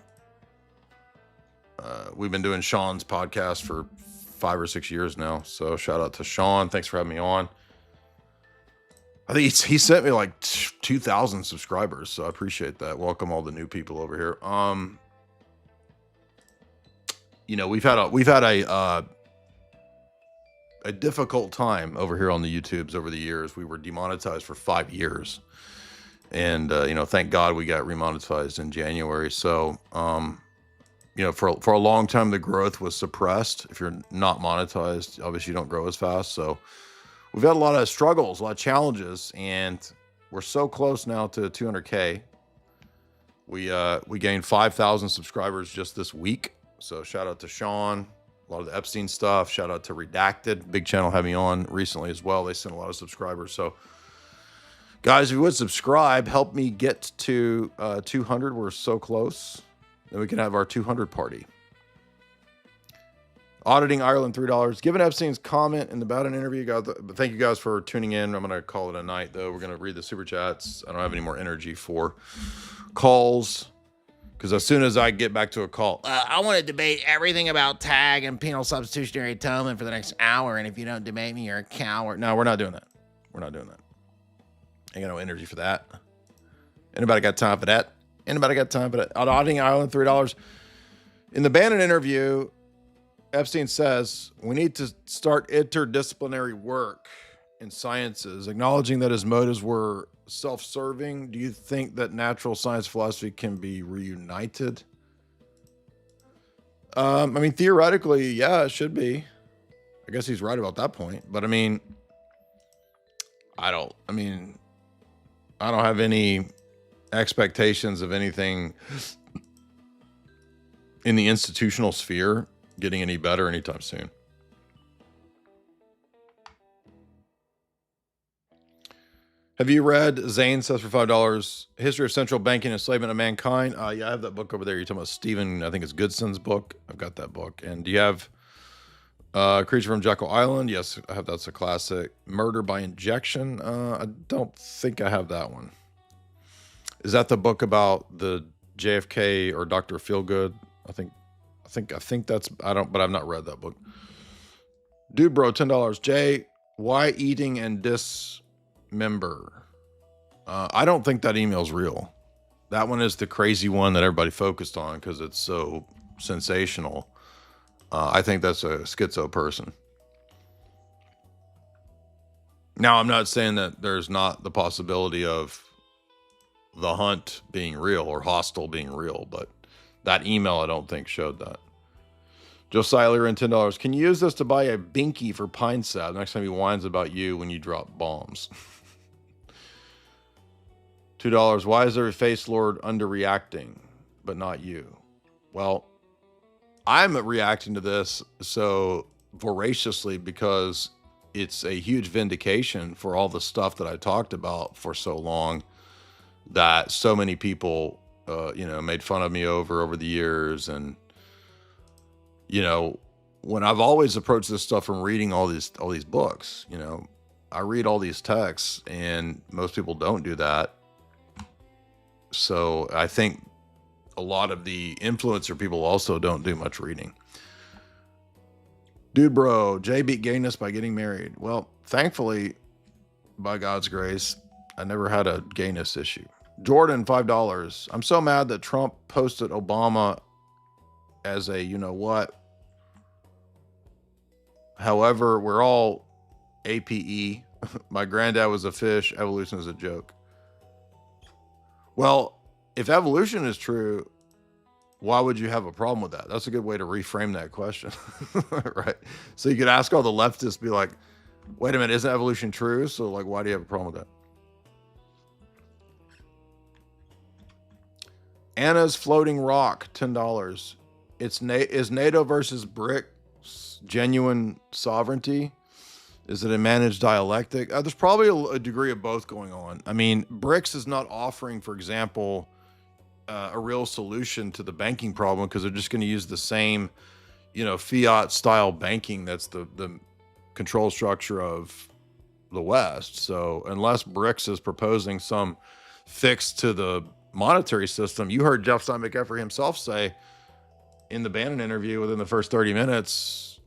We've been doing Sean's podcast for 5 or 6 years now. So shout out to Sean. Thanks for having me on. I think he sent me like 2,000 subscribers, so I appreciate that. Welcome all the new people over here. You know, we've had a difficult time over here on the YouTubes over the years. We were demonetized for 5 years, and you know, thank God we got remonetized in January. So, you know, for a long time the growth was suppressed. If you're not monetized, obviously you don't grow as fast. So we've had a lot of struggles, a lot of challenges, and we're so close now to 200K. We gained 5,000 subscribers just this week. So shout out to Sean, a lot of the Epstein stuff. Shout out to Redacted, big channel, had me on recently as well. They sent a lot of subscribers. So guys, if you would subscribe, help me get to 200. We're so close. Then we can have our 200 party. Auditing Ireland, $3. Given Epstein's comment in the Bowden interview, guys, thank you guys for tuning in. I'm going to call it a night, though. We're going to read the super chats. I don't have any more energy for calls. Because as soon as I get back to a call, I want to debate everything about tag and penal substitutionary atonement for the next hour. And if you don't debate me, you're a coward. No, we're not doing that. We're not doing that. Ain't got no energy for that. Anybody got time for that? Anybody got time for that? Auditing Island, $3. In the Bannon interview, Epstein says, we need to start interdisciplinary work in sciences, acknowledging that his motives were self-serving. Do you think that natural science philosophy can be reunited? I mean, theoretically, yeah, it should be. I guess he's right about that point. But I mean, I don't have any expectations of anything in the institutional sphere getting any better anytime soon. Have you read, Zane says for $5, History of Central Banking and Enslavement of Mankind? Yeah, I have that book over there. You're talking about Stephen, I think it's Goodson's book. I've got that book. And do you have Creature from Jekyll Island? Yes, I have. That's a classic. Murder by Injection? I don't think I have that one. Is that the book about the JFK or Dr. Feelgood? I think that's, but I've not read that book. Dude, bro, $10. Jay, why eating and dismember? I don't think that email's real. That one is the crazy one that everybody focused on because it's so sensational. I think that's a schizo person. Now, I'm not saying that there's not the possibility of the hunt being real or hostile being real, but that email I don't think showed that. Josiah Lear and $10. Can you use this to buy a binky for Pine Sap next time he whines about you when you drop bombs? $2. Why is every face lord underreacting, but not you? Well, I'm reacting to this so voraciously because it's a huge vindication for all the stuff that I talked about for so long that so many people, made fun of me over the years. And, when I've always approached this stuff from reading all these books, I read all these texts and most people don't do that. So I think a lot of the influencer people also don't do much reading. Dude, bro, Jay beat gayness by getting married. Well, thankfully, by God's grace, I never had a gayness issue. Jordan, $5. I'm so mad that Trump posted Obama as a you-know-what. However, we're all APE. My granddad was a fish. Evolution is a joke. Well, if evolution is true, why would you have a problem with that? That's a good way to reframe that question, right? So you could ask all the leftists, be like, wait a minute, isn't evolution true? So like, why do you have a problem with that? Anna's Floating Rock, $10. Is NATO versus BRICS genuine sovereignty? Is it a managed dialectic? There's probably a degree of both going on. I mean, BRICS is not offering, for example, a real solution to the banking problem because they're just going to use the same, fiat style banking that's the control structure of the West. So unless BRICS is proposing some fix to the monetary system, you heard Jeff Stein McEffrey himself say in the Bannon interview within the first 30 minutes,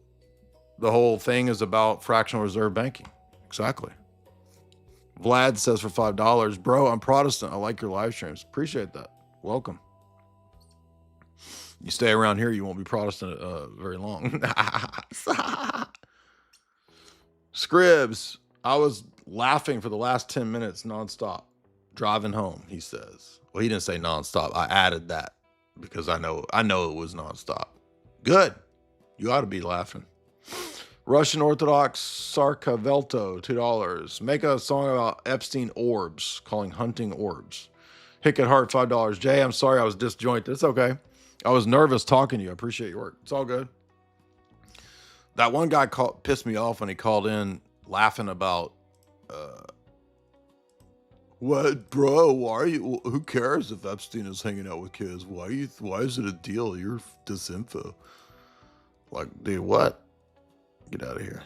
the whole thing is about fractional reserve banking. Exactly. Vlad says for $5, bro, I'm Protestant. I like your live streams. Appreciate that. Welcome. You stay around here, you won't be Protestant very long. Scribs, I was laughing for the last 10 minutes nonstop. Driving home, he says. Well, he didn't say nonstop. I added that because I know it was nonstop. Good. You ought to be laughing. Russian Orthodox Sarkavelto, $2. Make a song about Epstein orbs, calling hunting orbs. Hick at Heart, $5. Jay, I'm sorry I was disjointed. It's okay. I was nervous talking to you. I appreciate your work. It's all good. That one guy pissed me off when he called in laughing about, what, bro? Why are you? Who cares if Epstein is hanging out with kids? Why is it a deal? You're disinfo. Like, dude, what? Get out of here.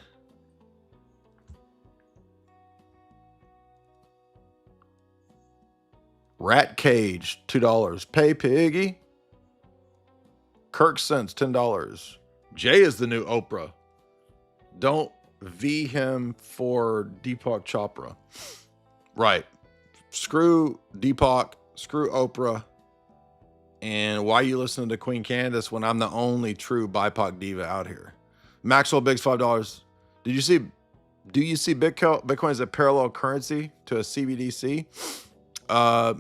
Rat Cage, $2. Pay Piggy. Kirk Sense, $10. Jay is the new Oprah. Don't V him for Deepak Chopra. Right. Screw Deepak, screw Oprah. And why are you listening to Queen Candace when I'm the only true BIPOC diva out here? Maxwell Biggs, $5. Do you see Bitcoin as a parallel currency to a CBDC? A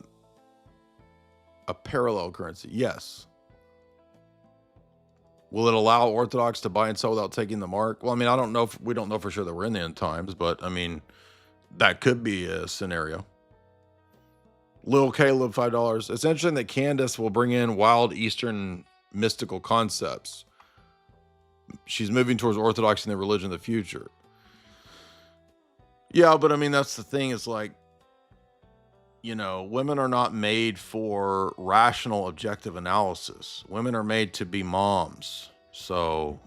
parallel currency, yes. Will it allow Orthodox to buy and sell without taking the mark? Well, I mean, we don't know for sure that we're in the end times, but I mean, that could be a scenario. Lil Caleb, $5. It's interesting that Candace will bring in wild Eastern mystical concepts. She's moving towards Orthodoxy and the religion of the future. Yeah, but I mean, that's the thing. It's like, you know, women are not made for rational, objective analysis. Women are made to be moms. So,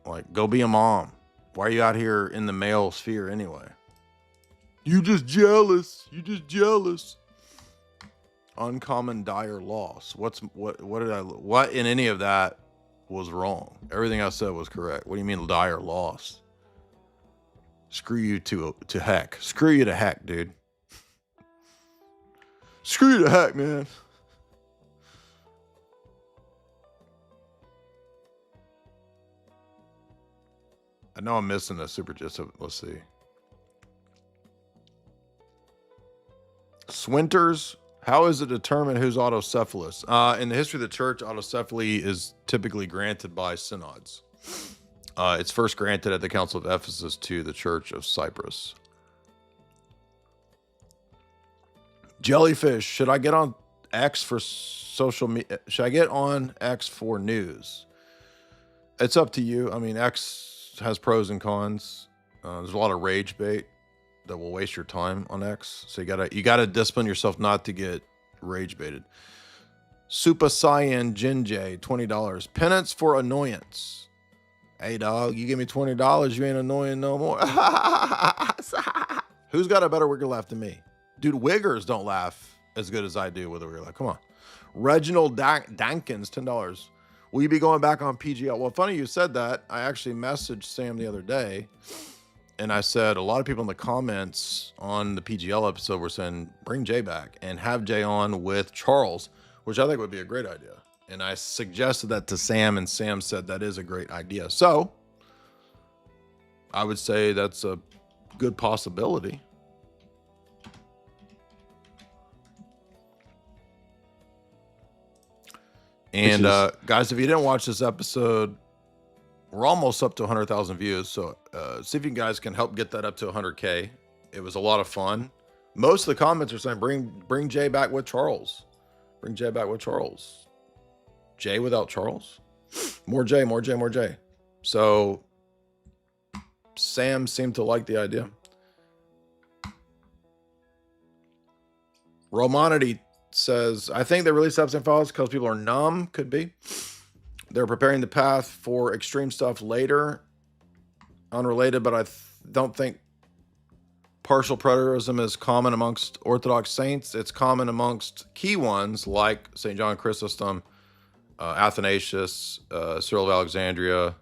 like, go be a mom. Why are you out here in the male sphere anyway? You just jealous. You just jealous. Uncommon dire loss. What in any of that was wrong? Everything I said was correct. What do you mean dire loss? Screw you to heck. Screw you to heck, dude. Screw you to heck, man. I know I'm missing a super gist. Let's see. Swinters. How is it determined who's autocephalous? In the history of the church, autocephaly is typically granted by synods. It's first granted at the Council of Ephesus to the Church of Cyprus. Jellyfish, should I get on X for social media? Should I get on X for news? It's up to you. I mean, X has pros and cons. There's a lot of rage bait that will waste your time on X. So you gotta discipline yourself not to get rage baited. Super Saiyan Jinjay, $20. Penance for annoyance. Hey dog, you give me $20, you ain't annoying no more. Who's got a better wigger laugh than me? Dude, wiggers don't laugh as good as I do with a wigger laugh. Come on. Reginald Dankins, $10. Will you be going back on PGL? Well, funny you said that. I actually messaged Sam the other day, and I said a lot of people in the comments on the PGL episode were saying, bring Jay back and have Jay on with Charles, which I think would be a great idea. And I suggested that to Sam, and Sam said that is a great idea. So I would say that's a good possibility. And guys, if you didn't watch this episode, we're almost up to 100,000 views. So see if you guys can help get that up to 100K. It was a lot of fun. Most of the comments are saying, bring Jay back with Charles. Bring Jay back with Charles. Jay without Charles? More Jay, more Jay, more Jay. So Sam seemed to like the idea. Romanity says, I think they released Epstein files because people are numb. Could be. They're preparing the path for extreme stuff later. Unrelated, but I don't think partial preterism is common amongst Orthodox saints. It's common amongst key ones like St. John Chrysostom, Athanasius, Cyril of Alexandria,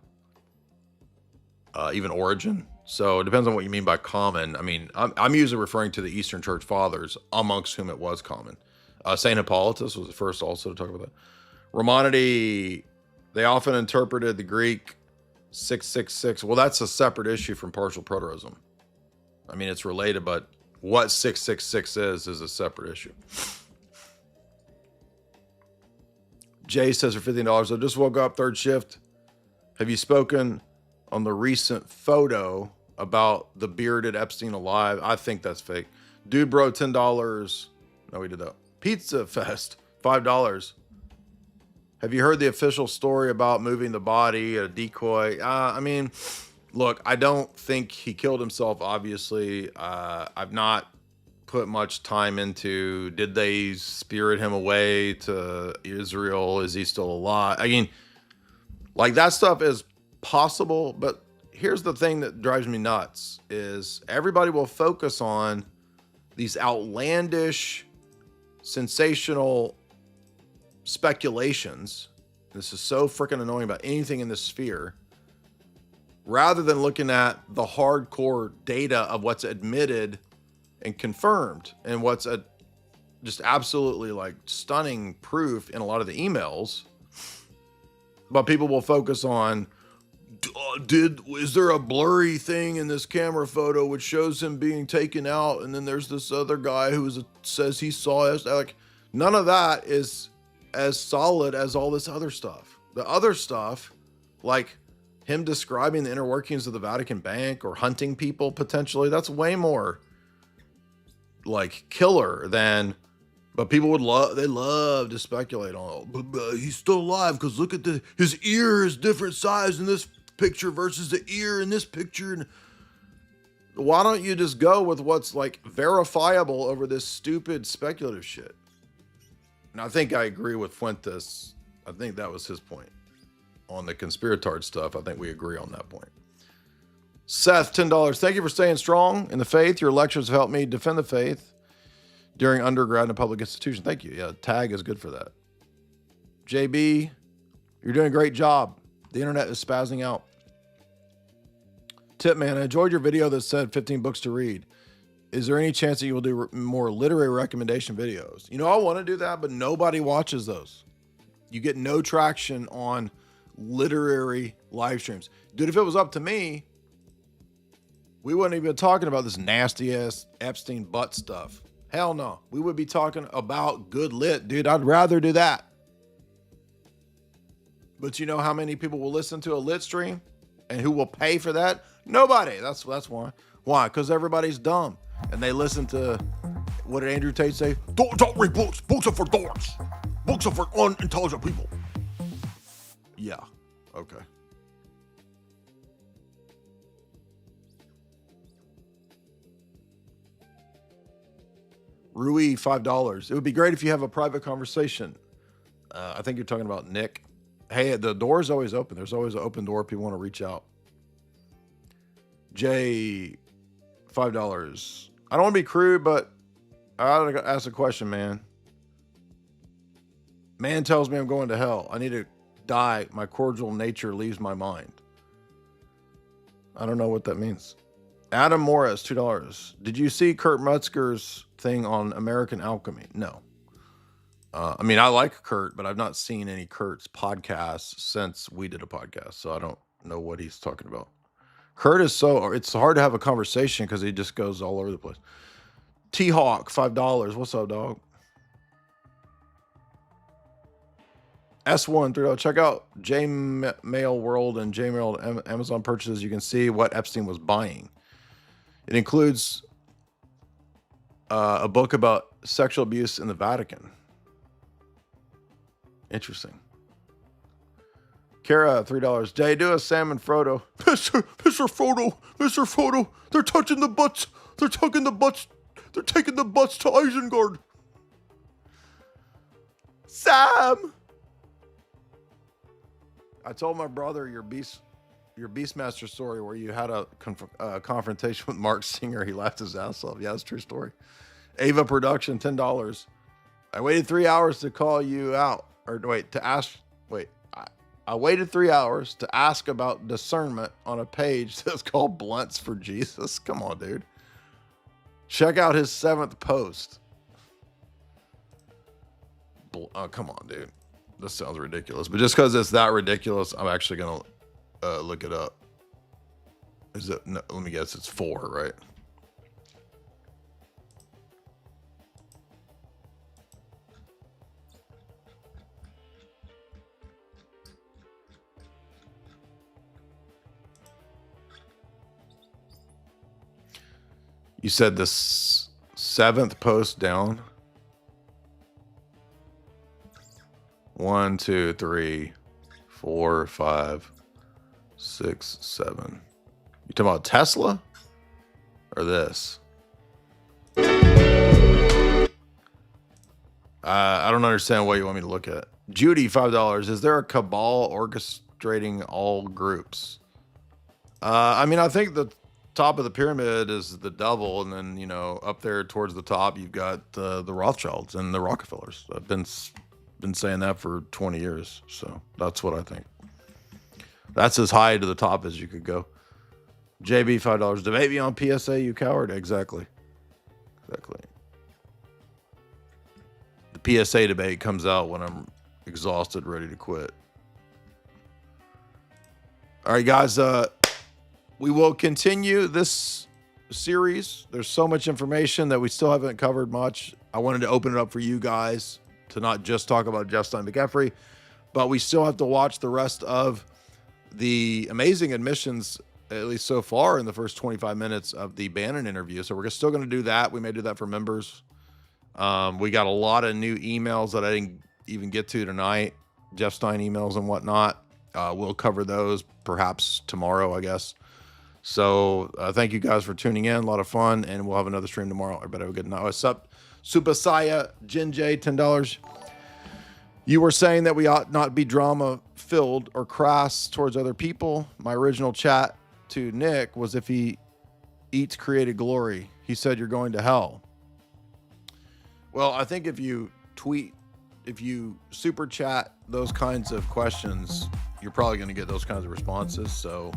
even Origen. So it depends on what you mean by common. I mean, I'm usually referring to the Eastern Church Fathers, amongst whom it was common. St. Hippolytus was the first also to talk about that. Romanity, they often interpreted the Greek 666. Well, that's a separate issue from partial preterism. I mean, it's related, but what 666 is a separate issue. Jay says for $15, I just woke up, third shift. Have you spoken on the recent photo about the bearded Epstein alive? I think that's fake. Dude, bro, $10. No, we did that. Pizza Fest, $5. Have you heard the official story about moving the body, a decoy? I mean, look, I don't think he killed himself, obviously. I've not put much time into, did they spirit him away to Israel? Is he still alive? I mean, like, that stuff is possible, but here's the thing that drives me nuts is everybody will focus on these outlandish, sensational speculations This is so freaking annoying about anything in this sphere. Rather than looking at the hardcore data of what's admitted and confirmed and what's just absolutely like stunning proof in a lot of the emails, but people will focus on, is there a blurry thing in this camera photo which shows him being taken out? And then there's this other guy who says he saw us. Like, none of that is as solid as all this other stuff. The other stuff, like him describing the inner workings of the Vatican Bank or hunting people potentially, that's way more like killer than, but people they love to speculate on, he's still alive because look at his ear is different size in this picture versus the ear in this picture. And why don't you just go with what's like verifiable over this stupid speculative shit? And I think I agree with Fuentes. I think that was his point on the conspiratard stuff. I think we agree on that point. Seth, $10. Thank you for staying strong in the faith. Your lectures have helped me defend the faith during undergrad in a public institution. Thank you. Yeah, tag is good for that. JB, you're doing a great job. The internet is spazzing out. Tip man, I enjoyed your video that said 15 books to read. Is there any chance that you will do more literary recommendation videos? You know, I want to do that, but nobody watches those. You get no traction on literary live streams. Dude, if it was up to me, we wouldn't even be talking about this nasty ass Epstein butt stuff. Hell no. We would be talking about good lit, dude. I'd rather do that. But you know how many people will listen to a lit stream and who will pay for that? Nobody. That's why. Why? Because everybody's dumb and they listen to, what did Andrew Tate say? Don't read books. Books are for dorks. Books are for unintelligent people. Yeah. Okay. Rui, $5. It would be great if you have a private conversation. I think you're talking about Nick. Hey, the door is always open. There's always an open door if you want to reach out. Jay, $5. I don't want to be crude, but I gotta ask a question, man. Man tells me I'm going to hell. I need to die. My cordial nature leaves my mind. I don't know what that means. Adam Morris, $2. Did you see Kurt Metzger's thing on American Alchemy? No. I mean, I like Kurt, but I've not seen any Kurt's podcasts since we did a podcast, so I don't know what he's talking about. Kurt is it's hard to have a conversation because he just goes all over the place. T-Hawk, $5. What's up, dog? S1, $3. Check out J-Mail World and J-Mail Amazon purchases. You can see what Epstein was buying. It includes a book about sexual abuse in the Vatican. Interesting. Kara, $3. Jay, do a Sam and Frodo. Mr. Frodo, they're touching the butts. They're taking the butts to Isengard. Sam! I told my brother your Beastmaster story where you had a confrontation with Mark Singer. He laughed his ass off. Yeah, that's a true story. Ava Production, $10. I waited 3 hours to call you out. I waited 3 hours to ask about discernment on a page that's called Blunts for Jesus. Come on, dude. Check out his 7th post. Oh, come on, dude. This sounds ridiculous. But just because it's that ridiculous, I'm actually going to look it up. No, let me guess. It's 4, right? You said the 7th post down. 1, 2, 3, 4, 5, 6, 7. You talking about Tesla or this? I don't understand what you want me to look at. Judy, $5. Is there a cabal orchestrating all groups? I mean, I think the top of the pyramid is the devil, and then up there towards the top you've got the Rothschilds and the Rockefellers. I've been been saying that for 20 years. So that's what I think. That's as high to the top as you could go. JB, $5. Debate me on PSA, you coward. Exactly. The PSA debate comes out when I'm exhausted, ready to quit. All right, guys. We will continue this series. There's so much information that we still haven't covered much. I wanted to open it up for you guys to not just talk about Jeff Stein McCaffrey, but we still have to watch the rest of the amazing admissions, at least so far in the first 25 minutes of the Bannon interview. So we're still going to do that. We may do that for members. We got a lot of new emails that I didn't even get to tonight, Jeff Stein emails and whatnot. We'll cover those perhaps tomorrow, I guess. So thank you guys for tuning in. A lot of fun, and we'll have another stream tomorrow. Everybody have a good night. What's up? Supasaya, Jin J, $10. You were saying that we ought not be drama-filled or crass towards other people. My original chat to Nick was if he eats created glory. He said you're going to hell. Well, I think if you tweet, if you super chat those kinds of questions, you're probably going to get those kinds of responses. So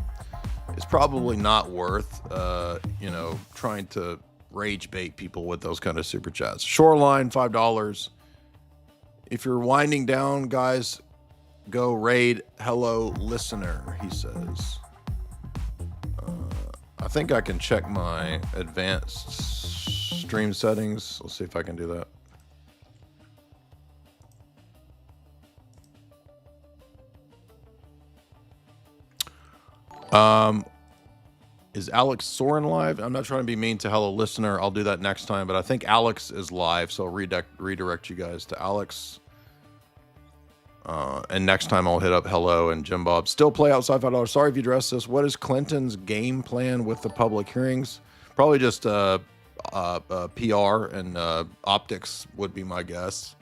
it's probably not worth, trying to rage bait people with those kind of super chats. Shoreline, $5. If you're winding down, guys, go raid Hello Listener, he says. I think I can check my advanced stream settings. Let's see if I can do that. Is Alex Soren live? I'm not trying to be mean to Hello Listener. I'll do that next time, but I think Alex is live, so I'll redirect you guys to Alex. And next time I'll hit up Hello and Jim Bob. Still play outside $5. Sorry if you addressed this. What is Clinton's game plan with the public hearings? Probably just PR and optics would be my guess.